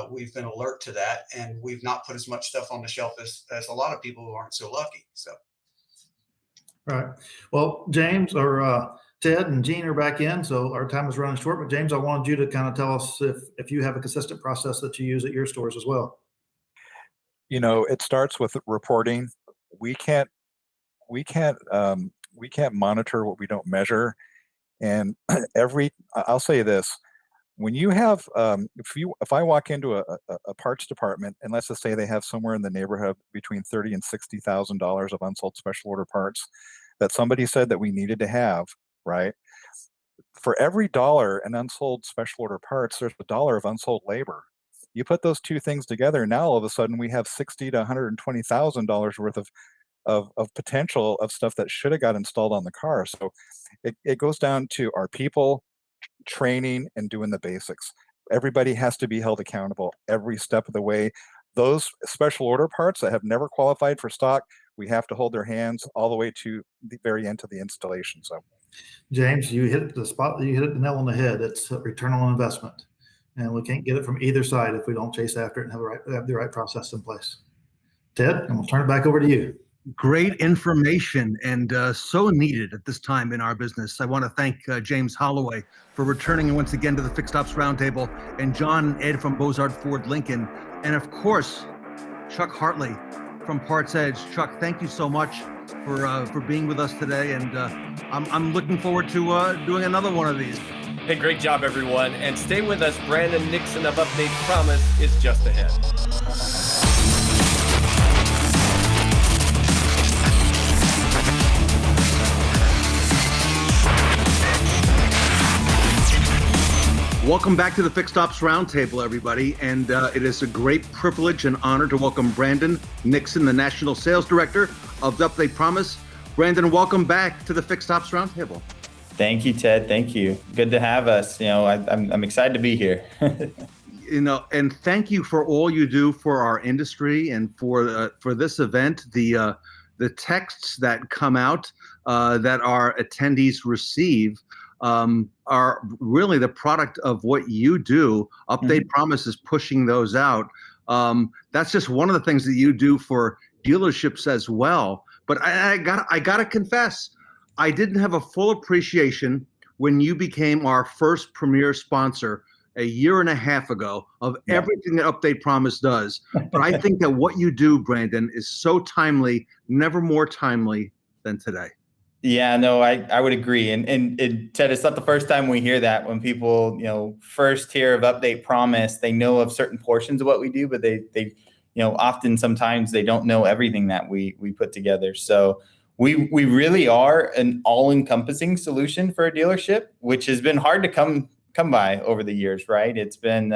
we've been alert to that, and we've not put as much stuff on the shelf as a lot of people who aren't so lucky. So, right. Well, James or Ted and Gene are back in, so our time is running short. But James, I wanted you to kind of tell us if you have a consistent process that you use at your stores as well. You know, it starts with reporting. We can't monitor what we don't measure. And I'll say this, when you have, if I walk into a parts department, and let's just say they have somewhere in the neighborhood between $30,000 and $60,000 of unsold special order parts that somebody said that we needed to have, right? For every $1 in unsold special order parts, there's $1 of unsold labor. You put those two things together, now all of a sudden we have $60,000 to $120,000 worth of potential of stuff that should have got installed on the car. So it goes down to our people, training, and doing the basics. Everybody has to be held accountable every step of the way. Those special order parts that have never qualified for stock, we have to hold their hands all the way to the very end of the installation. So, James, you hit the spot. You hit the nail on the head. It's a return on investment, and we can't get it from either side if we don't chase after it and have the right process in place. Ted, I'm gonna turn it back over to you. Great information, and so needed at this time in our business. I want to thank James Holloway for returning once again to the Fixed Ops Roundtable, and John and Ed from Bozard Ford Lincoln, and of course, Chuck Hartley from PartsEdge. Chuck, thank you so much. for being with us today, and I'm looking forward to doing another one of these. Hey, great job, everyone. And stay with us. Brandon Nixon of UpdatePromise is just ahead. Welcome back to the Fixed Ops Roundtable, everybody. And it is a great privilege and honor to welcome Brandon Nixon, the National Sales Director of UpdatePromise. Brandon, welcome back to the Fixed Ops Roundtable. Thank you, Ted. Thank you. Good to have us. I'm excited to be here. And thank you for all you do for our industry and for this event. The texts that come out that our attendees receive are really the product of what you do. UpdatePromise is pushing those out. That's just one of the things that you do for dealerships as well. But I gotta confess, I didn't have a full appreciation when you became our first premier sponsor a year and a half ago of everything that UpdatePromise does. But I think that what you do, Brandon, is so timely, never more timely than today. Yeah, no, I would agree. And Ted, it's not the first time we hear that. When people, first hear of UpdatePromise, they know of certain portions of what we do, but they often sometimes they don't know everything that we put together. So we really are an all-encompassing solution for a dealership, which has been hard to come by over the years, right? It's been,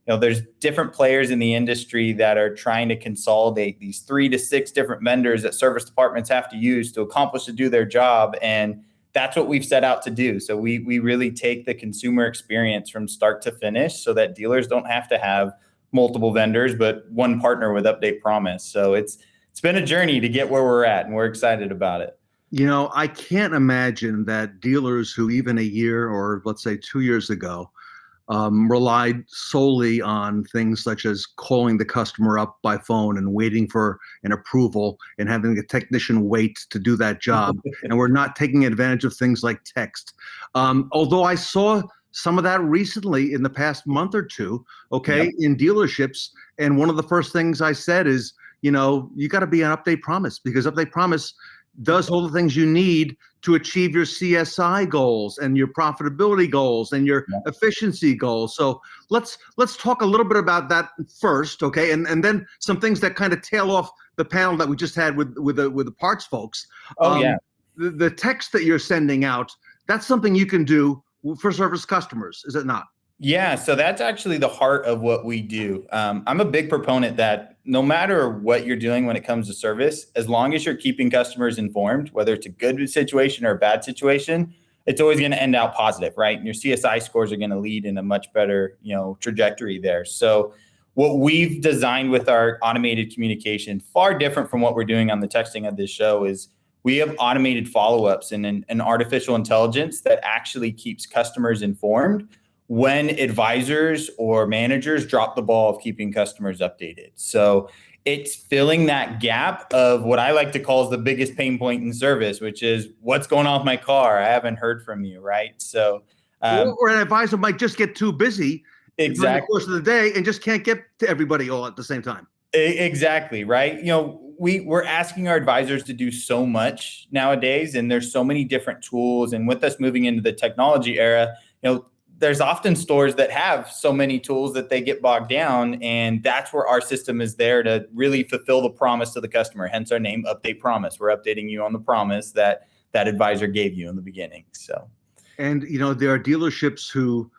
there's different players in the industry that are trying to consolidate these 3 to 6 different vendors that service departments have to use to accomplish to do their job. And that's what we've set out to do. So we really take the consumer experience from start to finish so that dealers don't have to have multiple vendors, but one partner with UpdatePromise. So it's been a journey to get where we're at, and we're excited about it. I can't imagine that dealers who even a year or let's say 2 years ago relied solely on things such as calling the customer up by phone and waiting for an approval and having a technician wait to do that job. And we're not taking advantage of things like text. Although I saw some of that recently in the past month or two, in dealerships. And one of the first things I said is, you got to be on UpdatePromise, because UpdatePromise does all the things you need to achieve your CSI goals and your profitability goals and your efficiency goals. So let's talk a little bit about that first, okay? And then some things that kind of tail off the panel that we just had with the parts folks. The text that you're sending out, that's something you can do for service customers, is it not? Yeah, so that's actually the heart of what we do. I'm a big proponent that no matter what you're doing when it comes to service, as long as you're keeping customers informed, whether it's a good situation or a bad situation, it's always going to end out positive, right? And your CSI scores are going to lead in a much better, trajectory there. So what we've designed with our automated communication, far different from what we're doing on the texting of this show, is we have automated follow-ups and an artificial intelligence that actually keeps customers informed when advisors or managers drop the ball of keeping customers updated. So it's filling that gap of what I like to call is the biggest pain point in service, which is what's going on with my car? I haven't heard from you, right? So, or an advisor might just get too busy during the course of the day and just can't get to everybody all at the same time. Exactly, right? We're asking our advisors to do so much nowadays, and there's so many different tools. And with us moving into the technology era, there's often stores that have so many tools that they get bogged down, and that's where our system is there to really fulfill the promise to the customer. Hence our name, UpdatePromise. We're updating you on the promise that advisor gave you in the beginning. So, and there are dealerships who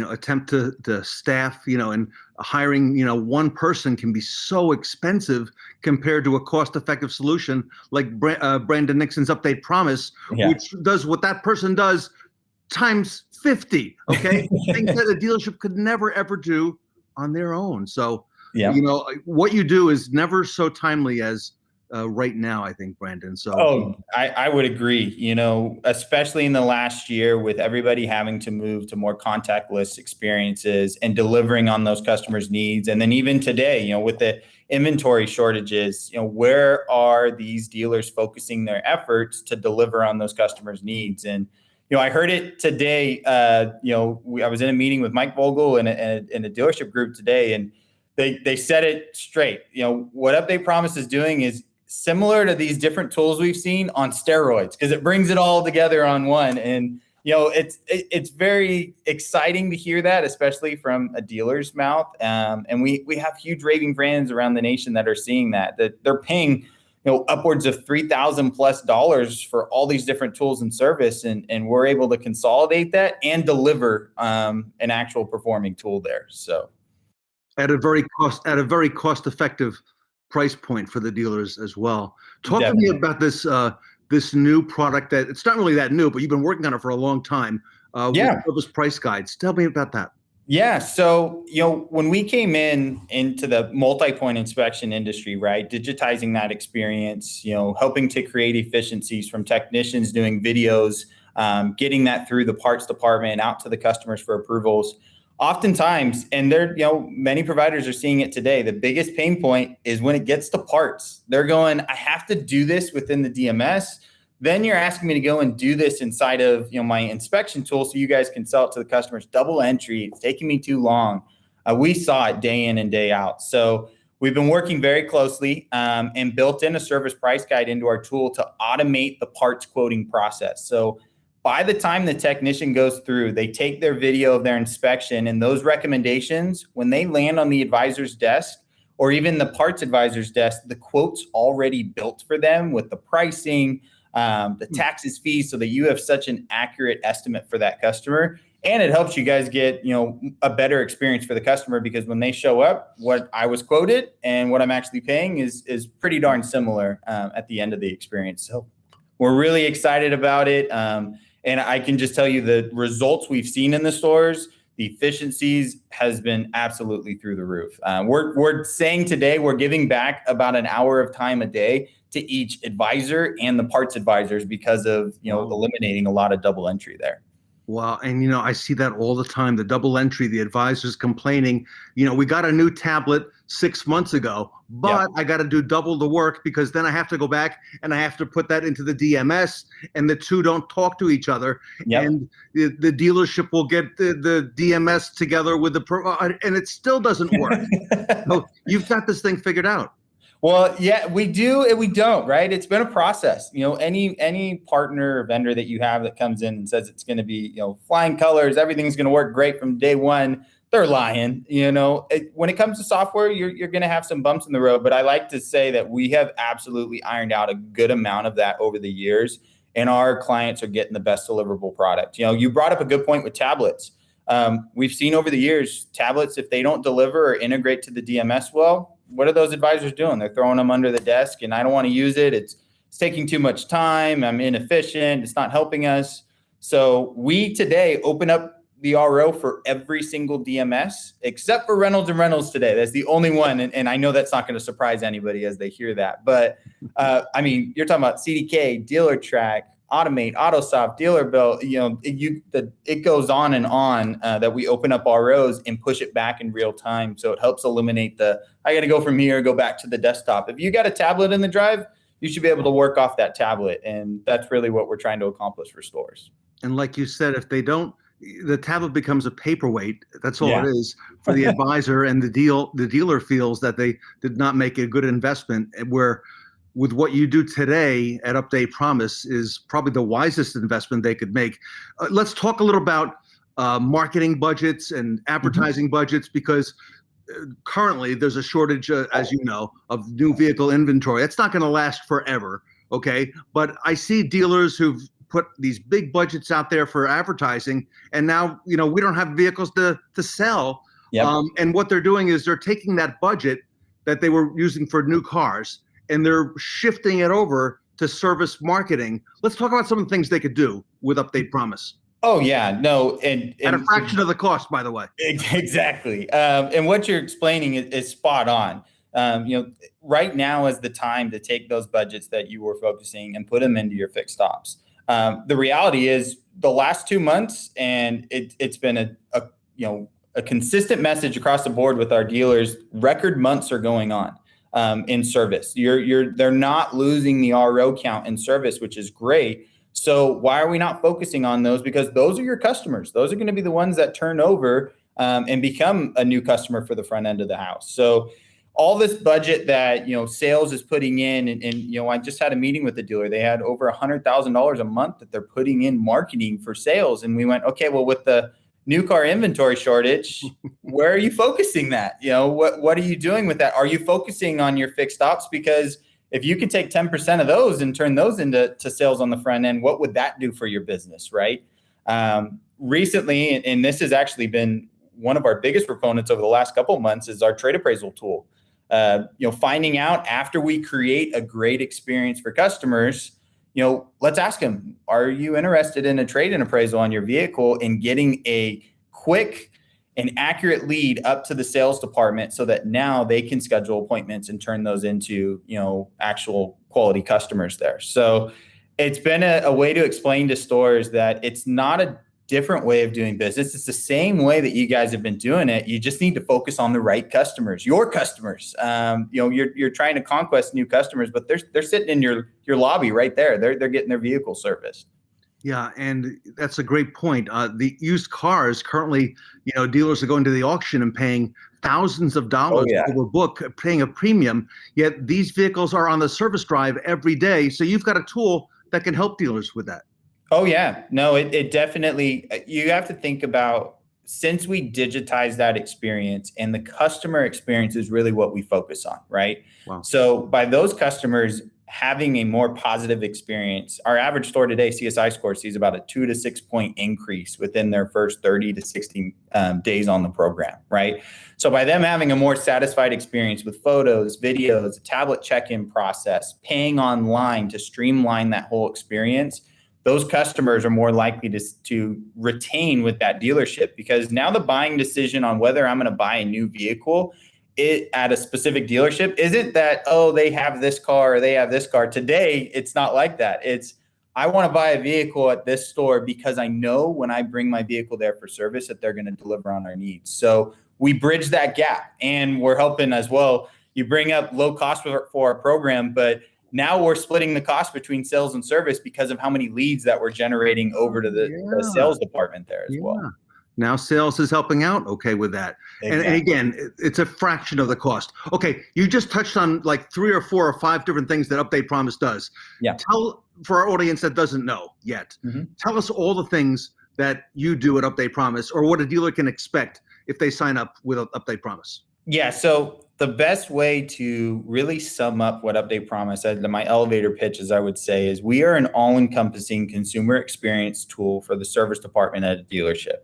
attempt to staff, and hiring, one person can be so expensive compared to a cost-effective solution like Brandon Nixon's UpdatePromise, which does what that person does times 50, okay? Things that a dealership could never, ever do on their own. So, what you do is never so timely as right now, I think, Brandon. So, I would agree, especially in the last year with everybody having to move to more contactless experiences and delivering on those customers' needs. And then even today, with the inventory shortages, where are these dealers focusing their efforts to deliver on those customers' needs? And I heard it today. I was in a meeting with Mike Vogel in a dealership group today, and they said it straight. What UpdatePromise is doing is similar to these different tools we've seen on steroids, because it brings it all together on one. And it's very exciting to hear that, especially from a dealer's mouth. And we have huge raving brands around the nation that are seeing that they're paying upwards of $3,000+ for all these different tools and service, and we're able to consolidate that and deliver an actual performing tool there. So at a very cost effective price point for the dealers as well. Talk to me about this this new product that it's not really that new, but you've been working on it for a long time. With service price guides. Tell me about that. Yeah. So, when we came into the multi-point inspection industry, right, digitizing that experience, helping to create efficiencies from technicians doing videos, getting that through the parts department out to the customers for approvals. Oftentimes, and many providers are seeing it today, the biggest pain point is when it gets to parts. They're going, I have to do this within the DMS. Then you're asking me to go and do this inside of my inspection tool so you guys can sell it to the customers. Double entry, it's taking me too long. We saw it day in and day out. So we've been working very closely and built in a service price guide into our tool to automate the parts quoting process. So by the time the technician goes through, they take their video of their inspection, and those recommendations, when they land on the advisor's desk or even the parts advisor's desk, the quote's already built for them with the pricing, the taxes, fees, so that you have such an accurate estimate for that customer. And it helps you guys get, a better experience for the customer, because when they show up, what I was quoted and what I'm actually paying is pretty darn similar at the end of the experience. So we're really excited about it. And I can just tell you the results we've seen in the stores, the efficiencies has been absolutely through the roof. We're saying today we're giving back about an hour of time a day to each advisor and the parts advisors because of, eliminating a lot of double entry there. Wow. And, I see that all the time, the double entry, the advisors complaining, we got a new tablet 6 months ago, but I got to do double the work because then I have to go back and I have to put that into the DMS, and the two don't talk to each other. And the dealership will get the DMS together with and it still doesn't work. So you've got this thing figured out. Well, yeah, we do and we don't, right? It's been a process. Any partner or vendor that you have that comes in and says it's going to be, flying colors, everything's going to work great from day one, they're lying. When it comes to software, you're going to have some bumps in the road, but I like to say that we have absolutely ironed out a good amount of that over the years, and our clients are getting the best deliverable product. You brought up a good point with tablets. We've seen over the years, tablets, if they don't deliver or integrate to the DMS well, what are those advisors doing? They're throwing them under the desk, and I don't want to use it. It's taking too much time. I'm inefficient. It's not helping us. So we today open up the RO for every single DMS except for Reynolds and Reynolds today. That's the only one. And I know that's not going to surprise anybody as they hear that. But you're talking about CDK, Dealer Track, Automate, AutoSoft, Dealer Bill, it goes on and on that we open up ROs and push it back in real time. So it helps eliminate I got to go from here, go back to the desktop. If you got a tablet in the drive, you should be able to work off that tablet. And that's really what we're trying to accomplish for stores. And like you said, if they don't, the tablet becomes a paperweight. That's all it is for the advisor, and the dealer feels that they did not make a good investment, where with what you do today at UpdatePromise is probably the wisest investment they could make. Let's talk a little about marketing budgets and advertising budgets, because currently there's a shortage, as you know, of new vehicle inventory. It's not going to last forever, okay? But I see dealers who've put these big budgets out there for advertising, and now, we don't have vehicles to sell. And what they're doing is they're taking that budget that they were using for new cars, and they're shifting it over to service marketing. Let's talk about some of the things they could do with UpdatePromise. Oh yeah, no, and at a fraction of the cost, by the way. Exactly. And what you're explaining is spot on. Right now is the time to take those budgets that you were focusing and put them into your fixed ops. The reality is the last 2 months, and it's been a consistent message across the board with our dealers. Record months are going on. In service. They're not losing the RO count in service, which is great. So why are we not focusing on those? Because those are your customers. Those are going to be the ones that turn over and become a new customer for the front end of the house. So all this budget that, sales is putting in, and I just had a meeting with the dealer. They had over $100,000 a month that they're putting in marketing for sales. And we went, okay, well, with the new car inventory shortage, where are you focusing that? What are you doing with that? Are you focusing on your fixed ops? Because if you could take 10% of those and turn those into sales on the front end, what would that do for your business, right? Recently, and this has actually been one of our biggest proponents over the last couple of months, is our trade appraisal tool. Finding out after we create a great experience for customers, let's ask them, are you interested in a trade-in appraisal on your vehicle, and getting a quick and accurate lead up to the sales department so that now they can schedule appointments and turn those into, actual quality customers there. So it's been a way to explain to stores that it's not a different way of doing business. It's the same way that you guys have been doing it. You just need to focus on the right customers, your customers. You're trying to conquest new customers, but they're sitting in your lobby right there. They're getting their vehicle serviced. Yeah, and that's a great point. The used cars currently, dealers are going to the auction and paying thousands of dollars over book, paying a premium. Yet these vehicles are on the service drive every day. So you've got a tool that can help dealers with that. Oh, yeah. No, it definitely, you have to think about, since we digitize that experience, and the customer experience is really what we focus on, right? Wow. So by those customers having a more positive experience, our average store today, CSI score, sees about a 2 to 6 point increase within their first 30 to 60 days on the program, right? So by them having a more satisfied experience with photos, videos, a tablet check-in process, paying online to streamline that whole experience, those customers are more likely to retain with that dealership, because now the buying decision on whether I'm going to buy a new vehicle at a specific dealership isn't that, oh, they have this car or they have this car. Today, it's not like that. It's, I want to buy a vehicle at this store because I know when I bring my vehicle there for service that they're going to deliver on our needs. So we bridge that gap, and we're helping as well. You bring up low cost for our program, but now we're splitting the cost between sales and service because of how many leads that we're generating over to the sales department there as well. Now sales is helping out with that. Exactly. And again, it's a fraction of the cost. Okay, you just touched on like 3 or 4 or 5 different things that UpdatePromise does. Yeah. Tell, for our audience that doesn't know yet, tell us all the things that you do at UpdatePromise, or what a dealer can expect if they sign up with UpdatePromise. Yeah, so the best way to really sum up what UpdatePromise, my elevator pitch, as I would say, is we are an all-encompassing consumer experience tool for the service department at a dealership.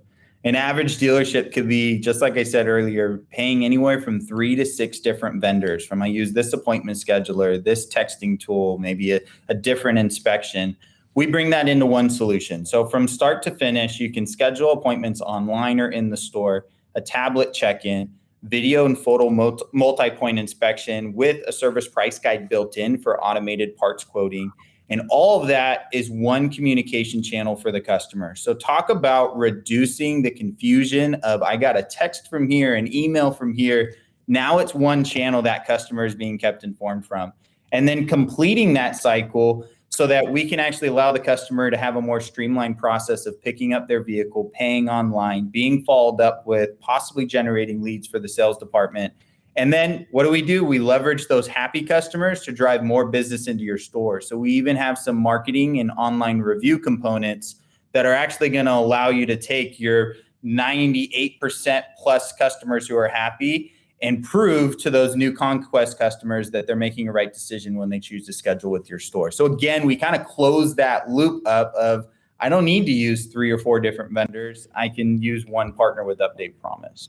An average dealership could be, just like I said earlier, paying anywhere from 3 to 6 different vendors. I use this appointment scheduler, this texting tool, maybe a different inspection. We bring that into one solution. So from start to finish, you can schedule appointments online or in the store, a tablet check-in, video and photo multi-point inspection with a service price guide built in for automated parts quoting. And all of that is one communication channel for the customer. So talk about reducing the confusion of, I got a text from here, an email from here. Now it's one channel that customer is being kept informed from. And then completing that cycle so that we can actually allow the customer to have a more streamlined process of picking up their vehicle, paying online, being followed up with, possibly generating leads for the sales department. And then what do? We leverage those happy customers to drive more business into your store. So we even have some marketing and online review components that are actually going to allow you to take your 98% plus customers who are happy and prove to those new conquest customers that they're making a right decision when they choose to schedule with your store. So again, we kind of close that loop up of, I don't need to use 3 or 4 different vendors. I can use one partner with UpdatePromise.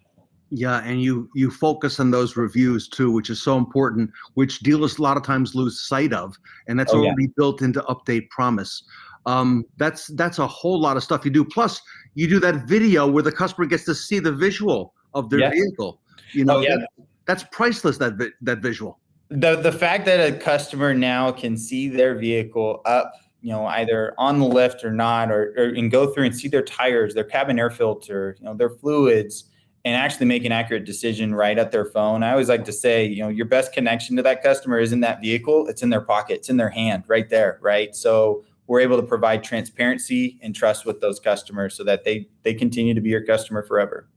Yeah, and you focus on those reviews too, which is so important, which dealers a lot of times lose sight of, and that's already built into UpdatePromise. That's a whole lot of stuff you do. Plus, you do that video where the customer gets to see the visual of their vehicle. That's priceless. That visual. The fact that a customer now can see their vehicle up, either on the lift or not, and go through and see their tires, their cabin air filter, their fluids, and actually make an accurate decision right at their phone. I always like to say, your best connection to that customer isn't that vehicle, it's in their pocket, it's in their hand right there, right? So we're able to provide transparency and trust with those customers so that they continue to be your customer forever.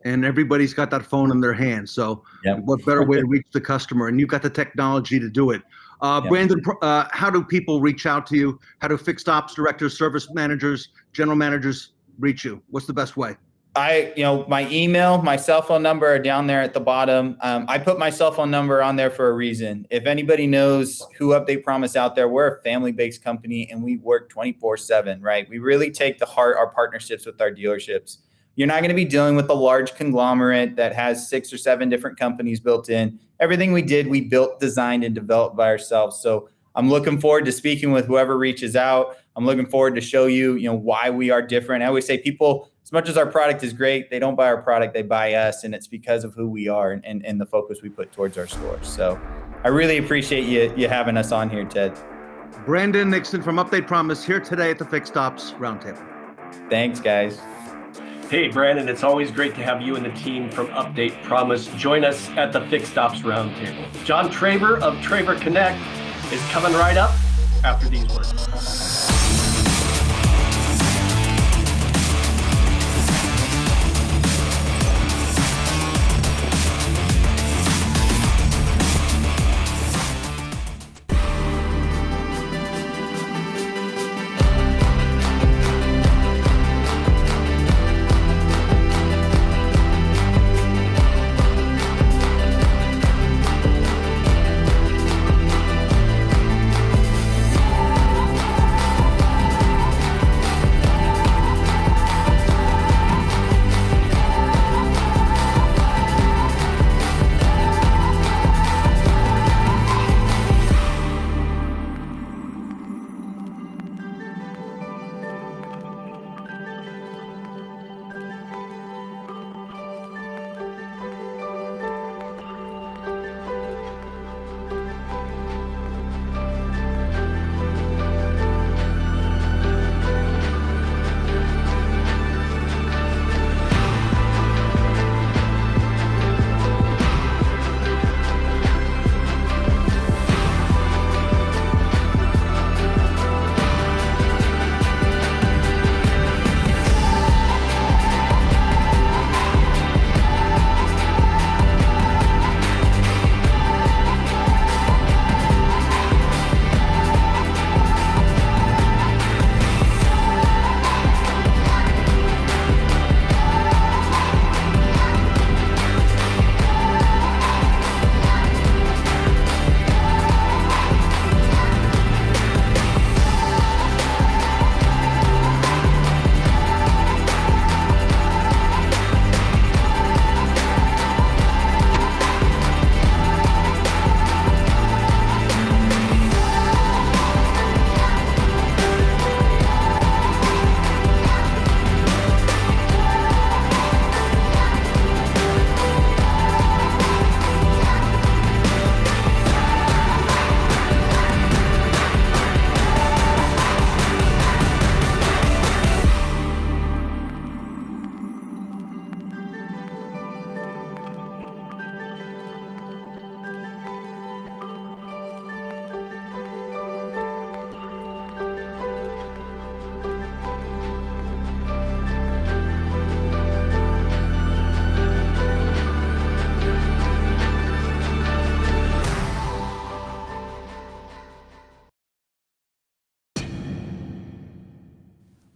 and everybody's got that phone in their hand. So what better way to reach the customer? And you've got the technology to do it. Brandon, how do people reach out to you? How do fixed ops directors, service managers, general managers reach you? What's the best way? My email, my cell phone number are down there at the bottom. I put my cell phone number on there for a reason. If anybody knows who UpdatePromise out there, we're a family-based company and we work 24/7, right? We really take to heart our partnerships with our dealerships. You're not going to be dealing with a large conglomerate that has 6 or 7 different companies built in. Everything we did, we built, designed, and developed by ourselves. So I'm looking forward to speaking with whoever reaches out. I'm looking forward to show you, why we are different. I always say people, as much as our product is great, they don't buy our product, they buy us. And it's because of who we are and the focus we put towards our stores. So I really appreciate you having us on here, Ted. Brandon Nixon from UpdatePromise here today at the Fixed Ops Roundtable. Thanks, guys. Hey, Brandon, it's always great to have you and the team from UpdatePromise join us at the Fixed Ops Roundtable. John Traver of Traver Connect is coming right up after these words.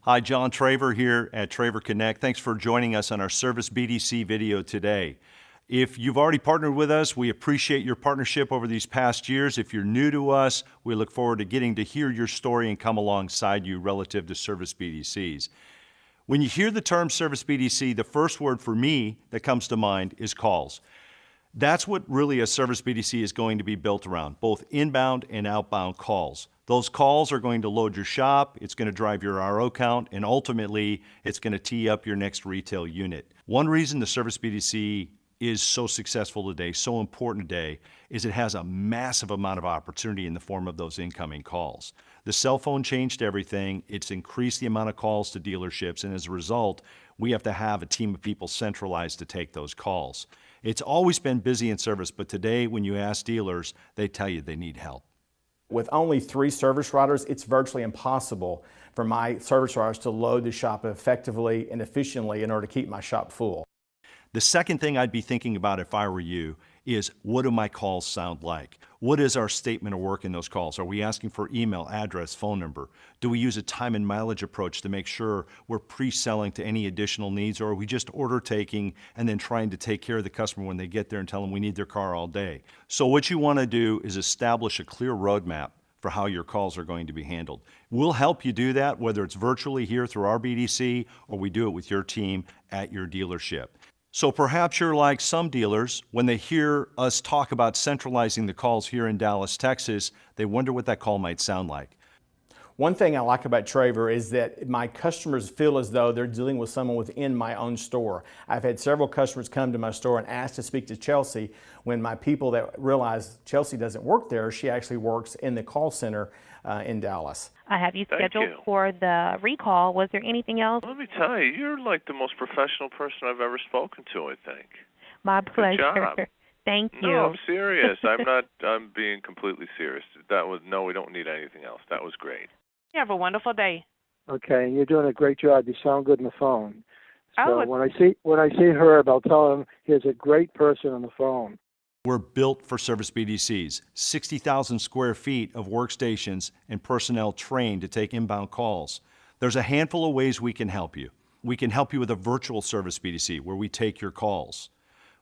Hi, John Traver here at Traver Connect. Thanks for joining us on our Service BDC video today. If you've already partnered with us, we appreciate your partnership over these past years. If you're new to us, we look forward to getting to hear your story and come alongside you relative to Service BDCs. When you hear the term Service BDC, the first word for me that comes to mind is calls. That's what really a Service BDC is going to be built around, both inbound and outbound calls. Those calls are going to load your shop, it's going to drive your RO count, and ultimately, it's going to tee up your next retail unit. One reason the Service BDC is so successful today, so important today, is it has a massive amount of opportunity in the form of those incoming calls. The cell phone changed everything. It's increased the amount of calls to dealerships, and as a result, we have to have a team of people centralized to take those calls. It's always been busy in service, but today, when you ask dealers, they tell you they need help. With only 3 service writers, it's virtually impossible for my service writers to load the shop effectively and efficiently in order to keep my shop full. The second thing I'd be thinking about if I were you is, what do my calls sound like? What is our statement of work in those calls? Are we asking for email, address, phone number? Do we use a time and mileage approach to make sure we're pre-selling to any additional needs, or are we just order taking and then trying to take care of the customer when they get there and tell them we need their car all day? So what you want to do is establish a clear roadmap for how your calls are going to be handled. We'll help you do that, whether it's virtually here through our BDC or we do it with your team at your dealership. So perhaps you're like some dealers, when they hear us talk about centralizing the calls here in Dallas, Texas, they wonder what that call might sound like. One thing I like about Traver is that my customers feel as though they're dealing with someone within my own store. I've had several customers come to my store and ask to speak to Chelsea when my people that realize Chelsea doesn't work there, she actually works in the call center in Dallas. I have you Thank scheduled you. for the recall. Was there anything else? Let me tell you, you're like the most professional person I've ever spoken to, I think. My pleasure. job. Thank you. No, I'm serious. I'm being completely serious. No, we don't need anything else. That was great. You have a wonderful day. Okay, you're doing a great job. You sound good on the phone. So Oh, when I see Herb, I'll tell him he's a great person on the phone. We're built for service BDCs, 60,000 square feet of workstations and personnel trained to take inbound calls. There's a handful of ways we can help you. We can help you with a virtual service BDC where we take your calls.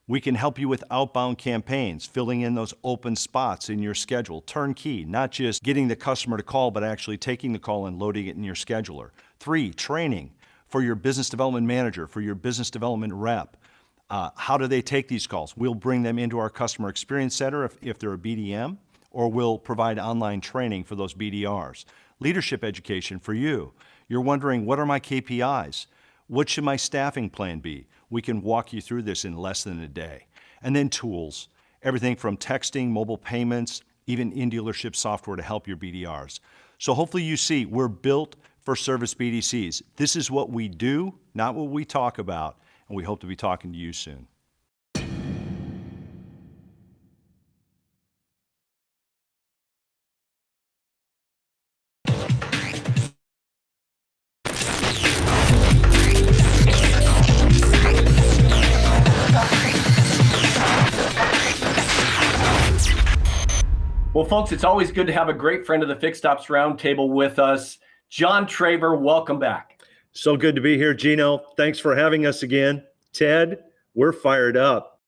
We can help you with outbound campaigns, filling in those open spots in your schedule, turnkey, not just getting the customer to call, but actually taking the call and loading it in your scheduler. 3, training for your business development manager, for your business development rep. How do they take these calls? We'll bring them into our customer experience center if they're a BDM, or we'll provide online training for those BDRs. Leadership education for you. You're wondering, what are my KPIs? What should my staffing plan be? We can walk you through this in less than a day. And then tools, everything from texting, mobile payments, even in-dealership software to help your BDRs. So hopefully you see we're built for service BDCs. This is what we do, not what we talk about. And we hope to be talking to you soon. Well, folks, it's always good to have a great friend of the Fixed Ops Roundtable with us. John Traver, welcome back. So good to be here, Gino. Thanks for having us again. Ted, we're fired up.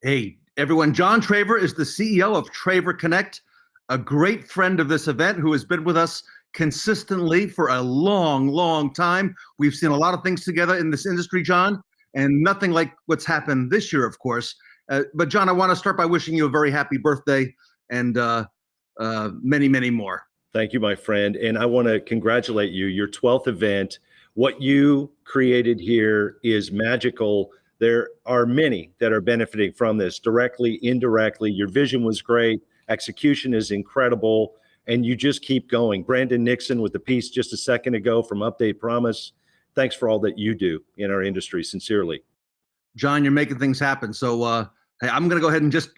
Hey, everyone. John Traver is the CEO of Traver Connect, a great friend of this event who has been with us consistently for a long, long time. We've seen a lot of things together in this industry, John, and nothing like what's happened this year, of course. But John, I want to start by wishing you a very happy birthday and many, many more. Thank you, my friend. And I want to congratulate you. Your 12th event, what you created here is magical. There are many that are benefiting from this directly, indirectly. Your vision was great. Execution is incredible. And you just keep going. Brandon Nixon with the piece just a second ago from UpdatePromise. Thanks for all that you do in our industry, sincerely. John, you're making things happen. So hey, I'm going to go ahead and just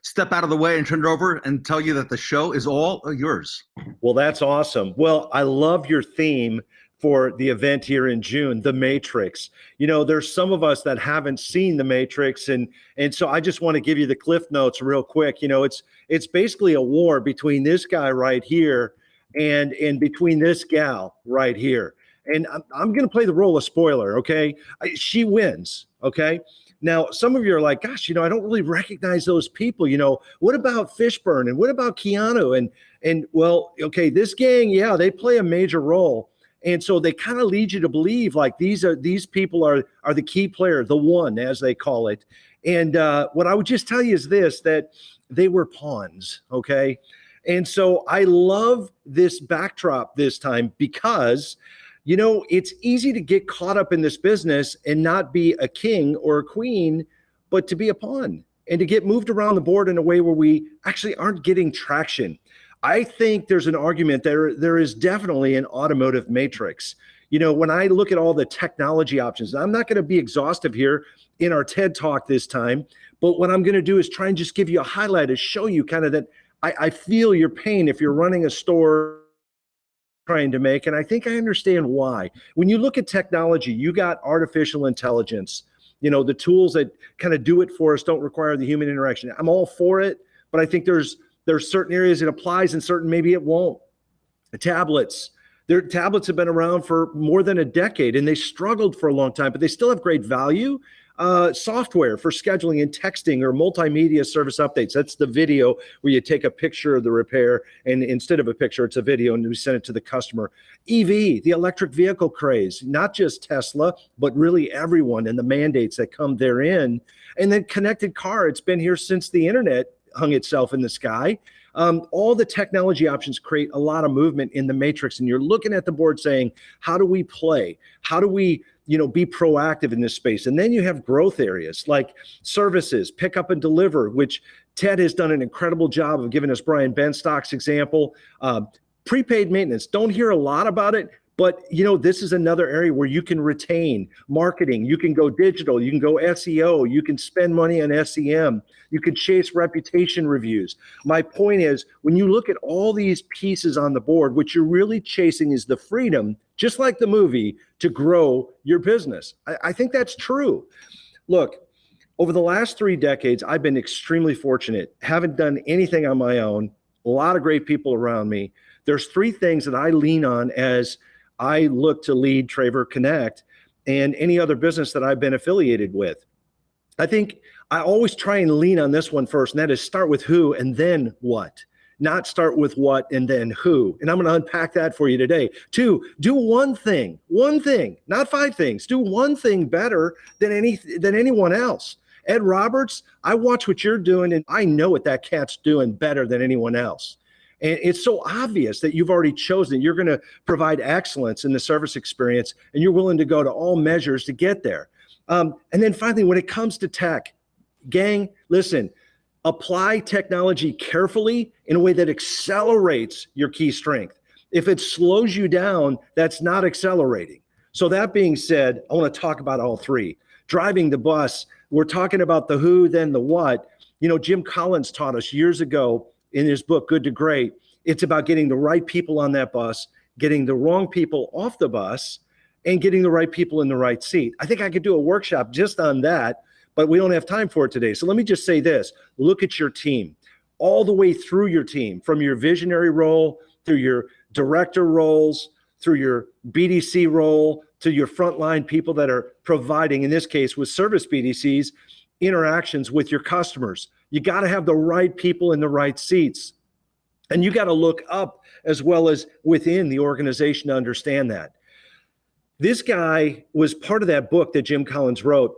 step out of the way and turn it over and tell you that the show is all yours. Well, that's awesome. Well, I love your theme for the event here in June, The Matrix. You know, there's some of us that haven't seen The Matrix, and so I just want to give you the cliff notes real quick. You know, it's basically a war between this guy right here and between this gal right here. And I'm going to play the role of spoiler, okay? She wins, okay? Now, some of you are like, gosh, you know, I don't really recognize those people. You know, what about Fishburne and what about Keanu? And well, okay, this gang, yeah, they play a major role. And so they kind of lead you to believe like these people are the key player, the one, as they call it. And what I would just tell you is this, that they were pawns, okay? And so I love this backdrop this time because, you know, it's easy to get caught up in this business and not be a king or a queen, but to be a pawn and to get moved around the board in a way where we actually aren't getting traction. I think there's an argument there is definitely an automotive matrix. You know, when I look at all the technology options, I'm not going to be exhaustive here in our TED Talk this time, but what I'm going to do is try and just give you a highlight to show you kind of that I feel your pain if you're running a store trying to make, and I think I understand why. When you look at technology, you got artificial intelligence, the tools that kind of do it for us don't require the human interaction. I'm all for it, but I think there's certain areas it applies and certain maybe it won't. The tablets. Their tablets have been around for more than a decade, and they struggled for a long time, but they still have great value. Software for scheduling and texting or multimedia service updates. That's the video where you take a picture of the repair, and instead of a picture, it's a video, and we send it to the customer. EV, the electric vehicle craze, not just Tesla, but really everyone, and the mandates that come therein. And then connected car, it's been here since the internet hung itself in the sky. All the technology options create a lot of movement in the matrix, and you're looking at the board saying, how do we play? How do we be proactive in this space? And then you have growth areas like services, pick up and deliver, which Ted has done an incredible job of giving us Brian Benstock's example. Prepaid maintenance, don't hear a lot about it, but this is another area where you can retain marketing. You can go digital, you can go SEO, you can spend money on SEM, you can chase reputation reviews. My point is, when you look at all these pieces on the board, what you're really chasing is the freedom, just like the movie, to grow your business. I think that's true. Look, over the last 3 decades, I've been extremely fortunate. Haven't done anything on my own. A lot of great people around me. There's 3 things that I lean on as I look to lead Traver Connect and any other business that I've been affiliated with. I think I always try and lean on this one first, and that is start with who and then what. Not start with what and then who. And I'm going to unpack that for you today. 2, do one thing, not 5 things. Do one thing better than anyone else. Ed Roberts, I watch what you're doing, and I know what that cat's doing better than anyone else. And it's so obvious that you've already chosen. You're going to provide excellence in the service experience, and you're willing to go to all measures to get there. And then finally, when it comes to tech, gang, listen, apply technology carefully in a way that accelerates your key strength. If it slows you down, that's not accelerating. So that being said, I want to talk about all 3. Driving the bus, we're talking about the who, then the what. Jim Collins taught us years ago in his book, Good to Great, it's about getting the right people on that bus, getting the wrong people off the bus, and getting the right people in the right seat. I think I could do a workshop just on that, but we don't have time for it today. So let me just say this. Look at your team, all the way through your team, from your visionary role, through your director roles, through your BDC role, to your frontline people that are providing, in this case with service BDCs, interactions with your customers. You got to have the right people in the right seats. And you got to look up as well as within the organization to understand that. This guy was part of that book that Jim Collins wrote.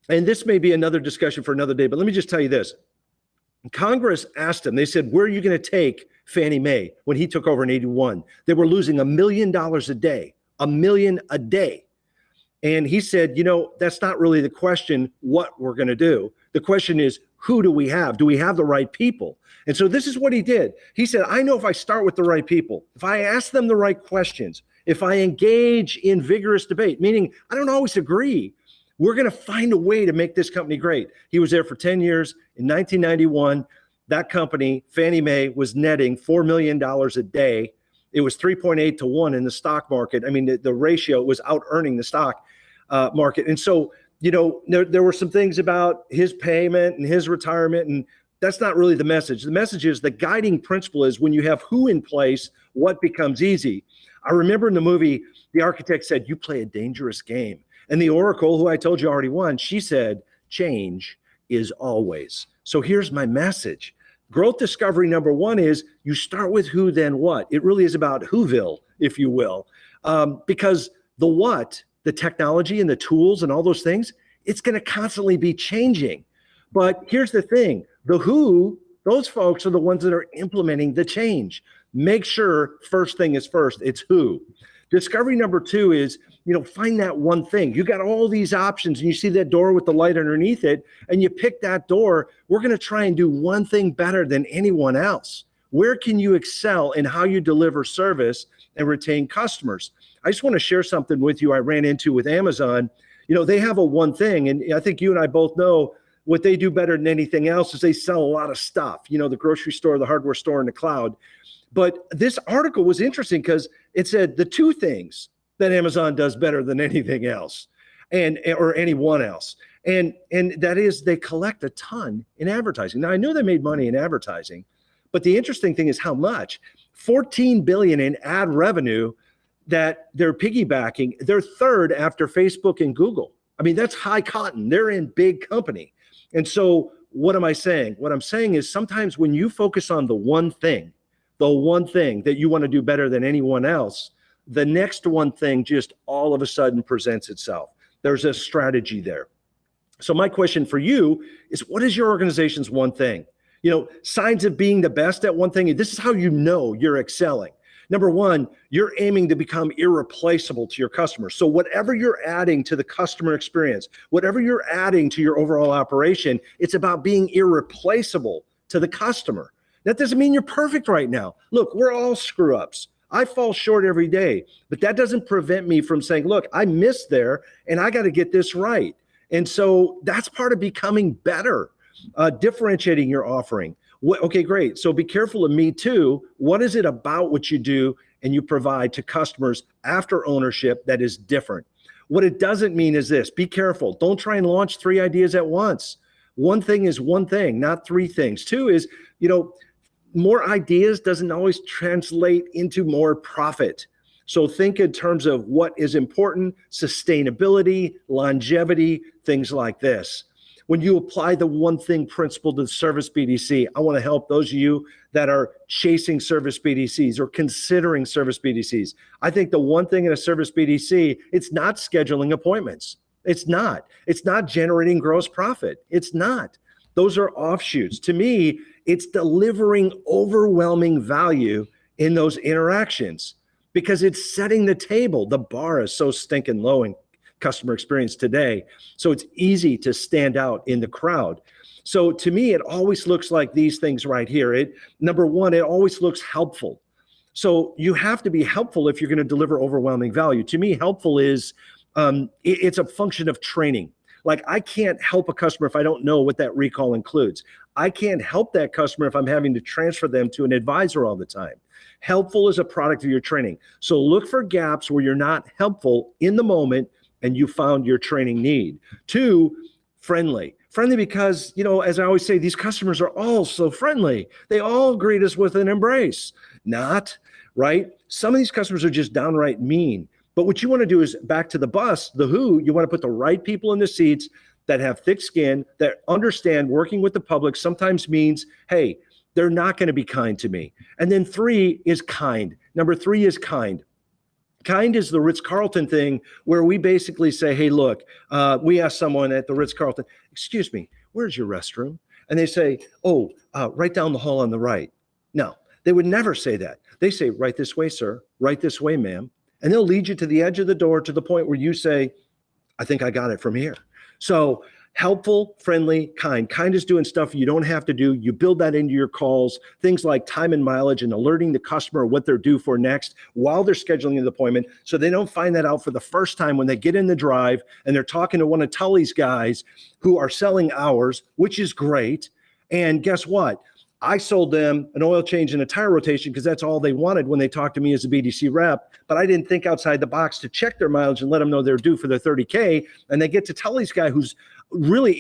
And this may be another discussion for another day, but let me just tell you this. Congress asked him, they said, where are you going to take Fannie Mae when he took over in 81? They were losing $1 million a day, $1 million a day. And he said, that's not really the question, what we're going to do. The question is, who do we have? Do we have the right people? And so this is what he did. He said, I know if I start with the right people, if I ask them the right questions, if I engage in vigorous debate, meaning I don't always agree, we're going to find a way to make this company great. He was there for 10 years. In 1991, that company, Fannie Mae, was netting $4 million a day. It was 3.8 to 1 in the stock market. I mean, the ratio was out earning the stock market. And so, there were some things about his payment and his retirement, and that's not really the message. The message is the guiding principle is when you have who in place, what becomes easy. I remember in the movie, the architect said, you play a dangerous game. And the Oracle, who I told you already won, she said, change is always. So here's my message. Growth discovery number 1 is you start with who, then what. It really is about Whoville, if you will, because the what, the technology and the tools and all those things, it's going to constantly be changing. But here's the thing, the who, those folks are the ones that are implementing the change. Make sure first thing is first, it's who. Discovery number 2 is, find that one thing. You got all these options and you see that door with the light underneath it and you pick that door. We're going to try and do one thing better than anyone else. Where can you excel in how you deliver service and retain customers? I just want to share something with you I ran into with Amazon. They have a one thing, and I think you and I both know what they do better than anything else is they sell a lot of stuff, the grocery store, the hardware store, and the cloud. But this article was interesting because it said the 2 things that Amazon does better than anything else. or anyone else. And that is, they collect a ton in advertising. Now, I know they made money in advertising, but the interesting thing is how much. 14 billion in ad revenue that they're piggybacking. They're third after Facebook and Google. I mean, that's high cotton. They're in big company. And so what am I saying? What I'm saying is sometimes when you focus on the one thing that you want to do better than anyone else, the next one thing just all of a sudden presents itself. There's a strategy there. So my question for you is, what is your organization's one thing? You know, signs of being the best at one thing. This is how you know you're excelling. Number one, you're aiming to become irreplaceable to your customers. So whatever you're adding to the customer experience, whatever you're adding to your overall operation, it's about being irreplaceable to the customer. That doesn't mean you're perfect right now. Look, we're all screw-ups. I fall short every day, but that doesn't prevent me from saying, look, I missed there and I got to get this right. And so that's part of becoming better, differentiating your offering. Okay, great. So be careful of me too. What is it about what you do and you provide to customers after ownership that is different? What it doesn't mean is this: be careful. Don't try and launch 3 ideas at once. One thing is one thing, not 3 things. 2 is, more ideas doesn't always translate into more profit. So think in terms of what is important: sustainability, longevity, things like this. When you apply the one thing principle to the service BDC, I want to help those of you that are chasing service BDCs or considering service BDCs. I think the one thing in a service BDC, it's not scheduling appointments. It's not generating gross profit. It's not. Those are offshoots. To me, it's delivering overwhelming value in those interactions because it's setting the table. The bar is so stinking low in customer experience today. So it's easy to stand out in the crowd. So to me, it always looks like these things right here. Number one, it always looks helpful. So you have to be helpful if you're going to deliver overwhelming value. To me, helpful is, it's a function of training. Like, I can't help a customer if I don't know what that recall includes. I can't help that customer if I'm having to transfer them to an advisor all the time. Helpful is a product of your training. So look for gaps where you're not helpful in the moment and you found your training need. 2, friendly. Friendly because, as I always say, these customers are all so friendly. They all greet us with an embrace. Not, right? Some of these customers are just downright mean. But what you want to do is, back to the bus, the who, you want to put the right people in the seats that have thick skin, that understand working with the public sometimes means, hey, they're not going to be kind to me. And then 3 is kind. Number 3 is kind. Kind is the Ritz-Carlton thing where we basically say, hey, look, we ask someone at the Ritz-Carlton, excuse me, where's your restroom? And they say, oh, right down the hall on the right. No, they would never say that. They say, right this way, sir, right this way, ma'am. And they'll lead you to the edge of the door to the point where you say, I think I got it from here. So helpful, friendly, kind. Kind is doing stuff you don't have to do. You build that into your calls, things like time and mileage and alerting the customer what they're due for next while they're scheduling an appointment, so they don't find that out for the first time when they get in the drive and they're talking to one of Tully's guys who are selling hours, which is great. And guess what? I sold them an oil change and a tire rotation because that's all they wanted when they talked to me as a BDC rep. But I didn't think outside the box to check their mileage and let them know they're due for their 30K. And they get to Tully's guy who's really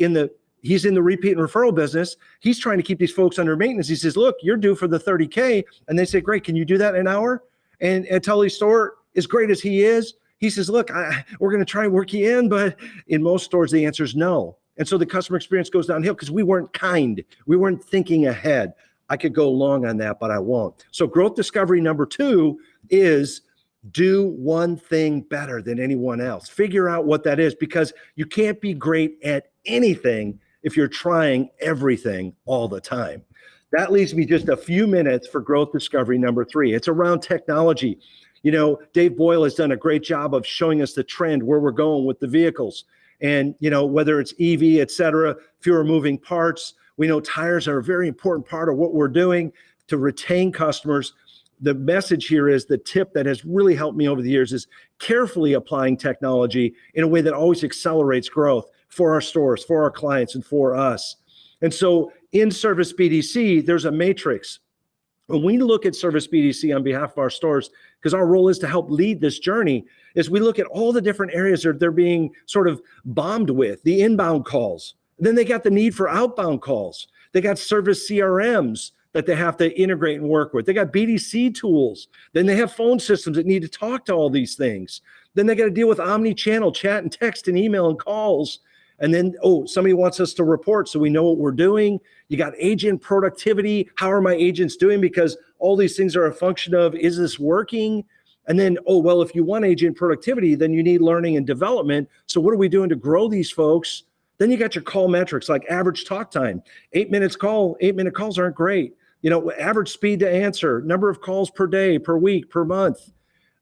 he's in the repeat and referral business. He's trying to keep these folks under maintenance. He says, look, you're due for the 30K. And they say, great, can you do that in an hour? And at Tully's store, as great as he is, he says, look, we're going to try and work you in. But in most stores, the answer is no. And so the customer experience goes downhill because we weren't kind. We weren't thinking ahead. I could go long on that, but I won't. So growth discovery number 2 is do one thing better than anyone else. Figure out what that is, because you can't be great at anything if you're trying everything all the time. That leaves me just a few minutes for growth discovery number 3. It's around technology. Dave Boyle has done a great job of showing us the trend, where we're going with the vehicles. And, whether it's EV, et cetera, fewer moving parts, we know tires are a very important part of what we're doing to retain customers. The message here is, the tip that has really helped me over the years is carefully applying technology in a way that always accelerates growth for our stores, for our clients, and for us. And so in Service BDC, there's a matrix When we look at Service BDC on behalf of our stores, because our role is to help lead this journey, is we look at all the different areas that they're being sort of bombed with, the inbound calls. Then they got the need for outbound calls. They got service CRMs that they have to integrate and work with. They got BDC tools. Then they have phone systems that need to talk to all these things. Then they got to deal with omni-channel chat and text and email and calls. And then, somebody wants us to report so we know what we're doing. You got agent productivity. How are my agents doing? Because all these things are a function of, is this working? And then, if you want agent productivity, then you need learning and development. So what are we doing to grow these folks? Then you got your call metrics like average talk time. 8-minute calls aren't great. Average speed to answer, number of calls per day, per week, per month.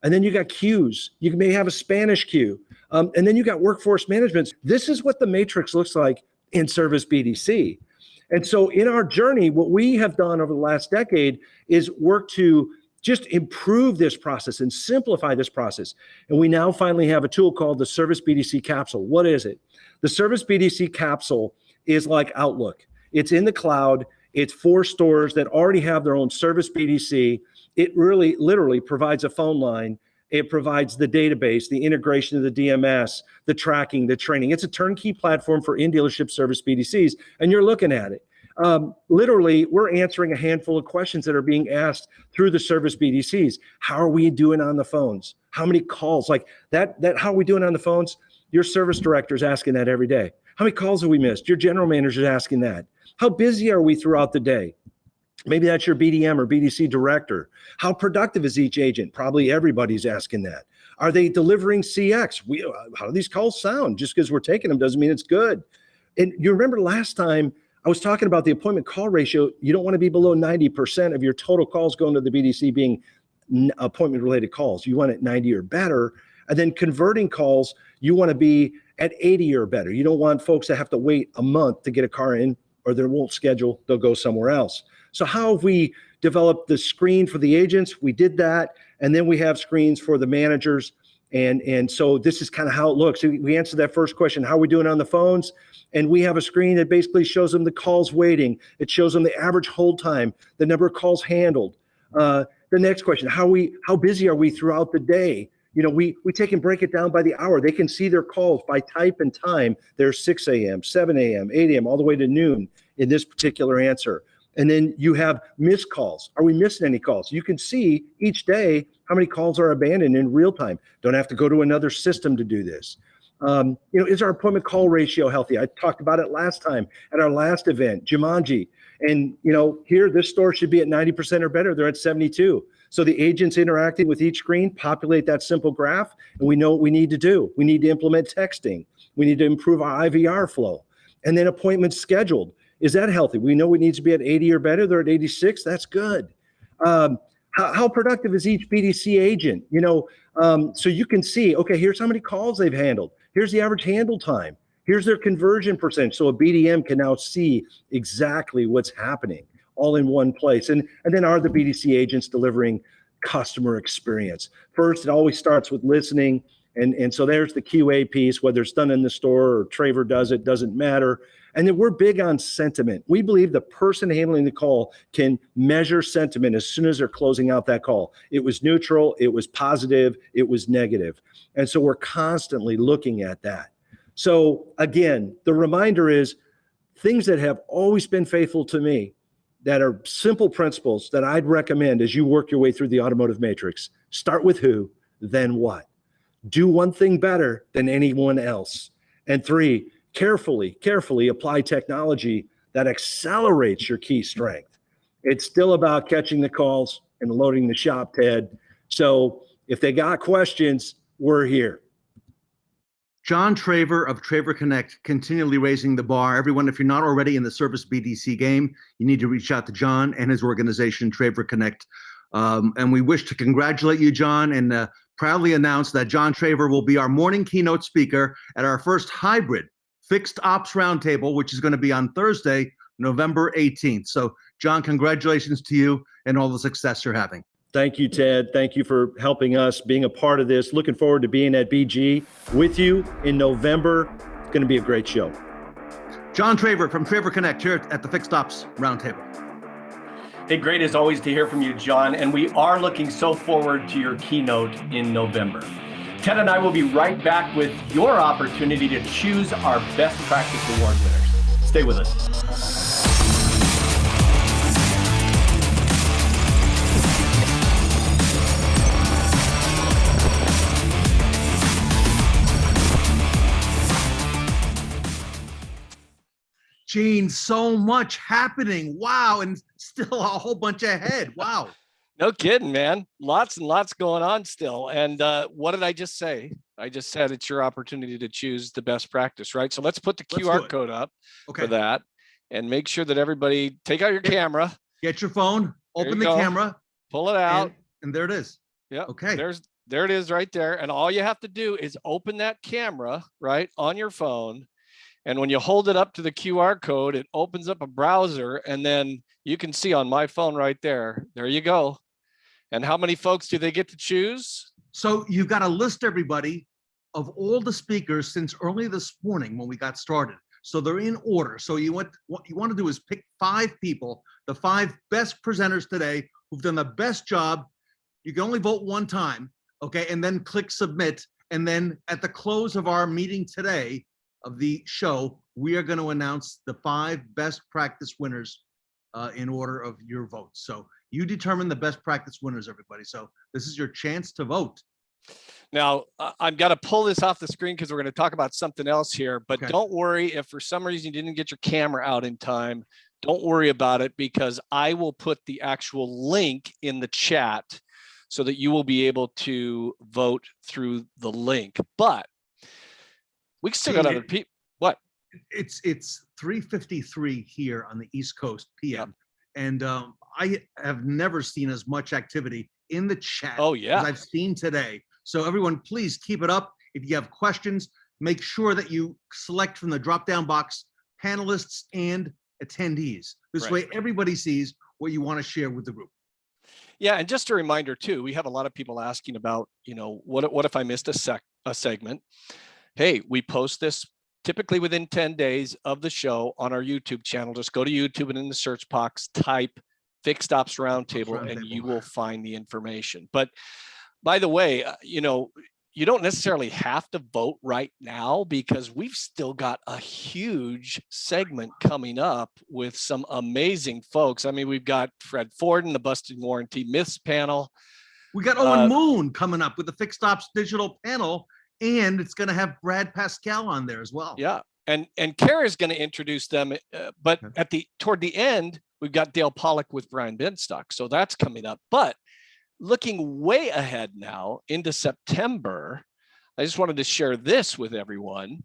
And then you got queues. You may have a Spanish queue. And then you got workforce management. This is what the matrix looks like in Service BDC. And so in our journey, what we have done over the last decade is work to just improve this process and simplify this process. And we now finally have a tool called the Service BDC Capsule. What is it? The Service BDC Capsule is like Outlook. It's in the cloud. It's for stores that already have their own Service BDC. It really literally provides a phone line. It provides the database, the integration of the DMS, the tracking, the training. It's a turnkey platform for in-dealership Service BDCs, and you're looking at it. Literally, we're answering a handful of questions that are being asked through the Service BDCs. How are we doing on the phones? How many calls? Like that how are we doing on the phones? Your service director is asking that every day. How many calls have we missed? Your general manager is asking that. How busy are we throughout the day? Maybe that's your BDM or BDC director. How productive is each agent? Probably everybody's asking that. Are they delivering CX? How do these calls sound? Just because we're taking them doesn't mean it's good. And you remember last time I was talking about the appointment call ratio. You don't want to be below 90% of your total calls going to the BDC being appointment related calls. You want it 90 or better. And then converting calls, you want to be at 80 or better. You don't want folks to have to wait a month to get a car in, or they won't schedule, they'll go somewhere else. So how have we developed the screen for the agents? We did that. And then we have screens for the managers. And so this is kind of how it looks. We answered that first question, how are we doing on the phones? And we have a screen that basically shows them the calls waiting. It shows them the average hold time, the number of calls handled. The next question, how busy are we throughout the day? We take and break it down by the hour. They can see their calls by type and time. There's 6 a.m., 7 a.m., 8 a.m., all the way to noon in this particular answer. And then you have missed calls. Are we missing any calls? You can see each day how many calls are abandoned in real time. Don't have to go to another system to do this. Is our appointment call ratio healthy? I talked about it last time at our last event, Jumanji. And, here, this store should be at 90% or better. They're at 72. So the agents interacting with each screen populate that simple graph, and we know what we need to do. We need to implement texting. We need to improve our IVR flow. And then appointments scheduled. Is that healthy? We know we need to be at 80 or better. They're at 86. That's good. How productive is each BDC agent? So you can see, okay, here's how many calls they've handled. Here's the average handle time. Here's their conversion percentage. So a BDM can now see exactly what's happening all in one place. And then are the BDC agents delivering customer experience? First, it always starts with listening. And so there's the QA piece, whether it's done in the store or Traver does it, doesn't matter. And then we're big on sentiment. We believe the person handling the call can measure sentiment as soon as they're closing out that call. It was neutral, it was positive, it was negative. And so we're constantly looking at that. So again, the reminder is things that have always been faithful to me, that are simple principles that I'd recommend as you work your way through the automotive matrix. Start with who, then what. Do one thing better than anyone else. And 3, carefully apply technology that accelerates your key strength. It's still about catching the calls and loading the shop, Ted. So if they got questions, we're here. John Traver of Traver Connect, continually raising the bar. Everyone, if you're not already in the Service BDC game, you need to reach out to John and his organization, Traver Connect. And we wish to congratulate you, John, and proudly announce that John Traver will be our morning keynote speaker at our first hybrid Fixed Ops Roundtable, which is going to be on Thursday, November 18th. So, John, congratulations to you and all the success you're having. Thank you, Ted. Thank you for helping us, being a part of this. Looking forward to being at BG with you in November. It's going to be a great show. John Traver from Traver Connect here at the Fixed Ops Roundtable. Hey, great as always to hear from you, John. And we are looking so forward to your keynote in November. Ted and I will be right back with your opportunity to choose our Best Practice Award winners. Stay with us. Gene, so much happening. Wow. And still a whole bunch ahead. Wow. No kidding, man. Lots and lots going on still. And what did I just say? I just said it's your opportunity to choose the best practice, right? So let's put the QR code up for that and make sure that everybody take out your camera. Get your phone, open the camera, pull it out. And there it is. Yeah. Okay. There it is right there. And all you have to do is open that camera, right, on your phone. And when you hold it up to the QR code, it opens up a browser, and then you can see on my phone right there. There you go. And how many folks do they get to choose? So you've got to list everybody of all the speakers since early this morning when we got started. So they're in order. So what you want to do is pick 5 people, the 5 best presenters today who've done the best job. You can only vote one time, okay? And then click submit. And then at the close of our meeting today, of the show, we are going to announce the 5 best practice winners in order of your votes. So you determine the best practice winners, everybody. So this is your chance to vote. Now, I've got to pull this off the screen because we're going to talk about something else here, but don't worry if for some reason you didn't get your camera out in time. Don't worry about it because I will put the actual link in the chat so that you will be able to vote through the link. But we still got other people. What? It's 3:53 here on the East Coast PM, and I have never seen as much activity in the chat as I've seen today. So everyone, please keep it up. If you have questions, make sure that you select from the drop-down box panelists and attendees. This way, everybody sees what you want to share with the group. Yeah, and just a reminder too, we have a lot of people asking about, what if I missed a segment? Hey, we post this typically within 10 days of the show on our YouTube channel. Just go to YouTube and in the search box, type Fixed Ops Roundtable, and you will find the information. But by the way, you don't necessarily have to vote right now because we've still got a huge segment coming up with some amazing folks. I mean, we've got Fred Forden, the Busted Warranty Myths panel. We got Owen Moon coming up with the Fixed Ops digital panel. And it's going to have Brad Paschal on there as well. Yeah, and Kara's going to introduce them, but toward the end, we've got Dale Pollock with Brian Benstock, so that's coming up. But looking way ahead now into September, I just wanted to share this with everyone.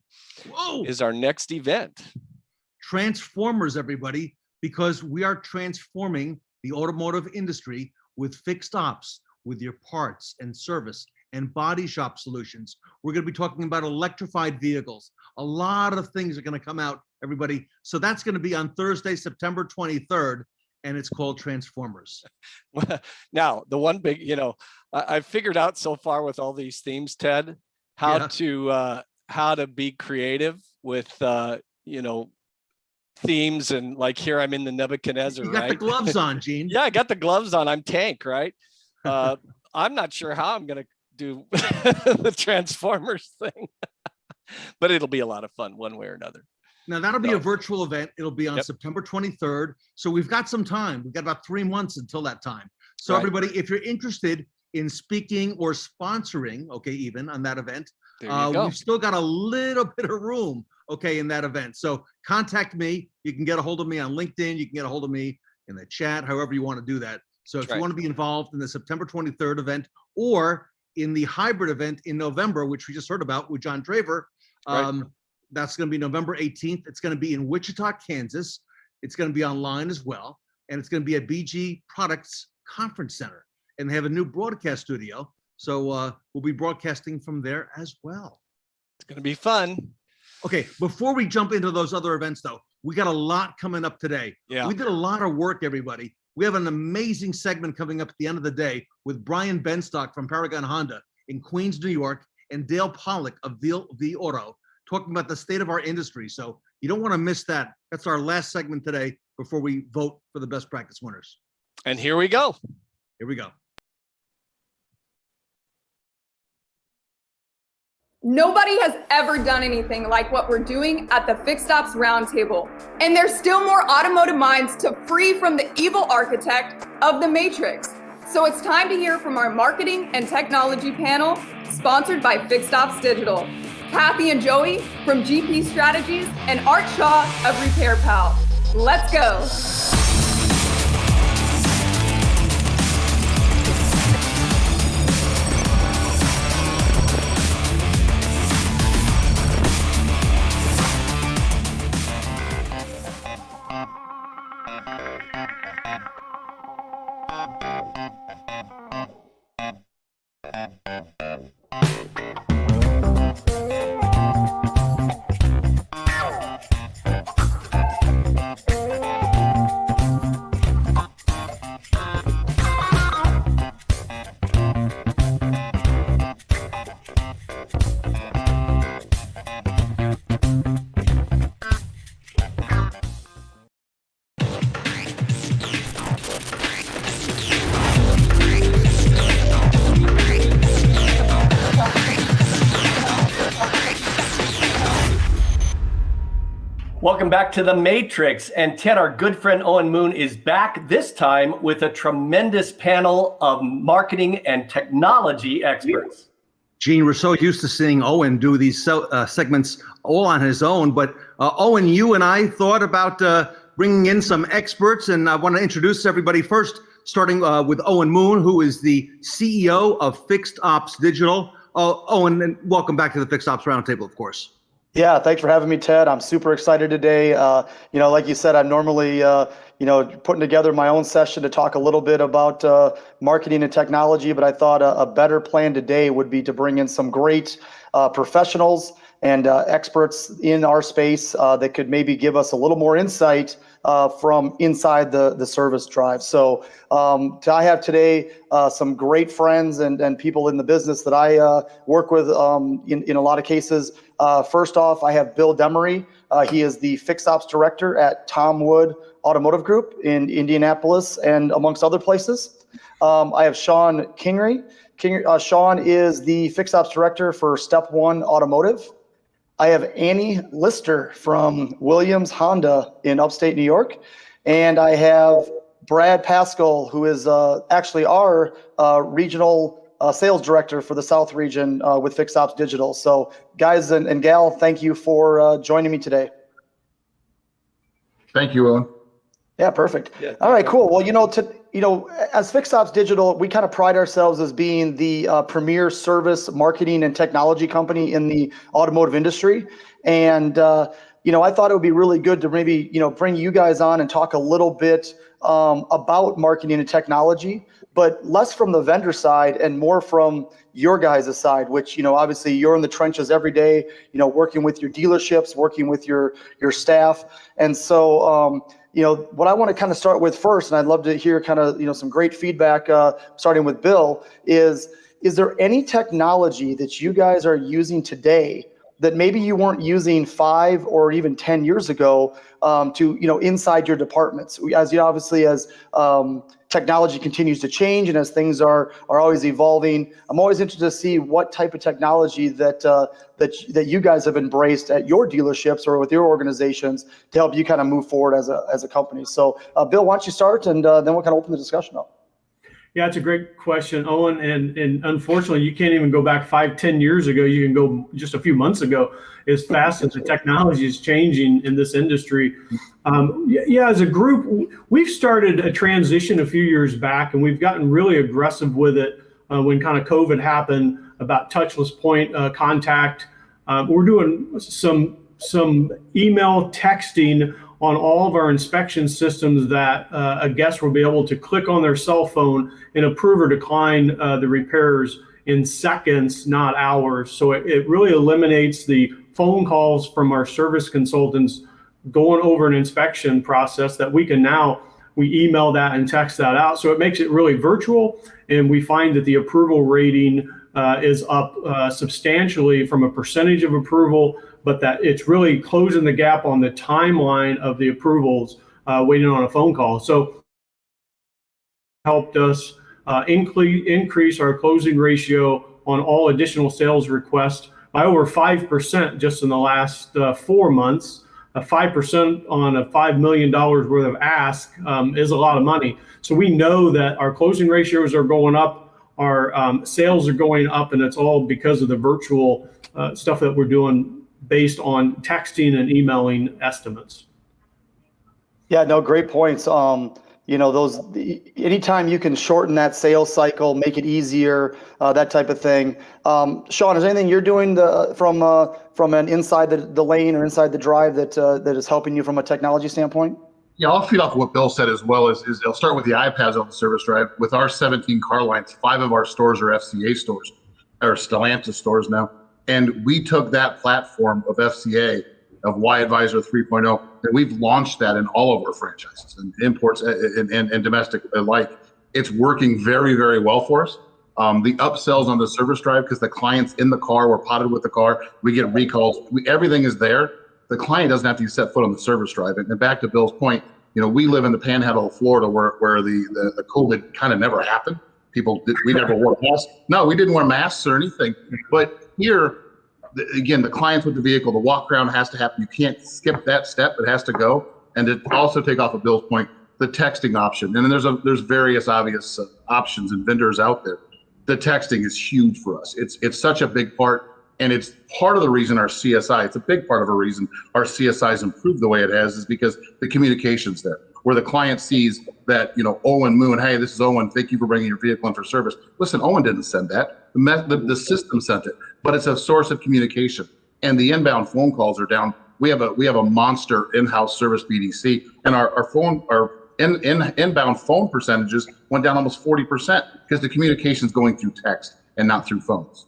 Whoa! Is our next event. Transformers, everybody, because we are transforming the automotive industry with fixed ops, with your parts and service and body shop solutions. We're going to be talking about electrified vehicles. A lot of things are going to come out, everybody. So that's going to be on Thursday, September 23rd, and it's called Transformers. Now, the one big, I've figured out so far with all these themes, Ted, how to be creative with, themes. And like here, I'm in the Nebuchadnezzar, you got the gloves on, Gene. Yeah, I got the gloves on. I'm Tank, right? I'm not sure how I'm going to do the Transformers thing, but it'll be a lot of fun one way or another. Now that'll be a virtual event. It'll be on September 23rd. So we've got some time. We've got about 3 months until that time. So everybody, if you're interested in speaking or sponsoring, even on that event, we've still got a little bit of room, in that event. So contact me. You can get a hold of me on LinkedIn. You can get a hold of me in the chat, however you want to do that. So if you want to be involved in the September 23rd event or in the hybrid event in November, which we just heard about with John Traver, that's going to be November 18th. It's going to be in Wichita, Kansas. It's going to be online as well. And it's going to be at BG Products Conference Center. And they have a new broadcast studio. So we'll be broadcasting from there as well. It's going to be fun. Okay, before we jump into those other events, though, we got a lot coming up today. Yeah. We did a lot of work, everybody. We have an amazing segment coming up at the end of the day with Brian Benstock from Paragon Honda in Queens, New York, and Dale Pollock of V Auto talking about the state of our industry. So you don't want to miss that. That's our last segment today before we vote for the best practice winners. And here we go. Here we go. Nobody has ever done anything like what we're doing at the Fixed Ops Roundtable. And there's still more automotive minds to free from the evil architect of the Matrix. So it's time to hear from our marketing and technology panel, sponsored by Fixed Ops Digital. Cathy and Joey from GP Strategies and Art Shaw of Repair Pal. Let's go. Welcome back to The Matrix. And Ted, our good friend Owen Moon is back this time with a tremendous panel of marketing and technology experts. Gene, we're so used to seeing Owen do these segments all on his own, but Owen, you and I thought about bringing in some experts, and I want to introduce everybody first, starting with Owen Moon, who is the CEO of Fixed Ops Digital. Owen, and welcome back to the Fixed Ops Roundtable, of course. Yeah, thanks for having me, Ted. I'm super excited today. Like you said, I'm normally, putting together my own session to talk a little bit about marketing and technology, but I thought a better plan today would be to bring in some great professionals and experts in our space that could maybe give us a little more insight from inside the service drive. So I have today some great friends and people in the business that I work with in a lot of cases. First off, I have Bill Demaree. He is the Fixed Ops Director at Tom Wood Automotive Group in Indianapolis and amongst other places. I have Shon Kingrey. Shon is the Fixed Ops Director for Step One Automotive. I have Annie Lister from Williams Honda in upstate New York. And I have Brad Paschal, who is actually our regional sales director for the South region with Fixed Ops Digital. So guys and gal, thank you for joining me today. Thank you, Owen. Yeah, perfect. Yeah. All right, cool. Well, as Fixed Ops Digital, we kind of pride ourselves as being the premier service, marketing, and technology company in the automotive industry. And, I thought it would be really good to maybe, bring you guys on and talk a little bit about marketing and technology, but less from the vendor side and more from your guys' side, which, obviously you're in the trenches every day, working with your dealerships, working with your staff. And so, what I want to kind of start with first, and I'd love to hear kind of, some great feedback, starting with Bill, is there any technology that you guys are using today that maybe you weren't using 5 or even 10 years ago to, inside your departments? As obviously as technology continues to change and as things are always evolving, I'm always interested to see what type of technology that you guys have embraced at your dealerships or with your organizations to help you kind of move forward as a company. So Bill, why don't you start, and then we'll kind of open the discussion up. Yeah, it's a great question, Owen. And unfortunately, you can't even go back 5-10 years ago. You can go just a few months ago, as fast as the technology is changing in this industry. As a group, we've started a transition a few years back, and we've gotten really aggressive with it when kind of COVID happened about touchless point contact. We're doing some email texting on all of our inspection systems that a guest will be able to click on their cell phone and approve or decline the repairs in seconds, not hours. So it really eliminates the phone calls from our service consultants going over an inspection process that we email that and text that out. So it makes it really virtual, and we find that the approval rating is up substantially from a percentage of approval, but that it's really closing the gap on the timeline of the approvals waiting on a phone call. So helped us increase our closing ratio on all additional sales requests by over 5% just in the last 4 months. 5% on a $5 million worth of ask is a lot of money. So we know that our closing ratios are going up, our sales are going up, and it's all because of the virtual stuff that we're doing based on texting and emailing estimates. Yeah, no, great points. Anytime you can shorten that sales cycle, make it easier, that type of thing. Shon, is there anything you're doing from an inside the lane or inside the drive that is helping you from a technology standpoint? Yeah, I'll feed off what Bill said as well. Is I'll start with the iPads on the service drive. With our 17 car lines, 5 of our stores are FCA stores, or Stellantis stores now. And we took that platform of FCA, of Y Advisor 3.0, and we've launched that in all of our franchises and imports and domestic alike. It's working very, very well for us. The upsells on the service drive, because the client's in the car, we're potted with the car, we get recalls, everything is there. The client doesn't have to set foot on the service drive. And back to Bill's point, we live in the panhandle of Florida where the COVID kind of never happened. We never wore masks. No, we didn't wear masks or anything. But here, again, the clients with the vehicle, the walk around has to happen. You can't skip that step. It has to go. And to also take off of Bill's point, the texting option. And then there's various obvious options and vendors out there. The texting is huge for us. It's such a big part. And it's part of the reason our CSI, it's a big part of a reason our CSI has improved the way it has, is because the communication's there. Where the client sees that, Owen Moon, hey, this is Owen, thank you for bringing your vehicle in for service. Listen, Owen didn't send that. The system sent it, but it's a source of communication. And the inbound phone calls are down. We have a monster in-house service BDC, and our inbound phone percentages went down almost 40% because the communication's going through text and not through phones.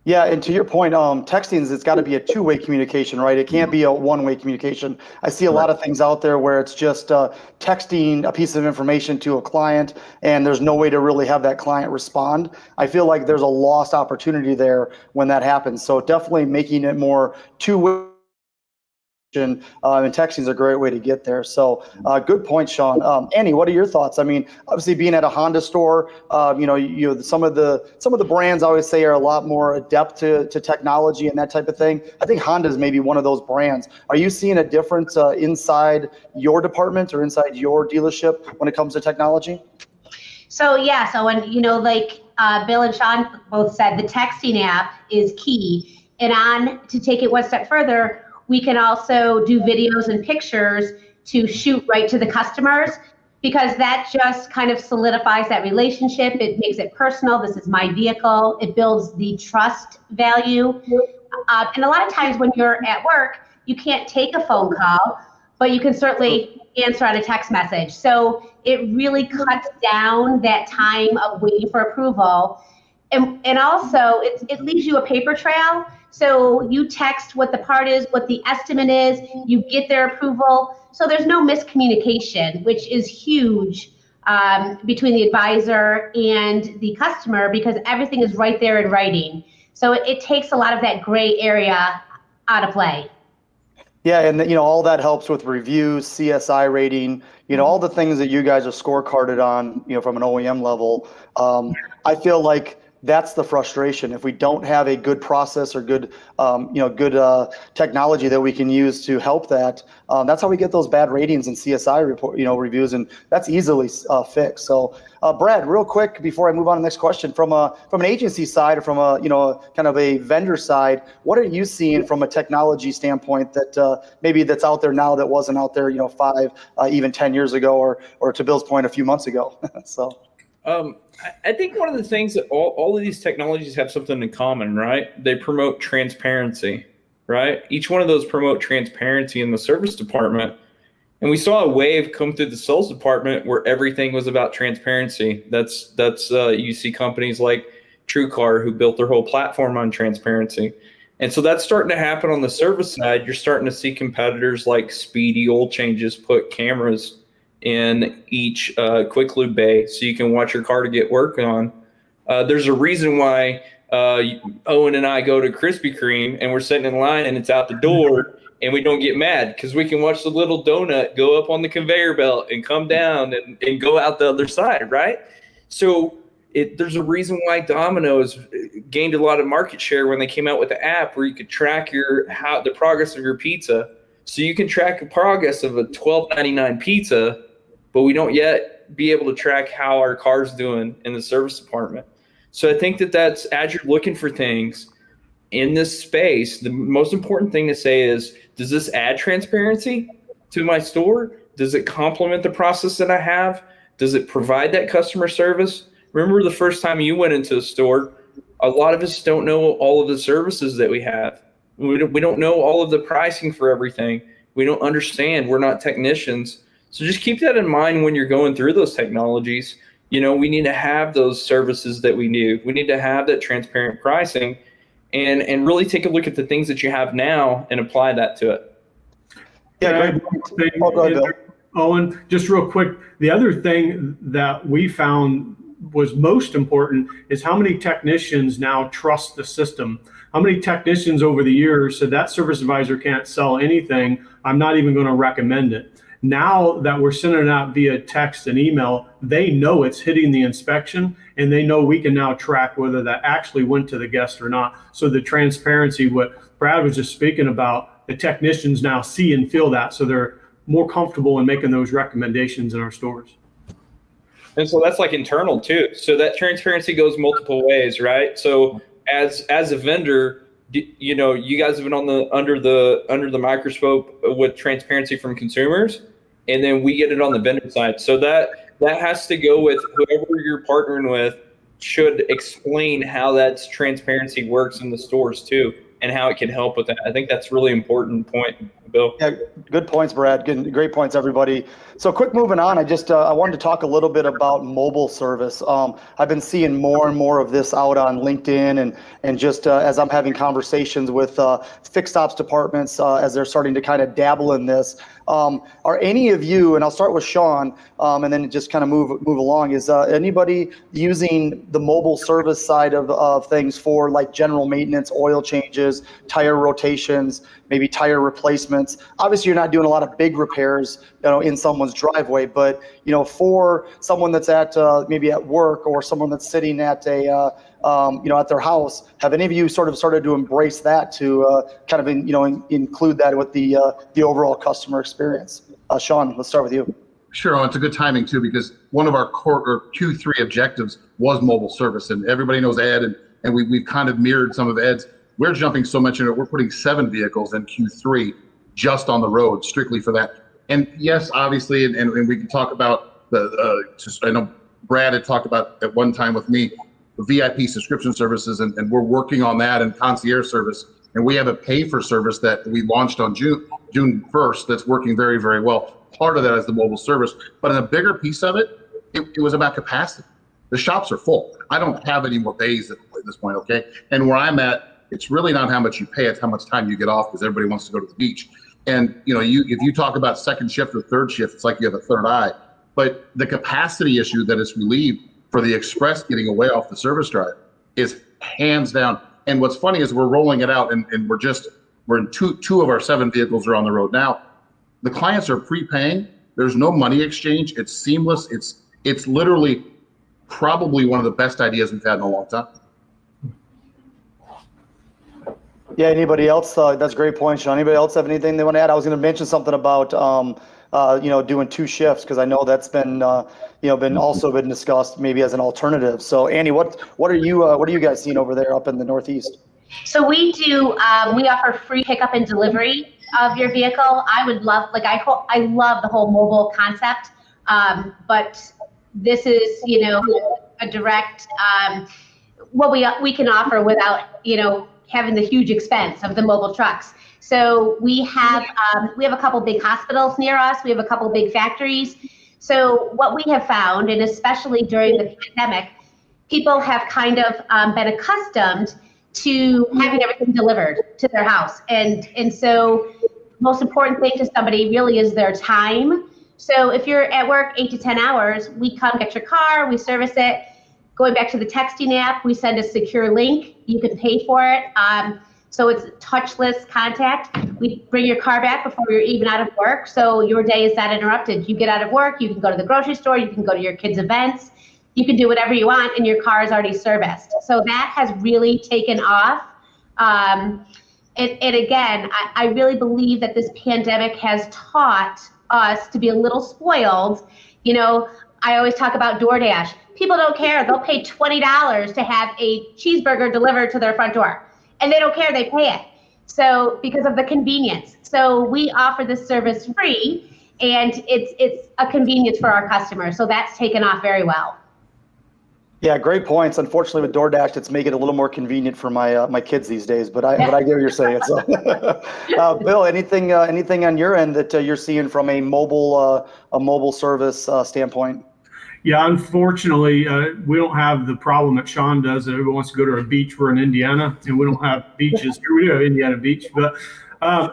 Yeah, and to your point, texting, it's got to be a two-way communication, right? It can't be a one-way communication. I see a lot of things out there where it's just texting a piece of information to a client, and there's no way to really have that client respond. I feel like there's a lost opportunity there when that happens. So definitely making it more two-way. And texting is a great way to get there. So good point, Shon. Annie, what are your thoughts? I mean, obviously being at a Honda store, some of the brands I always say are a lot more adept to technology and that type of thing. I think Honda is maybe one of those brands. Are you seeing a difference inside your department or inside your dealership when it comes to technology? So when like Bill and Shon both said, the texting app is key. And to take it one step further, we can also do videos and pictures to shoot right to the customers, because that just kind of solidifies that relationship. It makes it personal. This is my vehicle. It builds the trust value. And a lot of times when you're at work, you can't take a phone call, but you can certainly answer on a text message. So it really cuts down that time of waiting for approval. And also it leaves you a paper trail. So you text what the part is, what the estimate is, you get their approval. So there's no miscommunication, which is huge between the advisor and the customer, because everything is right there in writing. So it takes a lot of that gray area out of play. Yeah, and all that helps with reviews, CSI rating, all the things that you guys are scorecarded on, from an OEM level. I feel like that's the frustration. If we don't have a good process or good technology that we can use to help that, that's how we get those bad ratings and CSI reviews, and that's easily fixed. So, Brad, real quick before I move on to the next question, from an agency side or from a kind of a vendor side, what are you seeing from a technology standpoint that maybe that's out there now that wasn't out there 5, even 10 years ago, or to Bill's point, a few months ago? So. I think one of the things that all of these technologies have something in common, right? They promote transparency, right? Each one of those promote transparency in the service department. And we saw a wave come through the sales department where everything was about transparency. That's you see companies like TrueCar who built their whole platform on transparency. And so that's starting to happen on the service side. You're starting to see competitors like Speedy Oil Changes put cameras in each quick lube bay so you can watch your car to get work on. There's a reason why Owen and I go to Krispy Kreme and we're sitting in line and it's out the door and we don't get mad because we can watch the little donut go up on the conveyor belt and come down and go out the other side, right? So there's a reason why Domino's gained a lot of market share when they came out with the app where you could track the progress of your pizza. So you can track the progress of a $12.99 pizza, but we don't yet be able to track how our car's doing in the service department. So I think that's, as you're looking for things in this space, the most important thing to say is, does this add transparency to my store? Does it complement the process that I have? Does it provide that customer service? Remember the first time you went into a store, a lot of us don't know all of the services that we have. We don't know all of the pricing for everything. We don't understand. We're not technicians. So just keep that in mind when you're going through those technologies. You know, we need to have those services that we need. We need to have that transparent pricing and really take a look at the things that you have now and apply that to it. Yeah, Owen, just real quick, the other thing that we found was most important is how many technicians now trust the system. How many technicians over the years said that service advisor can't sell anything, I'm not even going to recommend it. Now that we're sending it out via text and email, they know it's hitting the inspection, and they know we can now track whether that actually went to the guest or not. So the transparency, what Brad was just speaking about, the technicians now see and feel that, so they're more comfortable in making those recommendations in our stores. And so that's like internal too. So that transparency goes multiple ways, right? So as a vendor, you know, you guys have been under the microscope with transparency from consumers, and then we get it on the vendor side. So that has to go with whoever you're partnering with should explain how that transparency works in the stores too, and how it can help with that. I think that's a really important point, Bill. Yeah, good points, Brad. Great points, everybody. So quick moving on, I wanted to talk a little bit about mobile service. I've been seeing more and more of this out on LinkedIn and just as I'm having conversations with fixed ops departments as they're starting to kind of dabble in this. Are any of you, and I'll start with Shon, and then just kind of move along, is anybody using the mobile service side of things for like general maintenance, oil changes, tire rotations, maybe tire replacements? Obviously, you're not doing a lot of big repairs, in someone's driveway, but for someone that's at maybe at work or someone that's sitting at a at their house, have any of you sort of started to embrace that to kind of include that with the overall customer experience? Shon, let's start with you. Sure, it's a good timing too, because one of our core or Q3 objectives was mobile service, and everybody knows Ed, and we've kind of mirrored some of Ed's. We're jumping so much in it. We're putting 7 vehicles in Q3 just on the road, strictly for that. And yes, obviously, and we can talk about I know Brad had talked about at one time with me, the VIP subscription services, and we're working on that, and concierge service. And we have a pay for service that we launched on June 1st that's working very, very well. Part of that is the mobile service, but in a bigger piece of it, it was about capacity. The shops are full. I don't have any more bays at this point, okay? And where I'm at, it's really not how much you pay, it's how much time you get off, because everybody wants to go to the beach. And if you talk about second shift or third shift, it's like you have a third eye. But the capacity issue that is relieved for the express getting away off the service drive is hands down. And what's funny is we're rolling it out, and we're in two of our 7 vehicles are on the road now. The clients are prepaying. There's no money exchange. It's seamless. It's literally probably one of the best ideas we've had in a long time. Yeah, anybody else? That's a great point, Shon. Anybody else have anything they want to add? I was going to mention something about doing 2 shifts, because I know that's been been discussed maybe as an alternative. So Annie, what are you guys seeing over there up in the Northeast? So we do we offer free pickup and delivery of your vehicle. I would love, I love the whole mobile concept, but this is a direct what we can offer without having the huge expense of the mobile trucks. So we have a couple big hospitals near us. We have a couple big factories. So what we have found, and especially during the pandemic, people have kind of been accustomed to having everything delivered to their house. And so most important thing to somebody really is their time. So if you're at work 8 to 10 hours, we come get your car, we service it. Going back to the texting app, we send a secure link. You can pay for it. So it's touchless contact. We bring your car back before you're even out of work. So your day is not interrupted. You get out of work, you can go to the grocery store, you can go to your kids' events, you can do whatever you want, and your car is already serviced. So that has really taken off. And again, I really believe that this pandemic has taught us to be a little spoiled. You know, I always talk about DoorDash. People don't care. They'll pay $20 to have a cheeseburger delivered to their front door. And they don't care, they pay it. So because of the convenience. So we offer this service free, and it's a convenience for our customers. So that's taken off very well. Yeah, great points. Unfortunately, with DoorDash, it's making it a little more convenient for my kids these days. But I get what you're saying. So, Bill, anything on your end that you're seeing from a mobile service standpoint? Yeah, unfortunately, we don't have the problem that Shon does. That everyone wants to go to a beach. We're in Indiana, and we don't have beaches here. We do have Indiana Beach, but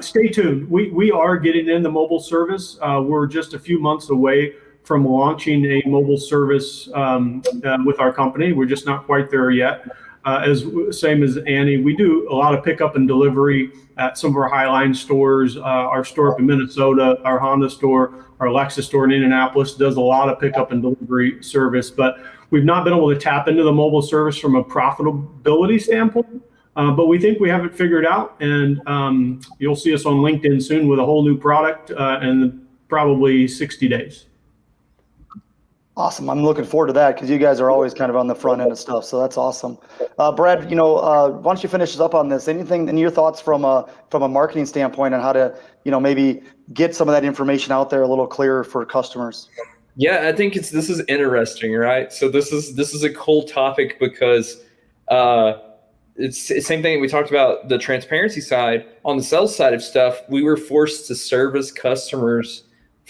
stay tuned. We are getting in the mobile service. We're just a few months away from launching a mobile service with our company. We're just not quite there yet. Same as Annie, we do a lot of pickup and delivery at some of our Highline stores. Our store up in Minnesota, our Honda store, our Lexus store in Indianapolis does a lot of pickup and delivery service, but we've not been able to tap into the mobile service from a profitability standpoint. But we think we have it figured out, and you'll see us on LinkedIn soon with a whole new product in probably 60 days. Awesome. I'm looking forward to that because you guys are always kind of on the front end of stuff. So that's awesome. Brad, why don't you finish us up on this? Anything in your thoughts from a marketing standpoint on how to, maybe get some of that information out there a little clearer for customers? Yeah, I think this is interesting, right? So this is a cool topic because it's the same thing we talked about the transparency side. On the sales side of stuff, we were forced to service customers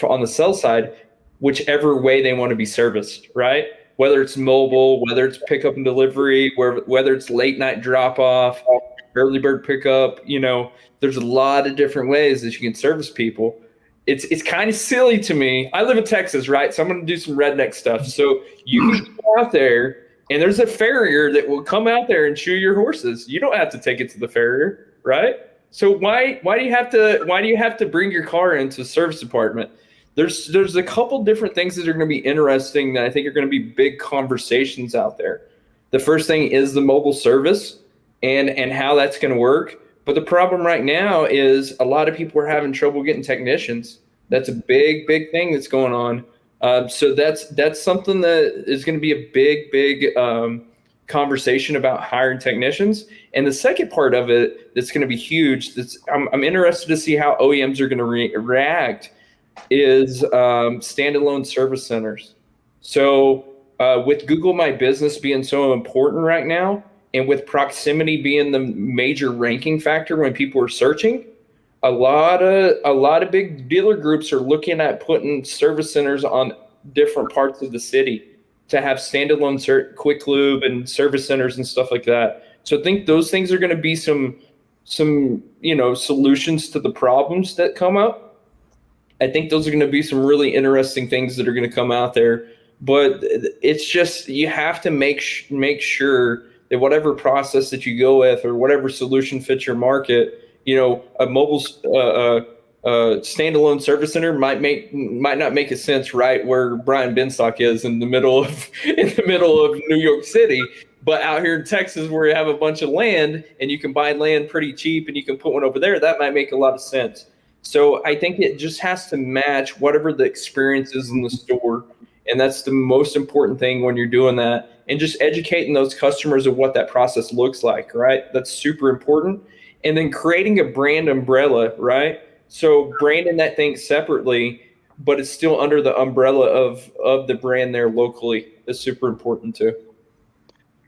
on the sales side whichever way they want to be serviced, right? Whether it's mobile, whether it's pickup and delivery, whether it's late night drop off, early bird pickup, there's a lot of different ways that you can service people. It's kind of silly to me. I live in Texas, right? So I'm going to do some redneck stuff. So you can go out there and there's a farrier that will come out there and chew your horses. You don't have to take it to the farrier, right? So why do you have to bring your car into the service department? There's a couple different things that are going to be interesting that I think are going to be big conversations out there. The first thing is the mobile service and how that's going to work. But the problem right now is a lot of people are having trouble getting technicians. That's a big thing that's going on. So that's something that is going to be a big conversation about hiring technicians. And the second part of it that's going to be huge, I'm interested to see how OEMs are going to react, is standalone service centers. So with Google My Business being so important right now, and with proximity being the major ranking factor when people are searching, a lot of big dealer groups are looking at putting service centers on different parts of the city to have standalone quick lube and service centers and stuff like that. So I think those things are going to be some solutions to the problems that come up. I think those are going to be some really interesting things that are going to come out there. But it's just, you have to make sure that whatever process that you go with or whatever solution fits your market, a mobile standalone service center might not make a sense right where Brian Benstock is in the middle of New York City. But out here in Texas, where you have a bunch of land and you can buy land pretty cheap and you can put one over there, that might make a lot of sense. So I think it just has to match whatever the experience is in the store. And that's the most important thing when you're doing that. And just educating those customers of what that process looks like, right? That's super important. And then creating a brand umbrella, right? So branding that thing separately, but it's still under the umbrella of the brand there locally is super important too.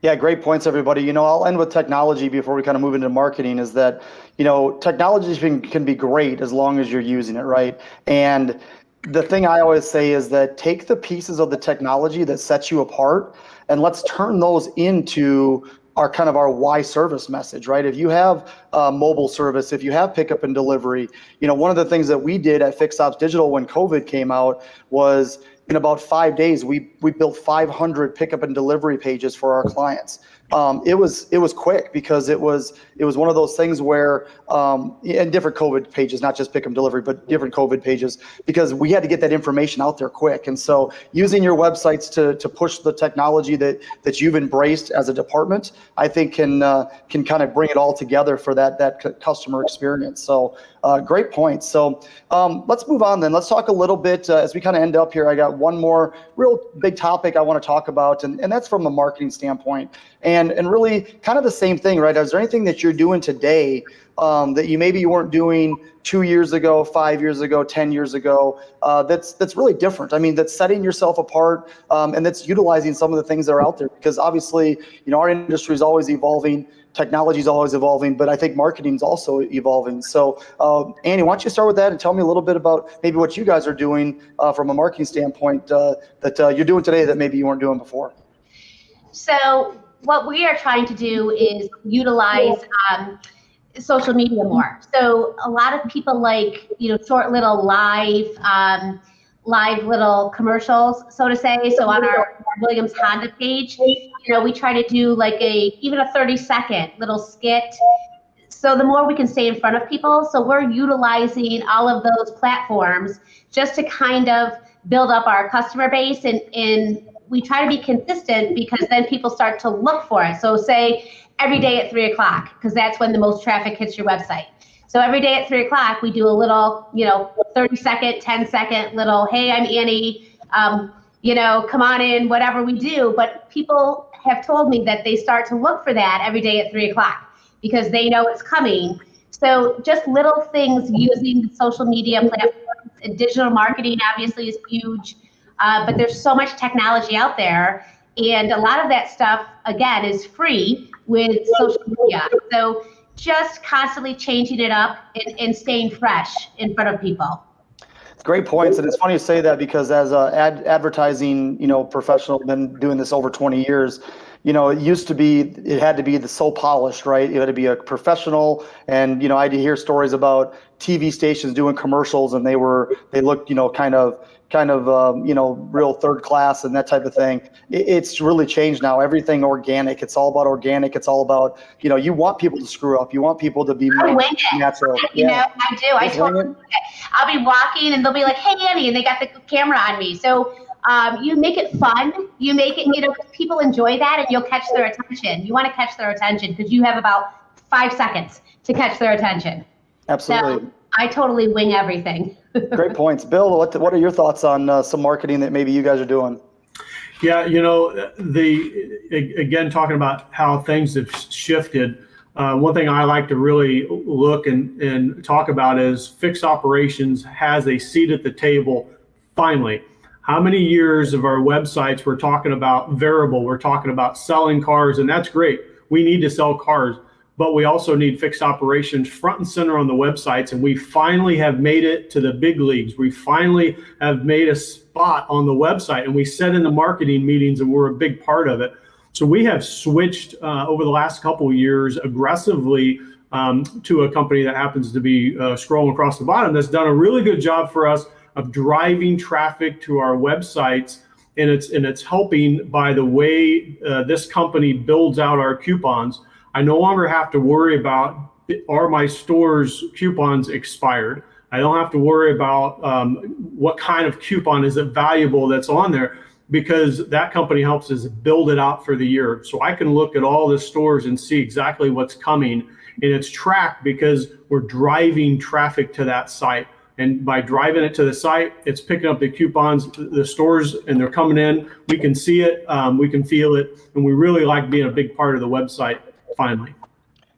Yeah, great points, everybody. I'll end with technology before we kind of move into marketing, is that, technology can be great as long as you're using it, right? And the thing I always say is that take the pieces of the technology that sets you apart and let's turn those into our why service message, right? If you have mobile service, if you have pickup and delivery, one of the things that we did at Fixed Ops Digital when COVID came out was in about 5 days, we built 500 pickup and delivery pages for our clients. it was quick because it was one of those things where and different COVID pages, not just pick 'em delivery, but different COVID pages, because we had to get that information out there quick. And so using your websites to push the technology that you've embraced as a department, I think can kind of bring it all together for that customer experience. So great point. So let's move on then. Let's talk a little bit as we kind of end up here. I got one more real big topic I want to talk about, and that's from a marketing standpoint. And really kind of the same thing, right? Is there anything that you're doing today that you weren't doing 2 years ago, 5 years ago, 10 years ago, that's really different? I mean, that's setting yourself apart, and that's utilizing some of the things that are out there, because obviously, our industry is always evolving, technology is always evolving, but I think marketing is also evolving. So Annie, why don't you start with that and tell me a little bit about maybe what you guys are doing from a marketing standpoint that you're doing today that maybe you weren't doing before? So what we are trying to do is utilize social media more. So a lot of people like, short little live little commercials, so to say. So on our Williams Honda page, we try to do like even a 30-second little skit. So the more we can stay in front of people. So we're utilizing all of those platforms just to kind of build up our customer base, and we try to be consistent because then people start to look for it. So say every day at 3 o'clock, because that's when the most traffic hits your website. So every day at 3 o'clock, we do a little, 30-second, 10-second little, hey, I'm Annie, come on in, whatever we do. But people have told me that they start to look for that every day at 3 o'clock because they know it's coming. So just little things using social media platforms, and digital marketing obviously is huge. But there's so much technology out there, and a lot of that stuff, again, is free with social media. So just constantly changing it up and staying fresh in front of people. Great points, and it's funny you say that because as a advertising professional, been doing this over 20 years. It used to be, it had to be so polished, right? It had to be a professional, and I did hear stories about TV stations doing commercials, and they looked kind of real third class and that type of thing. It's really changed now. Everything organic. It's all about organic. It's all about you want people to screw up. You want people to be natural. I do. I'll be walking and they'll be like, "Hey, Annie," and they got the camera on me. So you make it fun. You make it, people enjoy that, and you'll catch their attention. You want to catch their attention because you have about 5 seconds to catch their attention. Absolutely. So I totally wing everything. Great points. Bill, what are your thoughts on some marketing that maybe you guys are doing? Yeah, again, talking about how things have shifted, one thing I like to really look and talk about is fixed operations has a seat at the table, finally. How many years of our websites we're talking about variable, we're talking about selling cars, and that's great. We need to sell cars, but we also need fixed operations front and center on the websites, and we finally have made it to the big leagues. We finally have made a spot on the website, and we sit in the marketing meetings, and we're a big part of it. So we have switched over the last couple of years aggressively to a company that happens to be scrolling across the bottom that's done a really good job for us of driving traffic to our websites, and it's helping by the way this company builds out our coupons. I no longer have to worry about, are my store's coupons expired? I don't have to worry about what kind of coupon is it valuable that's on there, because that company helps us build it out for the year. So I can look at all the stores and see exactly what's coming, and it's tracked because we're driving traffic to that site. And by driving it to the site, it's picking up the coupons, the stores, and they're coming in. We can see it, we can feel it, and we really like being a big part of the website finally.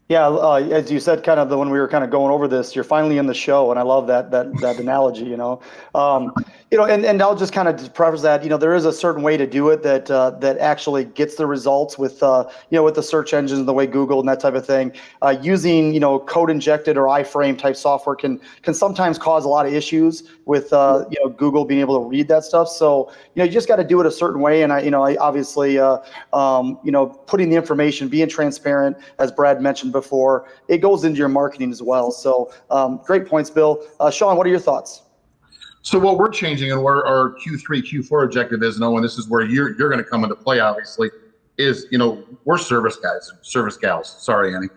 Yeah, as you said, kind of when we were kind of going over this, you're finally in the show, and I love that analogy. And I'll just kind of preface that there is a certain way to do it that actually gets the results with with the search engines and the way Google and that type of thing. Using code injected or iframe type software can sometimes cause a lot of issues with Google being able to read that stuff. So you just got to do it a certain way, and I obviously putting the information, being transparent, as Brad mentioned before, it goes into your marketing as well. So great points, Bill. Shon, what are your thoughts? So what we're changing and where our Q3, Q4 objective is, and Owen, this is where you're going to come into play, obviously, is, we're service guys, service gals. Sorry, Annie.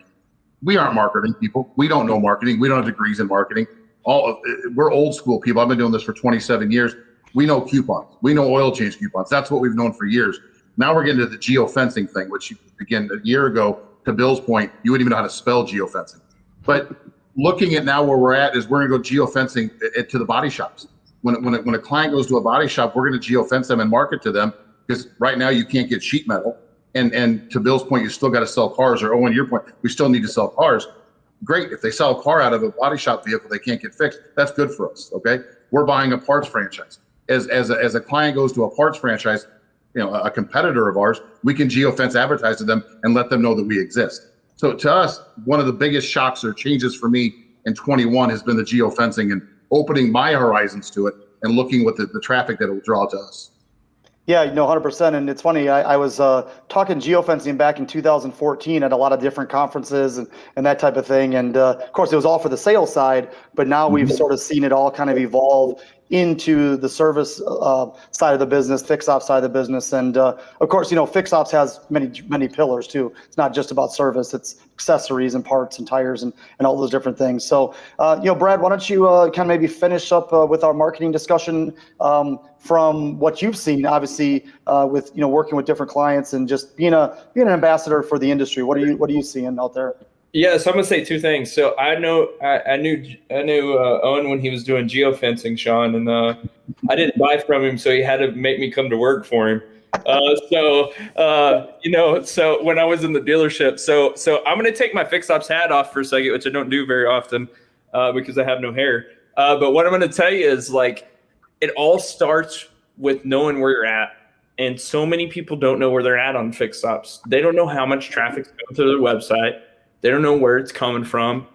We aren't marketing people. We don't know marketing. We don't have degrees in marketing. We're old school people. I've been doing this for 27 years. We know coupons. We know oil change coupons. That's what we've known for years. Now we're getting to the geofencing thing, which, again, a year ago, to Bill's point, you wouldn't even know how to spell geofencing. But looking at now where we're at is we're going to go geofencing to the body shops. When a client goes to a body shop, we're going to geofence them and market to them, because right now you can't get sheet metal. And to Bill's point, you still got to sell cars, or Owen, your point, we still need to sell cars. Great. If they sell a car out of a body shop vehicle they can't get fixed, that's good for us. Okay. We're buying a parts franchise. As a client goes to a parts franchise, a competitor of ours, we can geofence advertise to them and let them know that we exist. So to us, one of the biggest shocks or changes for me in 21 has been the geofencing and opening my horizons to it and looking with the traffic that it will draw to us. Yeah, 100%. And it's funny, I was talking geofencing back in 2014 at a lot of different conferences and that type of thing. And of course, it was all for the sales side, but now we've sort of seen it all kind of evolve into the service side of the business, fix ops side of the business. And of course, fix ops has many pillars too. It's not just about service, it's accessories and parts and tires and all those different things. So, Brad, why don't you kind of maybe finish up with our marketing discussion from what you've seen, obviously, with, working with different clients and just being an ambassador for the industry. What are you seeing out there? Yeah, so I'm gonna say two things. So I knew Owen when he was doing geofencing, Shon, and I didn't buy from him, so he had to make me come to work for him. So when I was in the dealership, so I'm gonna take my fix ops hat off for a second, which I don't do very often because I have no hair. But what I'm gonna tell you is, like, it all starts with knowing where you're at. And so many people don't know where they're at on fix ops. They don't know how much traffic's going to their website. They don't know where it's coming from.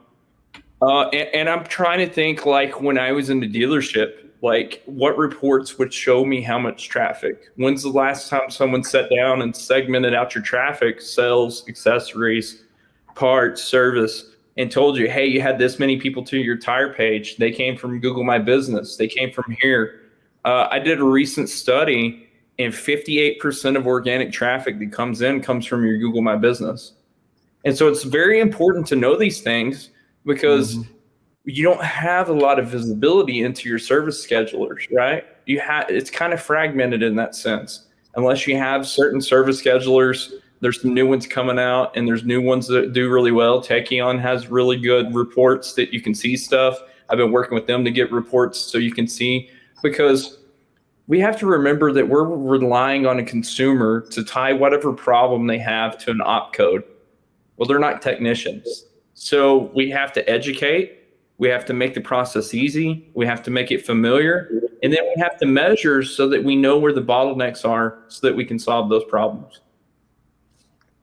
And I'm trying to think, like, when I was in the dealership, like, what reports would show me how much traffic? When's the last time someone sat down and segmented out your traffic, sales, accessories, parts, service, and told you, hey, you had this many people to your tire page. They came from Google My Business. They came from here. I did a recent study, and 58% of organic traffic that comes from your Google My Business. And so it's very important to know these things, because you don't have a lot of visibility into your service schedulers, right? It's kind of fragmented in that sense. Unless you have certain service schedulers, there's some new ones coming out, and there's new ones that do really well. Techion has really good reports that you can see stuff. I've been working with them to get reports so you can see, because we have to remember that we're relying on a consumer to tie whatever problem they have to an op code. Well, they're not technicians. So we have to educate. We have to make the process easy. We have to make it familiar. And then we have to measure so that we know where the bottlenecks are so that we can solve those problems.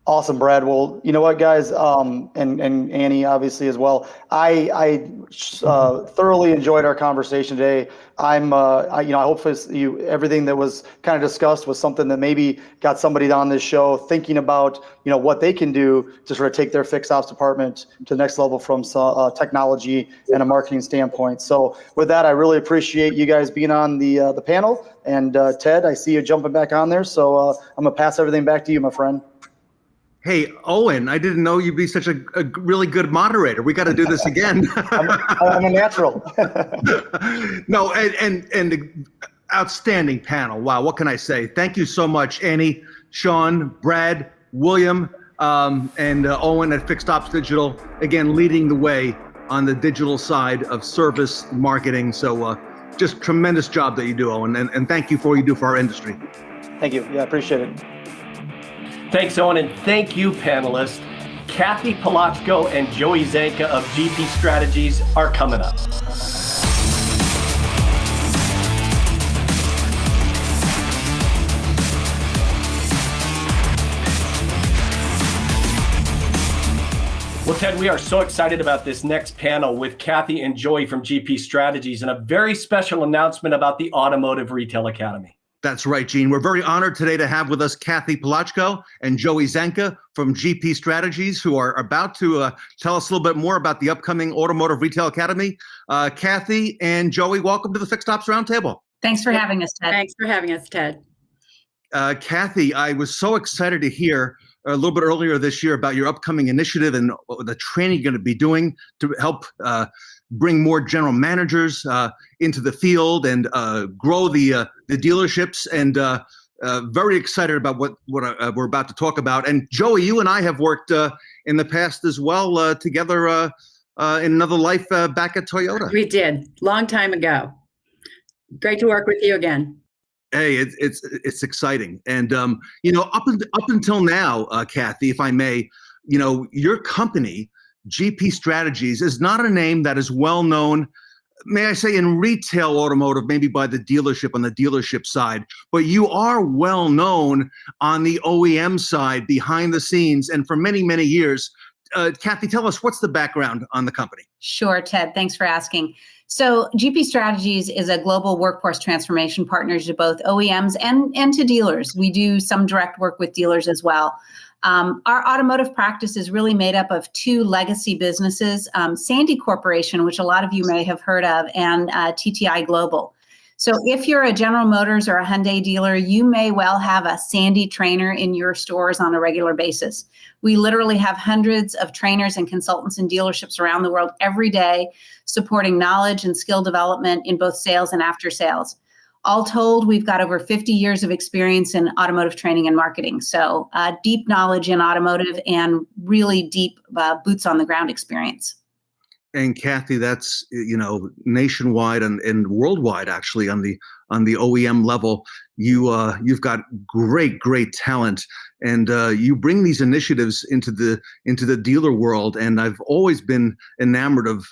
Awesome, Brad. Well, you know what, guys, and Annie obviously as well. I thoroughly enjoyed our conversation today. I hope everything that was kind of discussed was something that maybe got somebody on this show thinking about, what they can do to sort of take their fixed ops department to the next level from technology and a marketing standpoint. So with that, I really appreciate you guys being on the panel. And Ted, I see you jumping back on there. So I'm gonna pass everything back to you, my friend. Hey, Owen, I didn't know you'd be such a really good moderator. We got to do this again. I'm a natural. No, and outstanding panel. Wow, what can I say? Thank you so much, Annie, Shon, Brad, William, and Owen at Fixed Ops Digital. Again, leading the way on the digital side of service marketing. So just tremendous job that you do, Owen, and thank you for what you do for our industry. Thank you. Yeah, I appreciate it. Thanks, Owen, and thank you, panelists. Cathy, Palochko, and Joey Zanca of GP Strategies are coming up. Well, Ted, we are so excited about this next panel with Cathy and Joey from GP Strategies, and a very special announcement about the Automotive Retail Academy. That's right, Gene. We're very honored today to have with us Cathy Palochko and Joey Zanca from GP Strategies, who are about to tell us a little bit more about the upcoming Automotive Retail Academy. Cathy and Joey, welcome to the Fixed Ops Roundtable. Thanks for having us, Ted. Thanks for having us, Ted. Cathy, I was so excited to hear a little bit earlier this year about your upcoming initiative and the training you're going to be doing to help bring more general managers into the field and grow the dealerships. And very excited about what we're about to talk about. And Joey, you and I have worked in the past as well together in another life back at Toyota. We did, long time ago. Great to work with you again. Hey, it's exciting, and up until now, Cathy, if I may, your company, GP Strategies, is not a name that is well known. May I say in retail automotive, maybe by the dealership on the dealership side, but you are well known on the OEM side, behind the scenes, and for many, many years. Cathy, tell us, what's the background on the company? Sure, Ted. Thanks for asking. So GP Strategies is a global workforce transformation partner to both OEMs and to dealers. We do some direct work with dealers as well. Our automotive practice is really made up of two legacy businesses, Sandy Corporation, which a lot of you may have heard of, and TTI Global. So if you're a General Motors or a Hyundai dealer, you may well have a Sandy trainer in your stores on a regular basis. We literally have hundreds of trainers and consultants in dealerships around the world every day, supporting knowledge and skill development in both sales and after sales. All told, we've got over 50 years of experience in automotive training and marketing. So deep knowledge in automotive and really deep boots on the ground experience. And Cathy, that's nationwide and worldwide, actually, on the OEM level. You've got great talent, and you bring these initiatives into the dealer world. And I've always been enamored of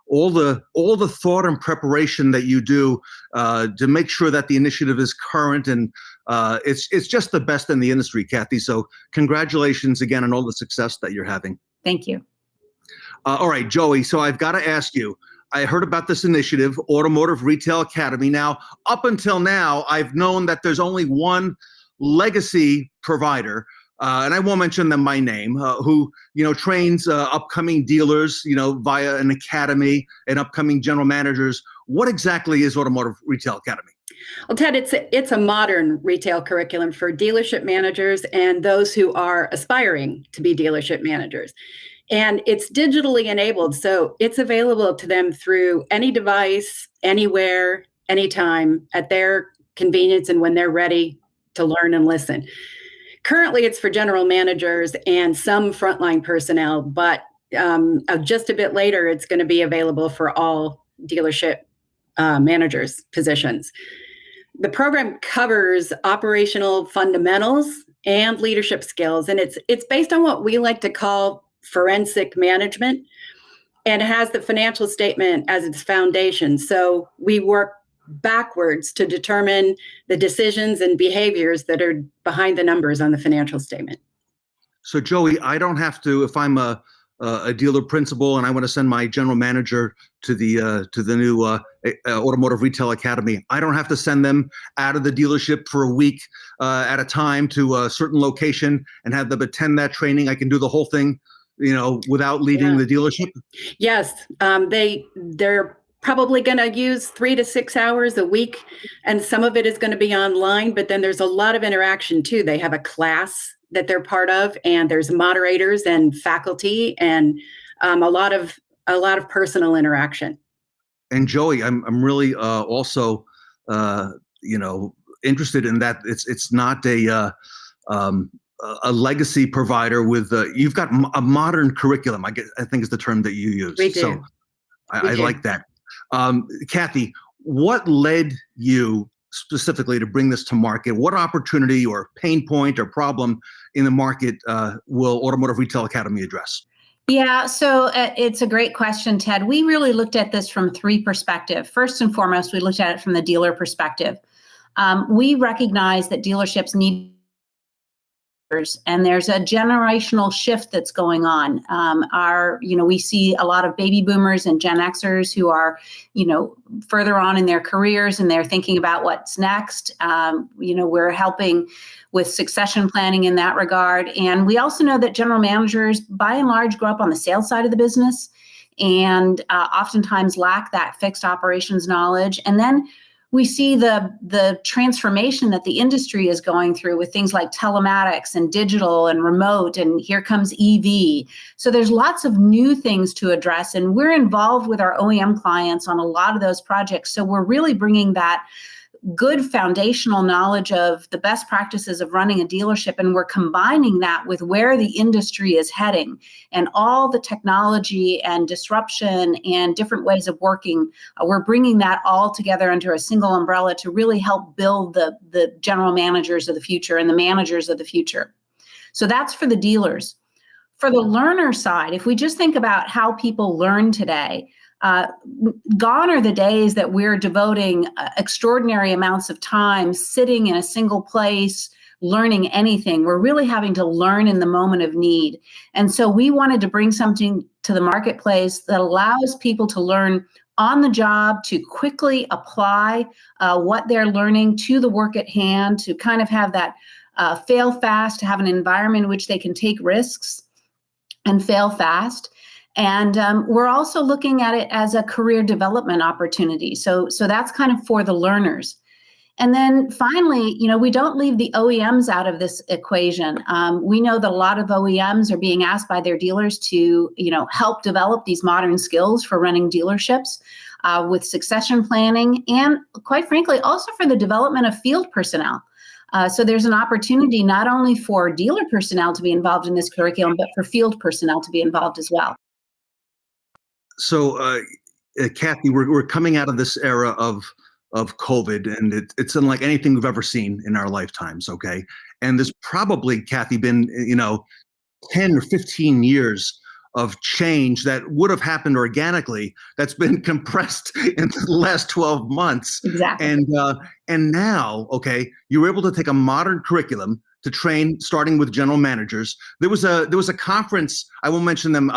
all the thought and preparation that you do to make sure that the initiative is current, and it's just the best in the industry, Cathy. So congratulations again on all the success that you're having. Thank you. All right, Joey, so I've got to ask you, I heard about this initiative, Automotive Retail Academy. Now, up until now, I've known that there's only one legacy provider, and I won't mention them by name, who trains upcoming dealers, via an academy and upcoming general managers. What exactly is Automotive Retail Academy? Well, Ted, it's a modern retail curriculum for dealership managers and those who are aspiring to be dealership managers. And it's digitally enabled, so it's available to them through any device, anywhere, anytime, at their convenience and when they're ready to learn and listen. Currently, it's for general managers and some frontline personnel, but just a bit later, it's going to be available for all dealership managers' positions. The program covers operational fundamentals and leadership skills, and it's based on what we like to call forensic management, and has the financial statement as its foundation. So we work backwards to determine the decisions and behaviors that are behind the numbers on the financial statement. So Joey, I don't have to, if I'm a dealer principal and I want to send my general manager to the new Automotive Retail Academy, I don't have to send them out of the dealership for a week at a time to a certain location and have them attend that training. I can do the whole thing, without leaving the dealership? Yes, they're probably going to use 3 to 6 hours a week, and some of it is going to be online, but then there's a lot of interaction too. They have a class that they're part of, and there's moderators and faculty, and a lot of personal interaction. And Joey, I'm really also interested in that. It's not a legacy provider with you've got a modern curriculum, I think is the term that you use. We do. So I like that. Cathy, what led you specifically to bring this to market? What opportunity or pain point or problem in the market will Automotive Retail Academy address? Yeah, so it's a great question, Ted. We really looked at this from three perspectives. First and foremost, we looked at it from the dealer perspective. We recognize that dealerships need, and there's a generational shift that's going on. We see a lot of baby boomers and Gen Xers who are, further on in their careers, and they're thinking about what's next. We're helping with succession planning in that regard. And we also know that general managers, by and large, grow up on the sales side of the business and oftentimes lack that fixed operations knowledge. And then We see the transformation that the industry is going through with things like telematics and digital and remote, and here comes EV. So there's lots of new things to address, and we're involved with our OEM clients on a lot of those projects. So we're really bringing that good foundational knowledge of the best practices of running a dealership, and we're combining that with where the industry is heading and all the technology and disruption and different ways of working. We're bringing that all together under a single umbrella to really help build the general managers of the future and the managers of the future. So that's for the dealers. For the learner side, if we just think about how people learn today, gone are the days that we're devoting extraordinary amounts of time sitting in a single place, learning anything. We're really having to learn in the moment of need. And so we wanted to bring something to the marketplace that allows people to learn on the job, to quickly apply what they're learning to the work at hand, to kind of have that fail fast, to have an environment in which they can take risks and fail fast. And we're also looking at it as a career development opportunity. So that's kind of for the learners. And then finally, we don't leave the OEMs out of this equation. We know that a lot of OEMs are being asked by their dealers to, help develop these modern skills for running dealerships with succession planning, and quite frankly, also for the development of field personnel. So there's an opportunity not only for dealer personnel to be involved in this curriculum, but for field personnel to be involved as well. So, Cathy, we're coming out of this era of COVID, and it's unlike anything we've ever seen in our lifetimes. Okay, and there's probably, Cathy, been 10 or 15 years of change that would have happened organically that's been compressed in the last 12 months. Exactly. And now, okay, you were able to take a modern curriculum to train, starting with general managers. There was a conference, I won't mention them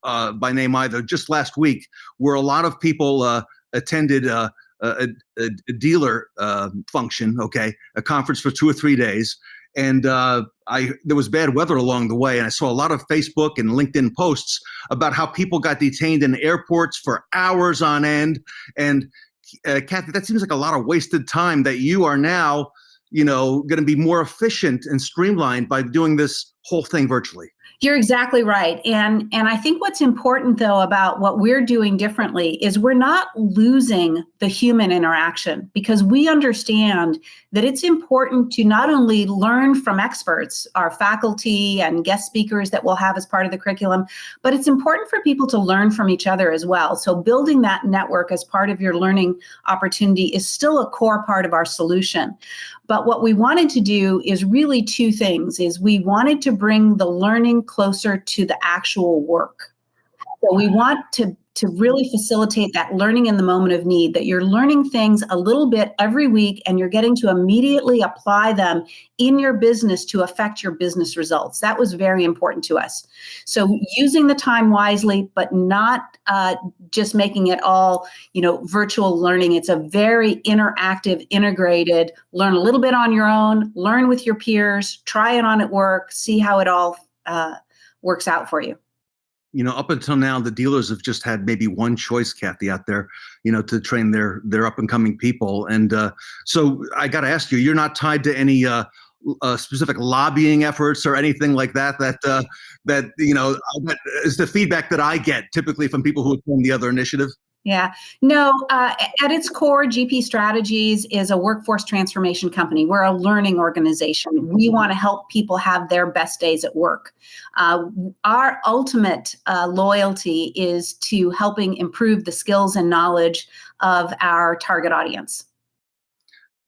by name either, just last week, where a lot of people attended a dealer function, okay, a conference for 2 or 3 days. And there was bad weather along the way, and I saw a lot of Facebook and LinkedIn posts about how people got detained in airports for hours on end. And Cathy, that seems like a lot of wasted time that you are now going to be more efficient and streamlined by doing this whole thing virtually. You're exactly right. And I think what's important, though, about what we're doing differently is we're not losing the human interaction, because we understand that it's important to not only learn from experts, our faculty and guest speakers that we'll have as part of the curriculum, but it's important for people to learn from each other as well. So building that network as part of your learning opportunity is still a core part of our solution. But what we wanted to do is really two things. Is we wanted to bring the learning closer to the actual work. So we want to really facilitate that learning in the moment of need, that you're learning things a little bit every week and you're getting to immediately apply them in your business to affect your business results. That was very important to us. So using the time wisely, but not just making it all, virtual learning. It's a very interactive, integrated, learn a little bit on your own, learn with your peers, try it on at work, see how it all works out for you. Up until now, the dealers have just had maybe one choice, Cathy, out there, to train their up and coming people. And so I got to ask you, you're not tied to any specific lobbying efforts or anything like that. That is the feedback that I get typically from people who attend the other initiative. Yeah, no, at its core, GP Strategies is a workforce transformation company. We're a learning organization. We want to help people have their best days at work. Our ultimate loyalty is to helping improve the skills and knowledge of our target audience.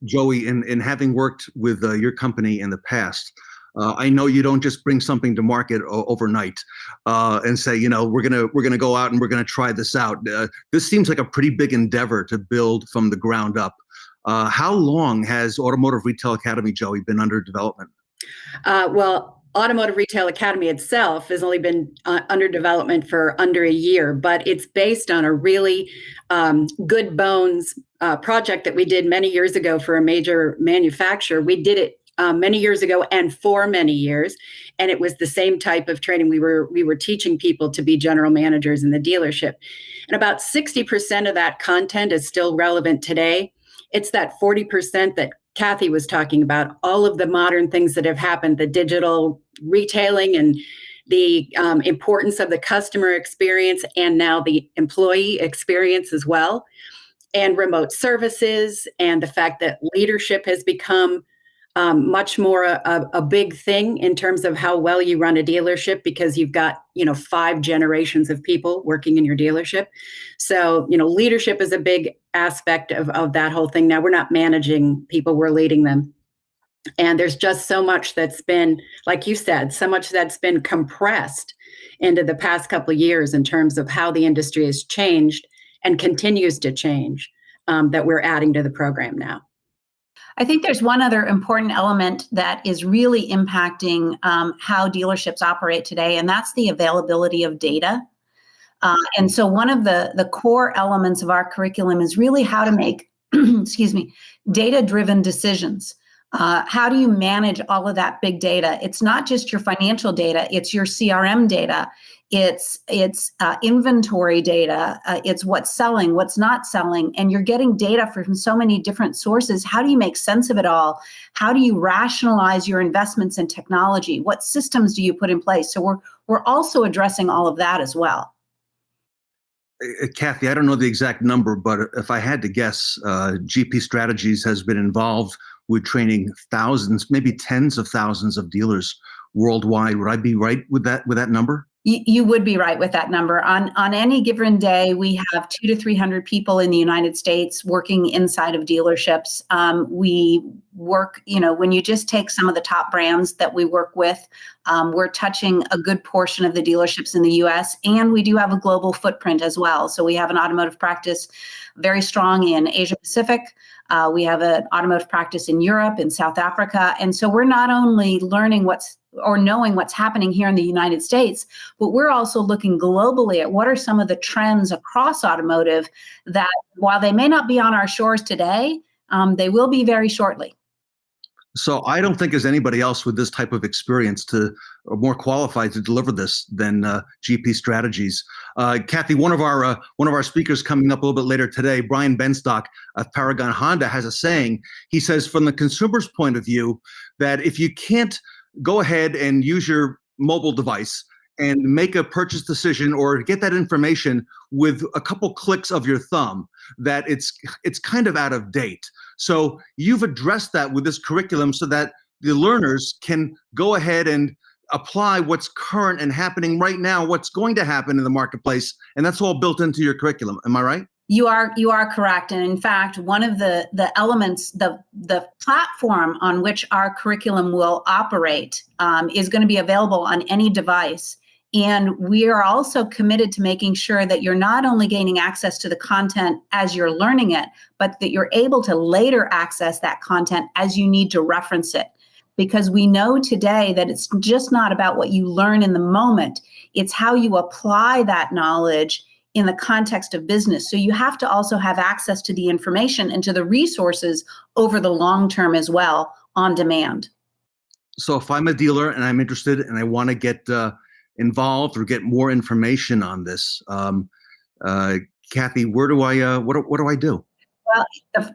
Joey, in having worked with your company in the past, I know you don't just bring something to market overnight and say, we're gonna go out and we're gonna try this out. This seems like a pretty big endeavor to build from the ground up. How long has Automotive Retail Academy, Joey, been under development? Well, Automotive Retail Academy itself has only been under development for under a year, but it's based on a really good bones project that we did many years ago for a major manufacturer. We did it many years ago and for many years, and it was the same type of training. We were teaching people to be general managers in the dealership, and about 60% of that content is still relevant today. It's that 40% that Cathy was talking about, all of the modern things that have happened, the digital retailing and the importance of the customer experience and now the employee experience as well, and remote services, and the fact that leadership has become much more a big thing in terms of how well you run a dealership, because you've got, 5 generations of people working in your dealership. So, leadership is a big aspect of that whole thing. Now, we're not managing people, we're leading them. And there's just so much that's been, like you said, so much that's been compressed into the past couple of years in terms of how the industry has changed and continues to change, that we're adding to the program now. I think there's one other important element that is really impacting how dealerships operate today, and that's the availability of data. And so one of the core elements of our curriculum is really how to make, data-driven decisions. How do you manage all of that big data? It's not just your financial data, it's your CRM data, it's inventory data, it's what's selling, what's not selling, and you're getting data from so many different sources. How do you make sense of it all? How do you rationalize your investments in technology? What systems do you put in place? So we're also addressing all of that as well. Cathy, I don't know the exact number, but if I had to guess, GP Strategies has been involved with training thousands, maybe tens of thousands of dealers worldwide. Would I be right with that number? You would be right with that number. On any given day, we have 200 to 300 people in the United States working inside of dealerships. We work, when you just take some of the top brands that we work with, we're touching a good portion of the dealerships in the US, and we do have a global footprint as well. So we have an automotive practice very strong in Asia Pacific. We have an automotive practice in Europe, in South Africa. And so we're not only learning knowing what's happening here in the United States, but we're also looking globally at what are some of the trends across automotive that, while they may not be on our shores today, they will be very shortly. So I don't think there's anybody else with this type of experience or more qualified to deliver this than GP Strategies. Cathy, one of our speakers coming up a little bit later today, Brian Benstock of Paragon Honda, has a saying. He says, from the consumer's point of view, that if you can't go ahead and use your mobile device and make a purchase decision or get that information with a couple clicks of your thumb, that it's kind of out of date. So you've addressed that with this curriculum so that the learners can go ahead and apply what's current and happening right now, what's going to happen in the marketplace, and that's all built into your curriculum. Am I right? You are correct. And in fact, one of the elements, the platform on which our curriculum will operate is going to be available on any device. And we are also committed to making sure that you're not only gaining access to the content as you're learning it, but that you're able to later access that content as you need to reference it. Because we know today that it's just not about what you learn in the moment, it's how you apply that knowledge in the context of business. So you have to also have access to the information and to the resources over the long term as well, on demand. So if I'm a dealer and I'm interested and I want to get involved or get more information on this, Cathy, where do I what do I do? Well,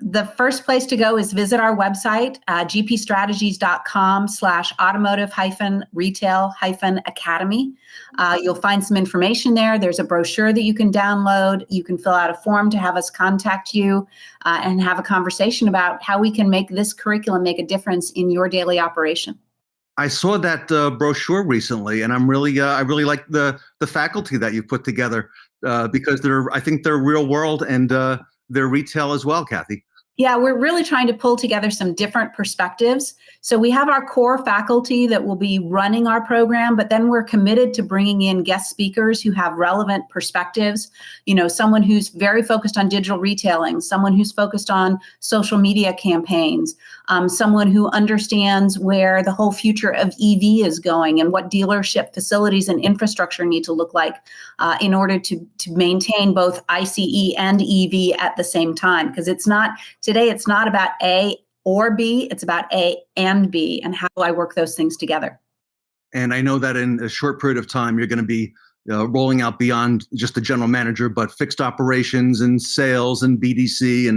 the first place to go is visit our website, gpstrategies.com/automotive-retail-academy. You'll find some information there. There's a brochure that you can download. You can fill out a form to have us contact you and have a conversation about how we can make this curriculum make a difference in your daily operation. I saw that brochure recently, and I really like the faculty that you put together because I think they're real world and they're retail as well, Cathy. Yeah, we're really trying to pull together some different perspectives. So we have our core faculty that will be running our program, but then we're committed to bringing in guest speakers who have relevant perspectives. Someone who's very focused on digital retailing, someone who's focused on social media campaigns, someone who understands where the whole future of EV is going and what dealership facilities and infrastructure need to look like in order to maintain both ICE and EV at the same time. Because today it's not about A or B, it's about A and B, and how do I work those things together? And I know that in a short period of time, you're going to be rolling out beyond just the general manager, but fixed operations and sales and BDC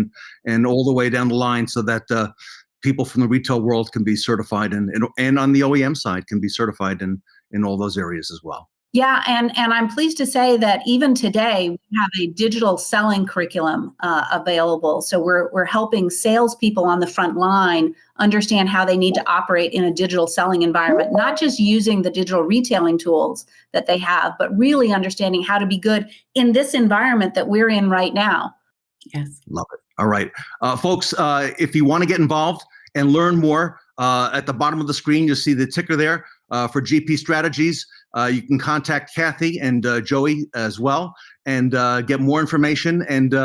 and all the way down the line, so that people from the retail world can be certified, and on the OEM side can be certified in all those areas as well. Yeah, and I'm pleased to say that even today we have a digital selling curriculum available. So we're helping salespeople on the front line understand how they need to operate in a digital selling environment, not just using the digital retailing tools that they have, but really understanding how to be good in this environment that we're in right now. Yes. Love it. All right, folks, if you want to get involved and learn more, at the bottom of the screen, you'll see the ticker there for GP Strategies. You can contact Cathy and Joey as well and get more information. And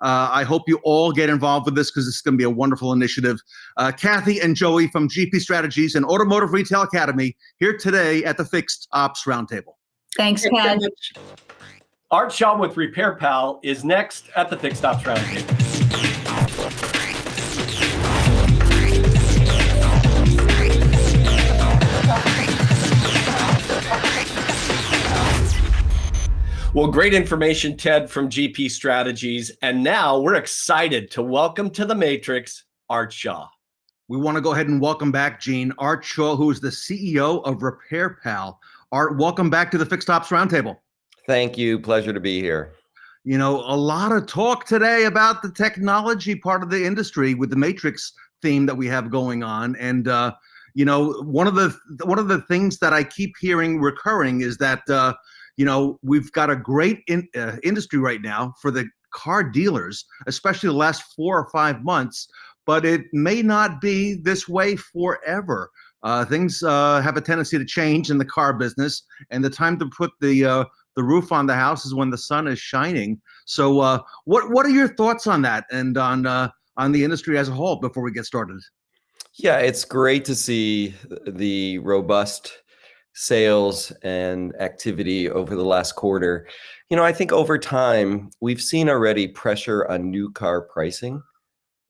I hope you all get involved with this, because it's going to be a wonderful initiative. Cathy and Joey from GP Strategies and Automotive Retail Academy here today at the Fixed Ops Roundtable. Thanks, Ken. Art Shaw with Repair Pal is next at the Fixed Ops Roundtable. Well, great information, Ted, from GP Strategies. And now we're excited to welcome to the Matrix, Art Shaw. We want to go ahead and welcome back, Gene, Art Shaw, who is the CEO of Repair Pal. Art, welcome back to the Fixed Ops Roundtable. Thank you. Pleasure to be here. You know, a lot of talk today about the technology part of the industry with the Matrix theme that we have going on. And, you know, one of the things that I keep hearing recurring is that, you know, we've got a great industry right now for the car dealers, especially the last 4 or 5 months, but it may not be this way forever. Things have a tendency to change in the car business, and the time to put the roof on the house is when the sun is shining. So what are your thoughts on that and on the industry as a whole before we get started? Yeah, it's great to see the robust sales and activity over the last quarter. You know, I think over time, we've seen already pressure on new car pricing,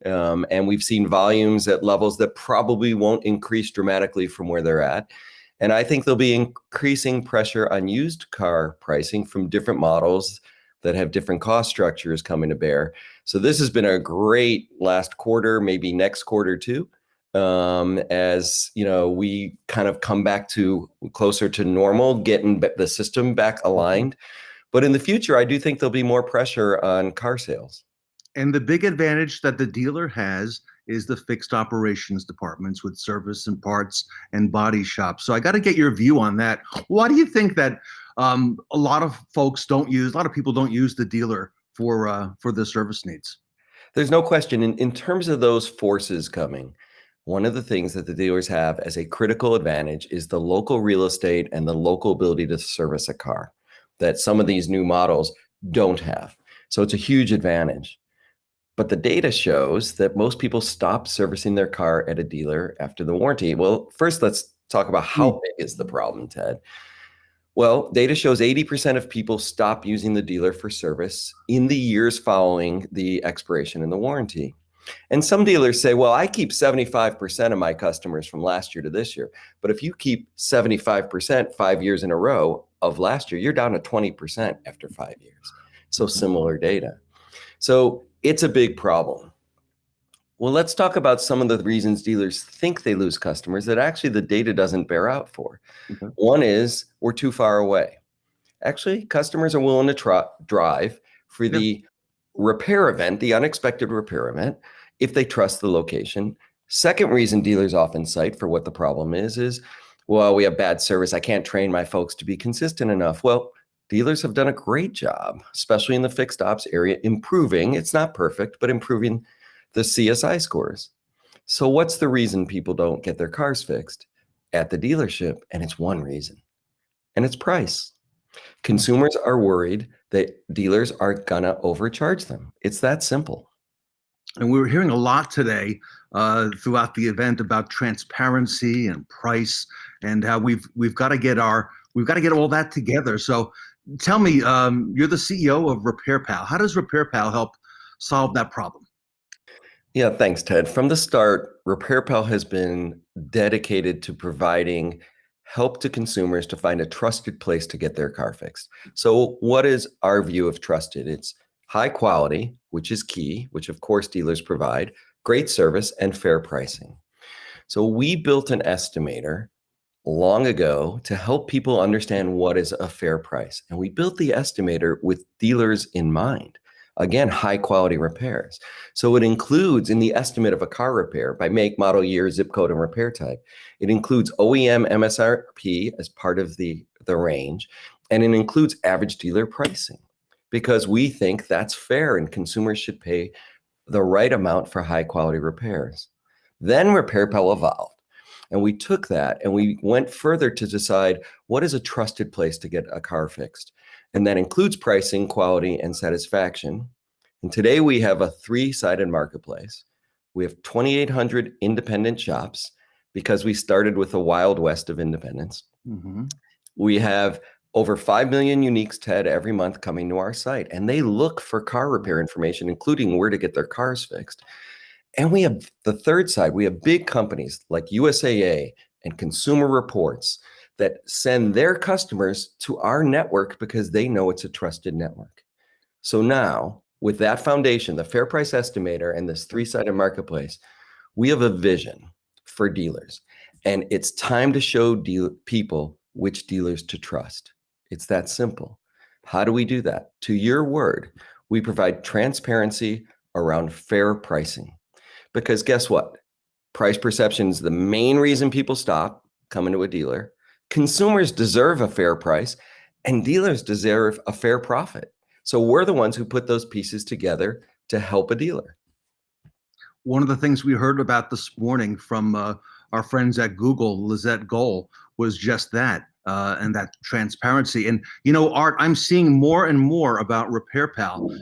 and we've seen volumes at levels that probably won't increase dramatically from where they're at. And I think there'll be increasing pressure on used car pricing from different models that have different cost structures coming to bear. So this has been a great last quarter, maybe next quarter too. As you know, we kind of come back to closer to normal, getting the system back aligned. But in the future, I do think there'll be more pressure on car sales. And the big advantage that the dealer has is the fixed operations departments with service and parts and body shops. So I got to get your view on that. Why do you think that a lot of people don't use the dealer for the service needs? There's no question. In terms of those forces coming, one of the things that the dealers have as a critical advantage is the local real estate and the local ability to service a car that some of these new models don't have. So it's a huge advantage. But the data shows that most people stop servicing their car at a dealer after the warranty. Well, first, let's talk about how big is the problem, Ted. Well, data shows 80% of people stop using the dealer for service in the years following the expiration in the warranty. And some dealers say, well, I keep 75% of my customers from last year to this year. But if you keep 75% 5 years in a row of last year, you're down to 20% after 5 years. So similar data. So it's a big problem. Well, let's talk about some of the reasons dealers think they lose customers that actually the data doesn't bear out for. One is we're too far away. Actually, customers are willing to drive for the repair event, the unexpected repair event, if they trust the location. Second reason dealers often cite for what the problem is, well, we have bad service. I can't train my folks to be consistent enough. Well, dealers have done a great job, especially in the fixed ops area, improving, it's not perfect, but improving the CSI scores. So what's the reason people don't get their cars fixed at the dealership? And it's one reason, and it's price. Consumers are worried that dealers are gonna overcharge them. It's that simple. And we were hearing a lot today throughout the event about transparency and price, and how we've got to get all that together. So tell me, you're the CEO of Repair Pal. How does Repair Pal help solve that problem? Yeah, thanks, Ted. From the start, Repair Pal has been dedicated to providing help to consumers to find a trusted place to get their car fixed. So what is our view of trusted? It's high quality, which is key, which of course dealers provide, great service, and fair pricing. So we built an estimator long ago to help people understand what is a fair price. And we built the estimator with dealers in mind. Again, high quality repairs. So it includes in the estimate of a car repair by make, model year, zip code, and repair type. It includes OEM MSRP as part of the range, and it includes average dealer pricing because we think that's fair and consumers should pay the right amount for high quality repairs. Then RepairPal evolved. And we took that and we went further to decide what is a trusted place to get a car fixed. And that includes pricing, quality, and satisfaction. And today we have a 3-sided marketplace. We have 2,800 independent shops because we started with the Wild West of independence. We have over 5 million uniques, Ted, every month coming to our site. And they look for car repair information, including where to get their cars fixed. And we have the third side. We have big companies like USAA and Consumer Reports that send their customers to our network because they know it's a trusted network. So now, with that foundation, the Fair Price Estimator and this 3-sided marketplace, we have a vision for dealers. And it's time to show people which dealers to trust. It's that simple. How do we do that? To your word, we provide transparency around fair pricing. Because guess what? Price perception is the main reason people stop coming to a dealer. Consumers deserve a fair price and dealers deserve a fair profit. So we're the ones who put those pieces together to help a dealer. One of the things we heard about this morning from our friends at Google, Lizette Goal, was just that, and that transparency. And, you know, Art, I'm seeing more and more about RepairPal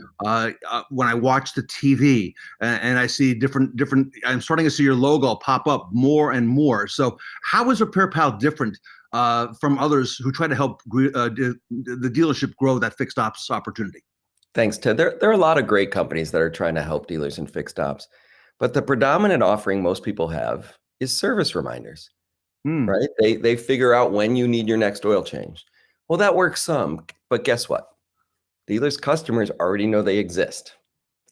when I watch the TV and I see different, I'm starting to see your logo pop up more and more. So how is RepairPal different from others who try to help the dealership grow that fixed ops opportunity? Thanks, Ted. There are a lot of great companies that are trying to help dealers in fixed ops, but the predominant offering most people have is service reminders, right? They figure out when you need your next oil change. Well, that works some, but guess what? Dealers' customers already know they exist,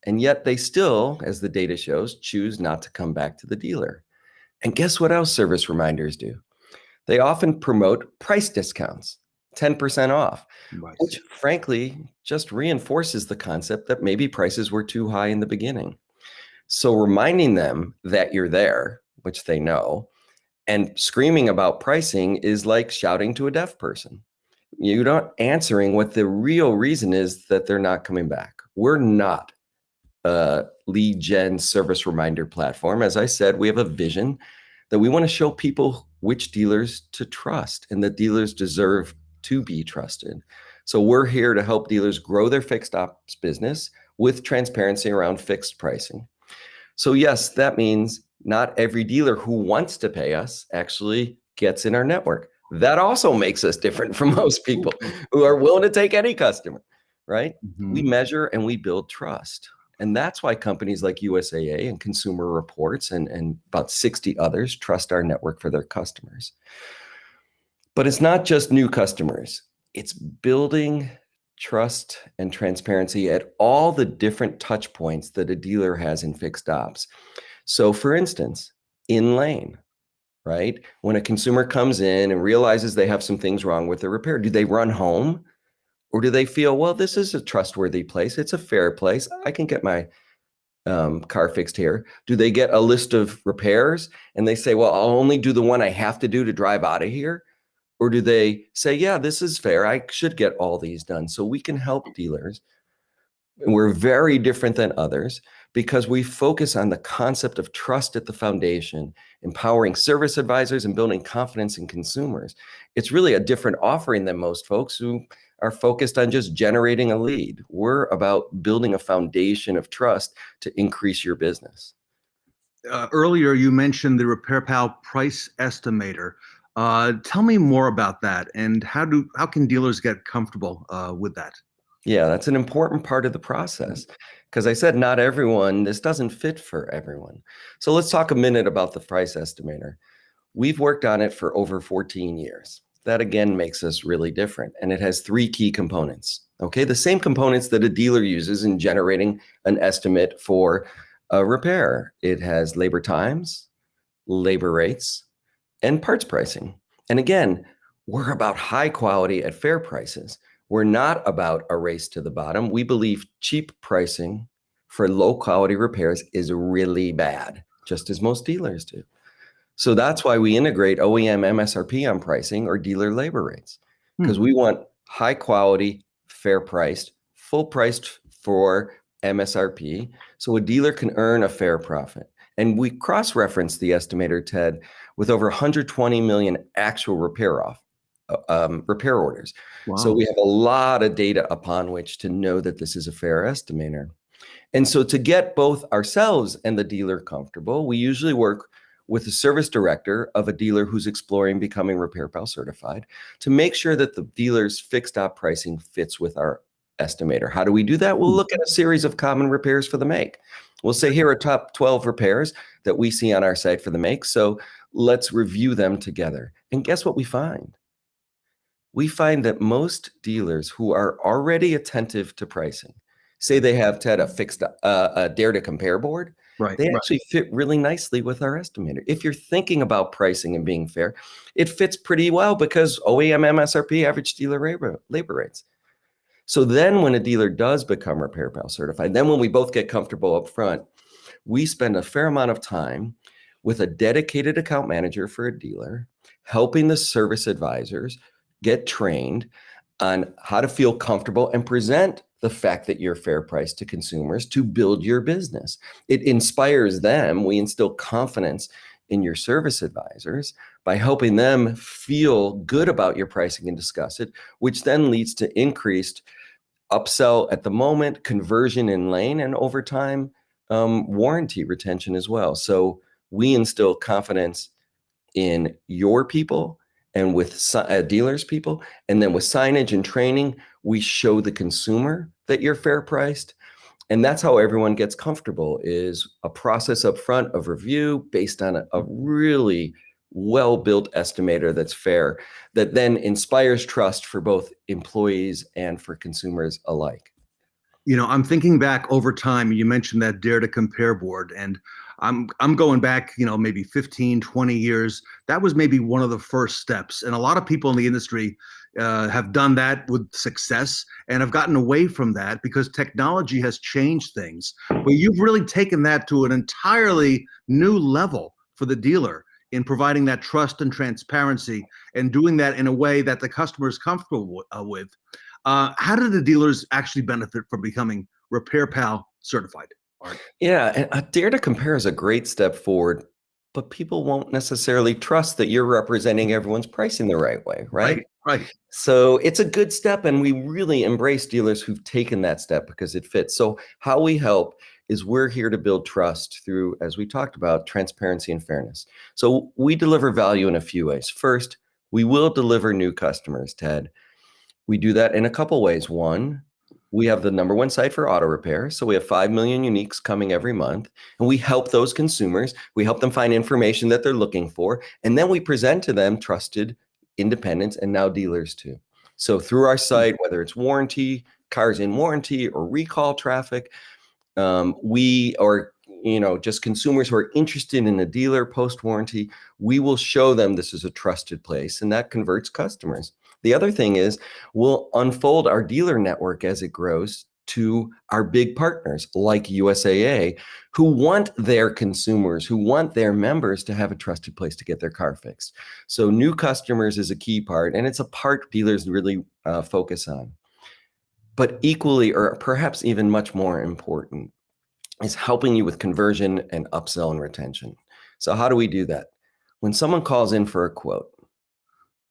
and yet they still, as the data shows, choose not to come back to the dealer. And guess what else service reminders do? They often promote price discounts, 10% off, which frankly just reinforces the concept that maybe prices were too high in the beginning. So reminding them that you're there, which they know, and screaming about pricing is like shouting to a deaf person. You're not answering what the real reason is that they're not coming back. We're not a lead gen service reminder platform. As I said, we have a vision that we want to show people which dealers to trust and that dealers deserve to be trusted. So we're here to help dealers grow their fixed ops business with transparency around fixed pricing. So yes, that means not every dealer who wants to pay us actually gets in our network. That also makes us different from most people who are willing to take any customer, right? We measure and we build trust. And that's why companies like USAA and Consumer Reports and about 60 others trust our network for their customers. But it's not just new customers. It's building trust and transparency at all the different touch points that a dealer has in fixed ops. So for instance, in lane, right? When a consumer comes in and realizes they have some things wrong with the repair, do they run home? Or do they feel, well, this is a trustworthy place. It's a fair place. I can get my car fixed here. Do they get a list of repairs and they say, well, I'll only do the one I have to do to drive out of here? Or do they say, yeah, this is fair. I should get all these done. So we can help dealers. And we're very different than others because we focus on the concept of trust at the foundation, empowering service advisors and building confidence in consumers. It's really a different offering than most folks who are focused on just generating a lead. We're about building a foundation of trust to increase your business. Earlier, you mentioned the RepairPal price estimator. Tell me more about that and how can dealers get comfortable with that? Yeah, that's an important part of the process because I said not everyone, this doesn't fit for everyone. So let's talk a minute about the price estimator. We've worked on it for over 14 years. That again makes us really different. And it has 3 key components. Okay, the same components that a dealer uses in generating an estimate for a repair. It has labor times, labor rates, and parts pricing. And again, we're about high quality at fair prices. We're not about a race to the bottom. We believe cheap pricing for low quality repairs is really bad, just as most dealers do. So that's why we integrate OEM MSRP on pricing or dealer labor rates, because we want high quality, fair priced, full priced for MSRP, so a dealer can earn a fair profit. And we cross-reference the estimator, Ted, with over 120 million actual repair orders. Wow. So we have a lot of data upon which to know that this is a fair estimator. And so to get both ourselves and the dealer comfortable, we usually work with the service director of a dealer who's exploring becoming RepairPal certified to make sure that the dealer's fixed op pricing fits with our estimator. How do we do that? We'll look at a series of common repairs for the make. We'll say here are top 12 repairs that we see on our site for the make. So let's review them together. And guess what we find? We find that most dealers who are already attentive to pricing, say they have, Ted, a fixed a dare to compare board, they actually fit really nicely with our estimator. If you're thinking about pricing and being fair, it fits pretty well because OEM MSRP, average dealer labor rates. So then when a dealer does become RepairPal certified, then when we both get comfortable up front, we spend a fair amount of time with a dedicated account manager for a dealer, helping the service advisors get trained on how to feel comfortable and present the fact that you're fair price to consumers to build your business. It inspires them. We instill confidence in your service advisors by helping them feel good about your pricing and discuss it, which then leads to increased upsell at the moment, conversion in lane, and over time, warranty retention as well. So we instill confidence in your people and with dealers people, and then with signage and training, we show the consumer that you're fair priced. And that's how everyone gets comfortable, is a process up front of review based on a really well-built estimator that's fair, that then inspires trust for both employees and for consumers alike. You know, I'm thinking back over time. You mentioned that dare to compare board, and I'm going back, you know, maybe 15, 20 years. That was maybe one of the first steps. And a lot of people in the industry have done that with success and have gotten away from that because technology has changed things. But you've really taken that to an entirely new level for the dealer in providing that trust and transparency and doing that in a way that the customer is comfortable with. How do the dealers actually benefit from becoming RepairPal certified? Yeah, and a dare to compare is a great step forward, but people won't necessarily trust that you're representing everyone's pricing the right way, right? Right. So it's a good step, and we really embrace dealers who've taken that step because it fits. So how we help is we're here to build trust through, as we talked about, transparency and fairness. So we deliver value in a few ways. First, we will deliver new customers, Ted. We do that in a couple ways. One, we have the #1 site for auto repair. So we have 5 million uniques coming every month, and we help those consumers. We help them find information that they're looking for, and then we present to them trusted independents and now dealers too. So through our site, whether it's warranty, cars in warranty, or recall traffic, just consumers who are interested in a dealer post-warranty, we will show them this is a trusted place, and that converts customers. The other thing is we'll unfold our dealer network as it grows to our big partners like USAA, who want their consumers, who want their members to have a trusted place to get their car fixed. So new customers is a key part, and it's a part dealers really focus on. But equally, or perhaps even much more important, is helping you with conversion and upsell and retention. So how do we do that? When someone calls in for a quote,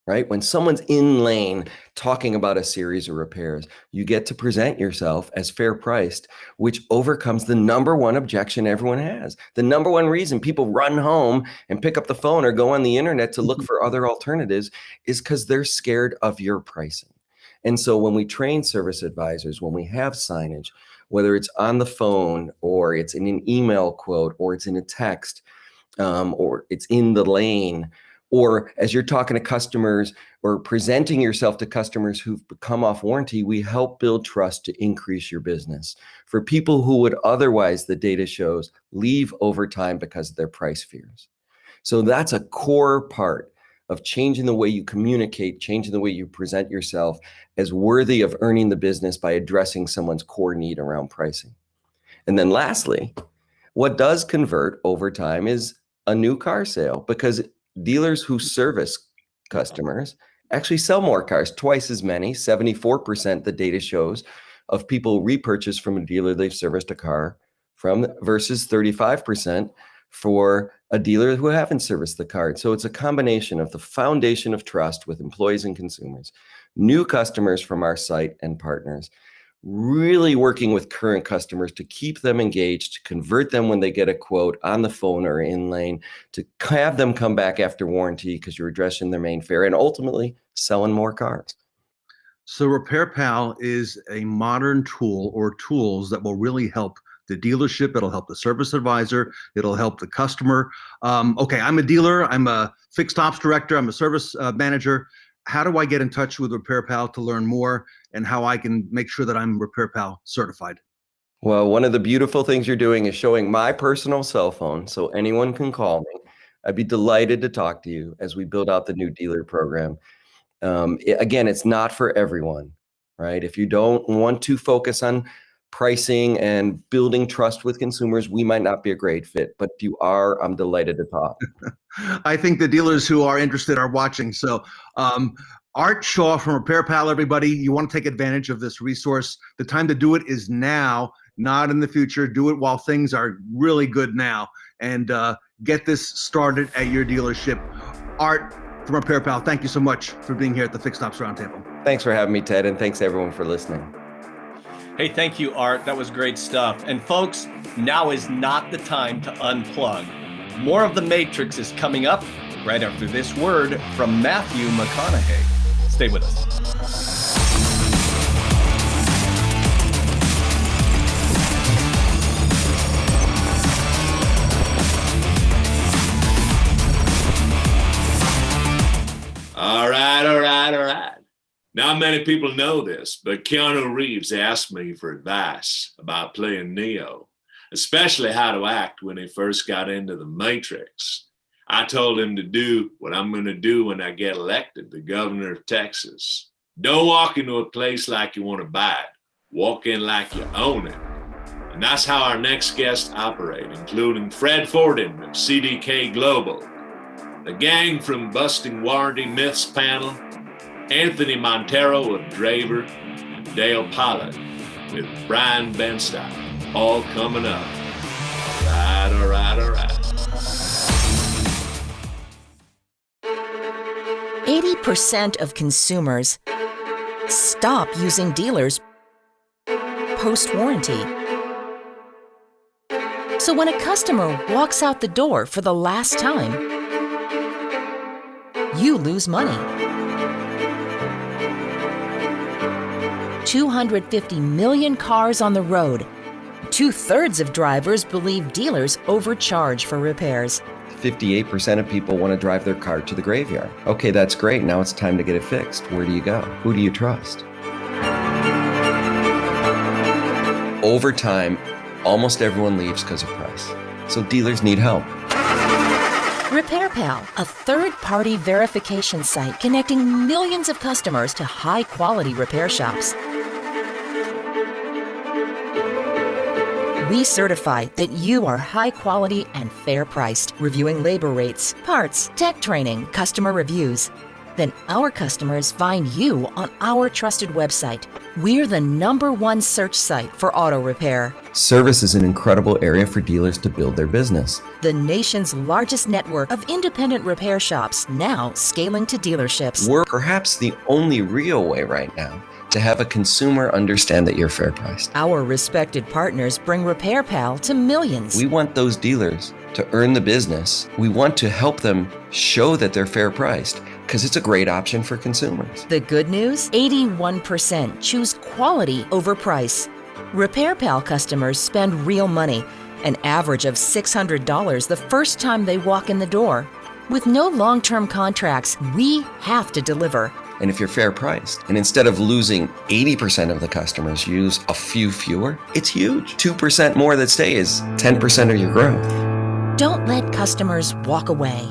right? When someone's in lane talking about a series of repairs, you get to present yourself as fair priced, which overcomes the #1 objection everyone has. The #1 reason people run home and pick up the phone or go on the internet to look for other alternatives is because they're scared of your pricing. And so when we train service advisors, when we have signage, whether it's on the phone or it's in an email quote or it's in a text or it's in the lane, Or as you're talking to customers or presenting yourself to customers who've come off warranty, we help build trust to increase your business. For people who would otherwise, the data shows, leave over time because of their price fears. So that's a core part of changing the way you communicate, changing the way you present yourself as worthy of earning the business by addressing someone's core need around pricing. And then lastly, what does convert over time is a new car sale, because dealers who service customers actually sell more cars, twice as many, 74% the data shows, of people repurchase from a dealer they've serviced a car from versus 35% for a dealer who haven't serviced the car. So it's a combination of the foundation of trust with employees and consumers, new customers from our site and partners, really working with current customers to keep them engaged, to convert them when they get a quote on the phone or in lane, to have them come back after warranty because you're addressing their main fare, and ultimately selling more cars. So RepairPal is a modern tool or tools that will really help the dealership. It'll help the service advisor. It'll help the customer. Okay, I'm a dealer. I'm a fixed ops director. I'm a service manager. How do I get in touch with RepairPal to learn more and how I can make sure that I'm RepairPal certified? Well, one of the beautiful things you're doing is showing my personal cell phone so anyone can call me. I'd be delighted to talk to you as we build out the new dealer program. Again, it's not for everyone, right? If you don't want to focus on pricing and building trust with consumers, we might not be a great fit. But if you are, I'm delighted to talk. I think the dealers who are interested are watching. So Art Shaw from RepairPal, everybody, you want to take advantage of this resource. The time to do it is now, not in the future. Do it while things are really good now, and get this started at your dealership. Art from RepairPal, thank you so much for being here at the Fixed Ops Roundtable. Thanks for having me, Ted, and thanks everyone for listening. Hey, thank you, Art. That was great stuff. And folks, now is not the time to unplug. More of The Matrix is coming up right after this word from Matthew McConaughey. Stay with us. All right. Not many people know this, but Keanu Reeves asked me for advice about playing Neo, especially how to act when he first got into the Matrix. I told him to do what I'm going to do when I get elected the governor of Texas. Don't walk into a place like you want to buy it. Walk in like you own it. And that's how our next guests operate, including Fred Forden of CDK Global, the gang from Busting Warranty Myths panel, Anthony Montero of Traver, and Dale Pollard with Brian Benstock, all coming up. All right. 80% of consumers stop using dealers post-warranty. So when a customer walks out the door for the last time, you lose money. 250 million cars on the road. 2/3 of drivers believe dealers overcharge for repairs. 58% of people want to drive their car to the graveyard. Okay, that's great. Now it's time to get it fixed. Where do you go? Who do you trust? Over time, almost everyone leaves because of price. So dealers need help. RepairPal, a third-party verification site connecting millions of customers to high-quality repair shops. We certify that you are high quality and fair priced, reviewing labor rates, parts, tech training, customer reviews. Then our customers find you on our trusted website. We're the #1 search site for auto repair. Service is an incredible area for dealers to build their business. The nation's largest network of independent repair shops, now scaling to dealerships. We're perhaps the only real way right now to have a consumer understand that you're fair priced. Our respected partners bring RepairPal to millions. We want those dealers to earn the business. We want to help them show that they're fair priced because it's a great option for consumers. The good news? 81% choose quality over price. RepairPal customers spend real money, an average of $600 the first time they walk in the door. With no long-term contracts, we have to deliver. And if you're fair priced, and instead of losing 80% of the customers, you use a few fewer, it's huge. 2% more that stay is 10% of your growth. Don't let customers walk away.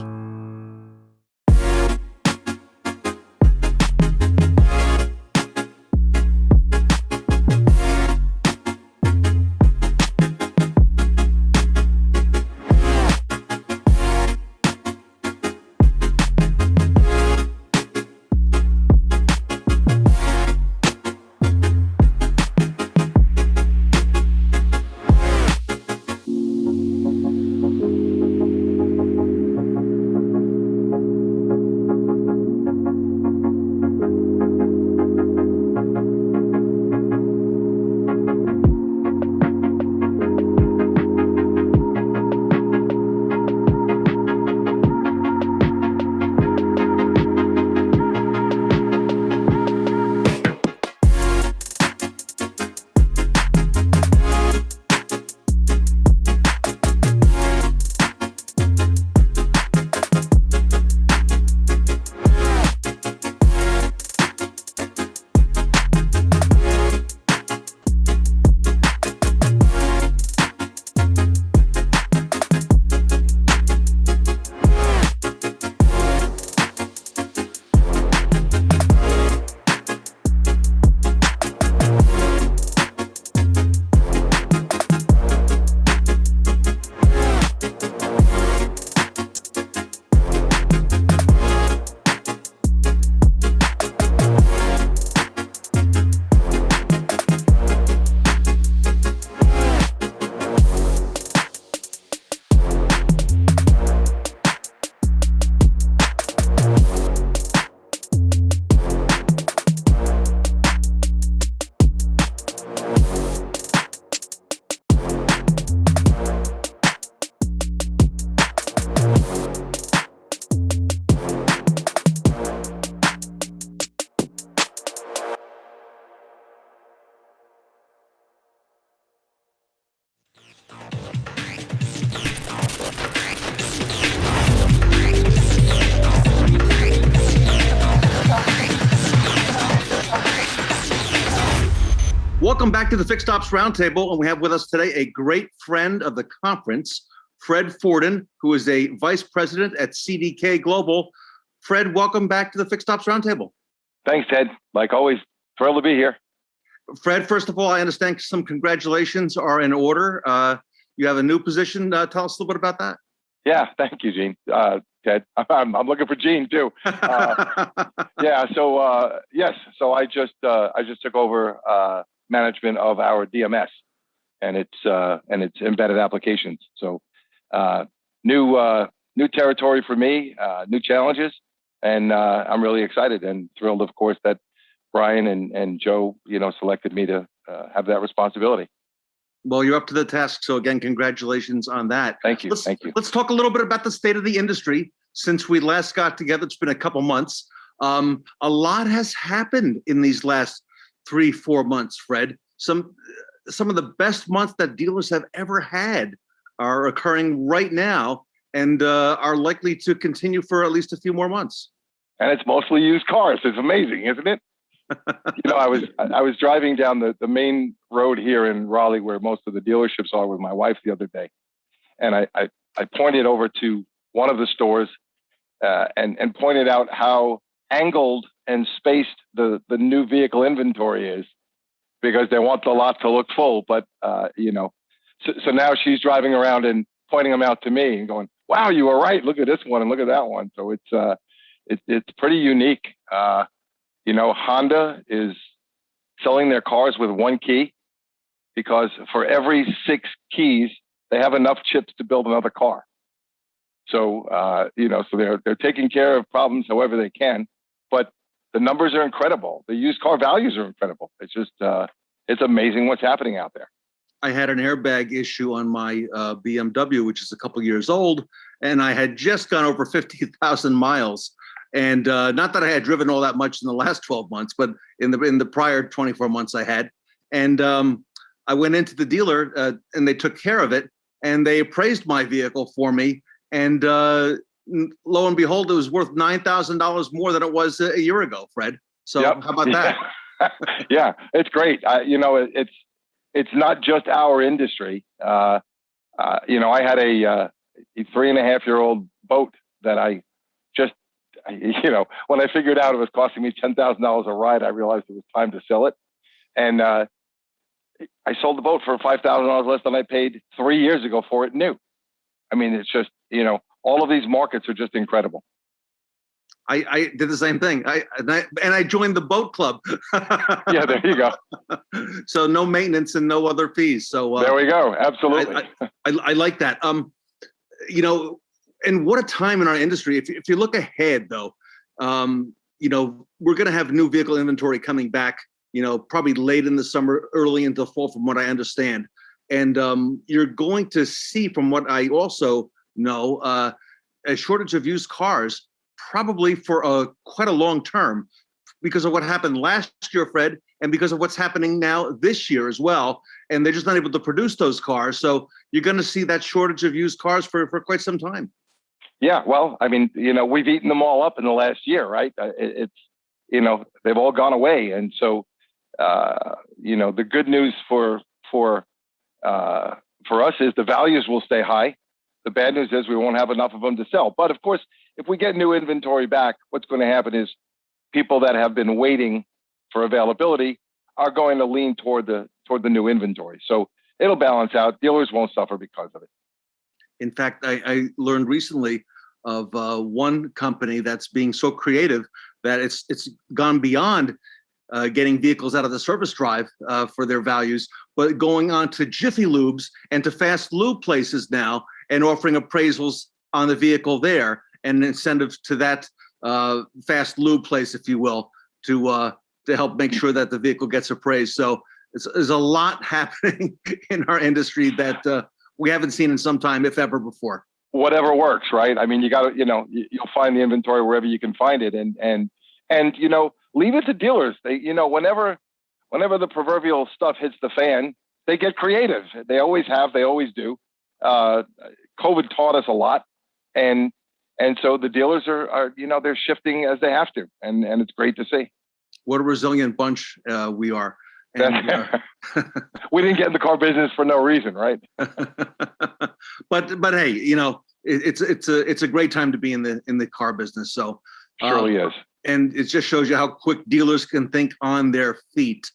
Welcome back to the Fixed Ops Roundtable, and we have with us today a great friend of the conference, Fred Forden, who is a vice president at CDK Global. Fred, welcome back to the Fixed Ops Roundtable. Thanks, Ted. Like always, thrilled to be here. Fred, first of all, I understand some congratulations are in order. You have a new position. Tell us a little bit about that. Yeah, thank you, Gene. Ted, I'm looking for Gene too. Yeah. So yes. So I just took over management of our DMS, and its embedded applications. So new territory for me, new challenges, and I'm really excited and thrilled, of course, that Brian and Joe, selected me to have that responsibility. Well, you're up to the task. So again, congratulations on that. Thank you. Thank you. Let's talk a little bit about the state of the industry. Since we last got together, it's been a couple months. A lot has happened in these last 3-4 months, Fred. Some of the best months that dealers have ever had are occurring right now and are likely to continue for at least a few more months. And it's mostly used cars. It's amazing, isn't it? I was driving down the main road here in Raleigh, where most of the dealerships are, with my wife the other day, and I pointed over to one of the stores and pointed out how angled and spaced the new vehicle inventory is, because they want the lot to look full. But so now she's driving around and pointing them out to me and going, "Wow, you were right. Look at this one and look at that one." So it's pretty unique. Honda is selling their cars with one key, because for every 6 keys, they have enough chips to build another car. So, so they're taking care of problems however they can, but the numbers are incredible. The used car values are incredible. It's just, it's amazing what's happening out there. I had an airbag issue on my BMW, which is a couple years old, and I had just gone over 50,000 miles. And not that I had driven all that much in the last 12 months, but in the prior 24 months I had. And I went into the dealer and they took care of it, and they appraised my vehicle for me. And lo and behold, it was worth $9,000 more than it was a year ago, Fred. So how about that? Yeah, it's great. It's not just our industry. I had a 3.5-year-old boat that I just, when I figured out it was costing me $10,000 a ride, I realized it was time to sell it. And I sold the boat for $5,000 less than I paid 3 years ago for it new. I mean, it's just, all of these markets are just incredible. I did the same thing. I joined the boat club. Yeah, there you go. So no maintenance and no other fees. So there we go. Absolutely. I like that. And what a time in our industry. If you look ahead, though, we're going to have new vehicle inventory coming back. Probably late in the summer, early into fall, from what I understand. And you're going to see, from what I also know, a shortage of used cars, probably for quite a long term, because of what happened last year, Fred, and because of what's happening now this year as well. And they're just not able to produce those cars. So you're going to see that shortage of used cars for quite some time. Yeah, well, I mean, we've eaten them all up in the last year, right? They've all gone away. And so, the good news for us is the values will stay high. The bad news is we won't have enough of them to sell. But of course, if we get new inventory back, what's going to happen is people that have been waiting for availability are going to lean toward the new inventory. So it'll balance out. Dealers won't suffer because of it. In fact, I learned recently of one company that's being so creative that it's gone beyond getting vehicles out of the service drive for their values, but going on to Jiffy Lubes and to fast lube places now and offering appraisals on the vehicle there and incentives to that fast lube place, if you will, to help make sure that the vehicle gets appraised. So there's a lot happening in our industry that we haven't seen in some time, if ever before. Whatever works, right? I mean, you got to, you'll find the inventory wherever you can find it, and leave it to dealers. They, whenever the proverbial stuff hits the fan, they get creative. They always have. They always do. COVID taught us a lot, and so the dealers are they're shifting as they have to, and it's great to see. What a resilient bunch we are. And, we didn't get in the car business for no reason, right? but hey, it's a great time to be in the car business. So surely is. And it just shows you how quick dealers can think on their feet.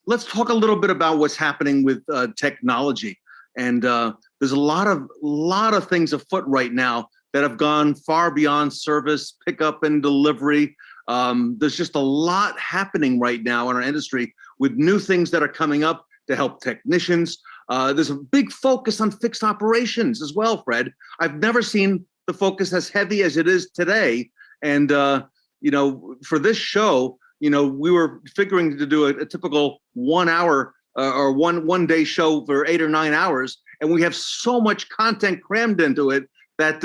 Let's talk a little bit about what's happening with technology. And there's a lot of things afoot right now that have gone far beyond service, pickup, and delivery. There's just a lot happening right now in our industry with new things that are coming up to help technicians. There's a big focus on fixed operations as well, Fred. I've never seen the focus as heavy as it is today. And, for this show, we were figuring to do a typical 1 hour or one day show for 8 or 9 hours. And we have so much content crammed into it that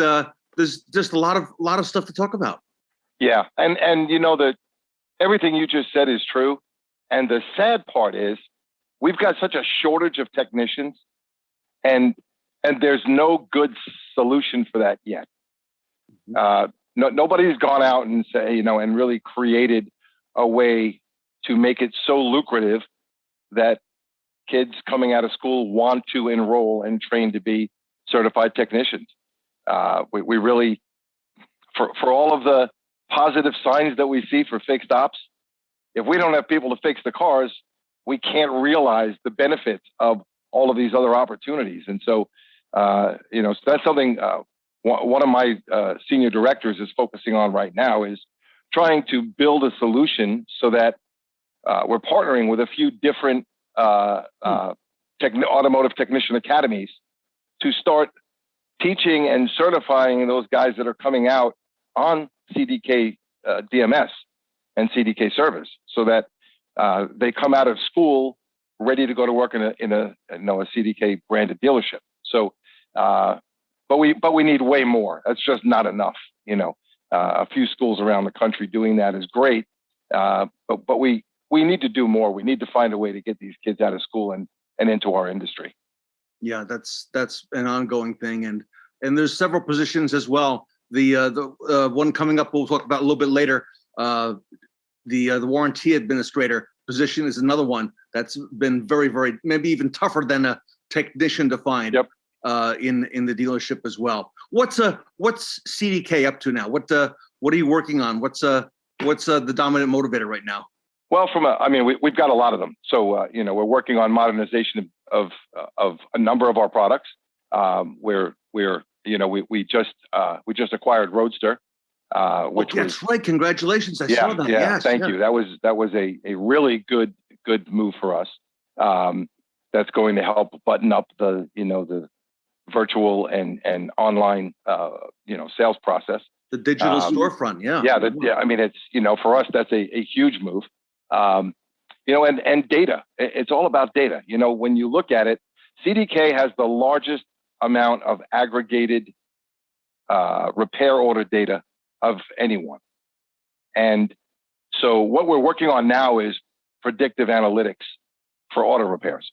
there's just a lot of stuff to talk about. Yeah. And that everything you just said is true. And the sad part is we've got such a shortage of technicians and there's no good solution for that yet. Nobody's gone out and and really created a way to make it so lucrative that kids coming out of school want to enroll and train to be certified technicians. We really, for all of the positive signs that we see for fixed ops, if we don't have people to fix the cars, we can't realize the benefits of all of these other opportunities. And so, so that's something one of my senior directors is focusing on right now, is trying to build a solution so that we're partnering with a few different automotive technician academies to start teaching and certifying those guys that are coming out on CDK DMS and CDK service, so that they come out of school ready to go to work in a CDK branded dealership. So, but we need way more. That's just not enough. A few schools around the country doing that is great, but we need to do more. We need to find a way to get these kids out of school and into our industry. Yeah, that's an ongoing thing, and there's several positions as well the one coming up, we'll talk about a little bit later. The warranty administrator position is another one that's been very, very, maybe even tougher than a technician to find. Yep. In the dealership as well. What's CDK up to now? What are you working on? What's the dominant motivator right now? Well, we've got a lot of them. So we're working on modernization of a number of our products. We just acquired Roadster, which that's was right. Congratulations! I saw that. Yeah, yes, thank you. That was a really good move for us. That's going to help button up the virtual and online sales process. The digital storefront, yeah. It's for us that's a huge move. And data. It's all about data. When you look at it, CDK has the largest amount of aggregated repair order data of anyone. And so what we're working on now is predictive analytics for auto repairs.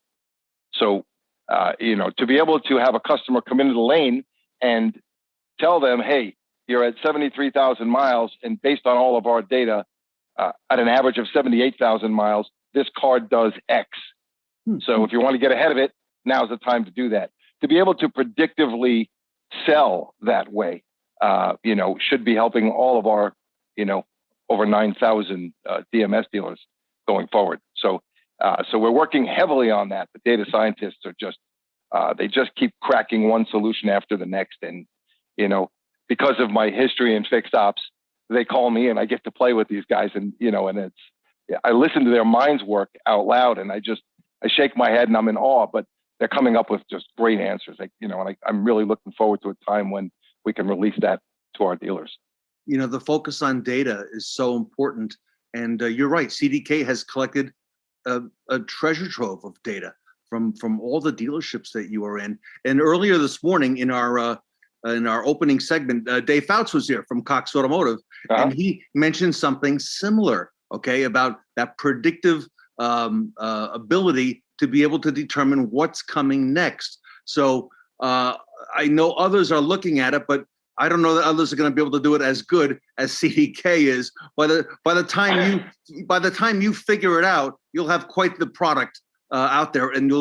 So to be able to have a customer come into the lane and tell them, hey, you're at 73,000 miles, and based on all of our data, at an average of 78,000 miles, this car does X. So if you want to get ahead of it, now's the time to do that. To be able to predictively sell that way, should be helping all of our, over 9,000 DMS dealers going forward. So we're working heavily on that. The data scientists are they just keep cracking one solution after the next. And, because of my history in fixed ops, they call me and I get to play with these guys. And, I listen to their minds work out loud, and I shake my head and I'm in awe, but they're coming up with just great answers. I'm really looking forward to a time when we can release that to our dealers. The focus on data is so important. And you're right. CDK has collected a treasure trove of data from all the dealerships that you are in. And earlier this morning in our opening segment, Dave Fouts was here from Cox Automotive, and he mentioned something similar, about that predictive ability to be able to determine what's coming next. So I know others are looking at it, but I don't know that others are going to be able to do it as good as CDK is. By the time you figure it out, you'll have quite the product out there, and you'll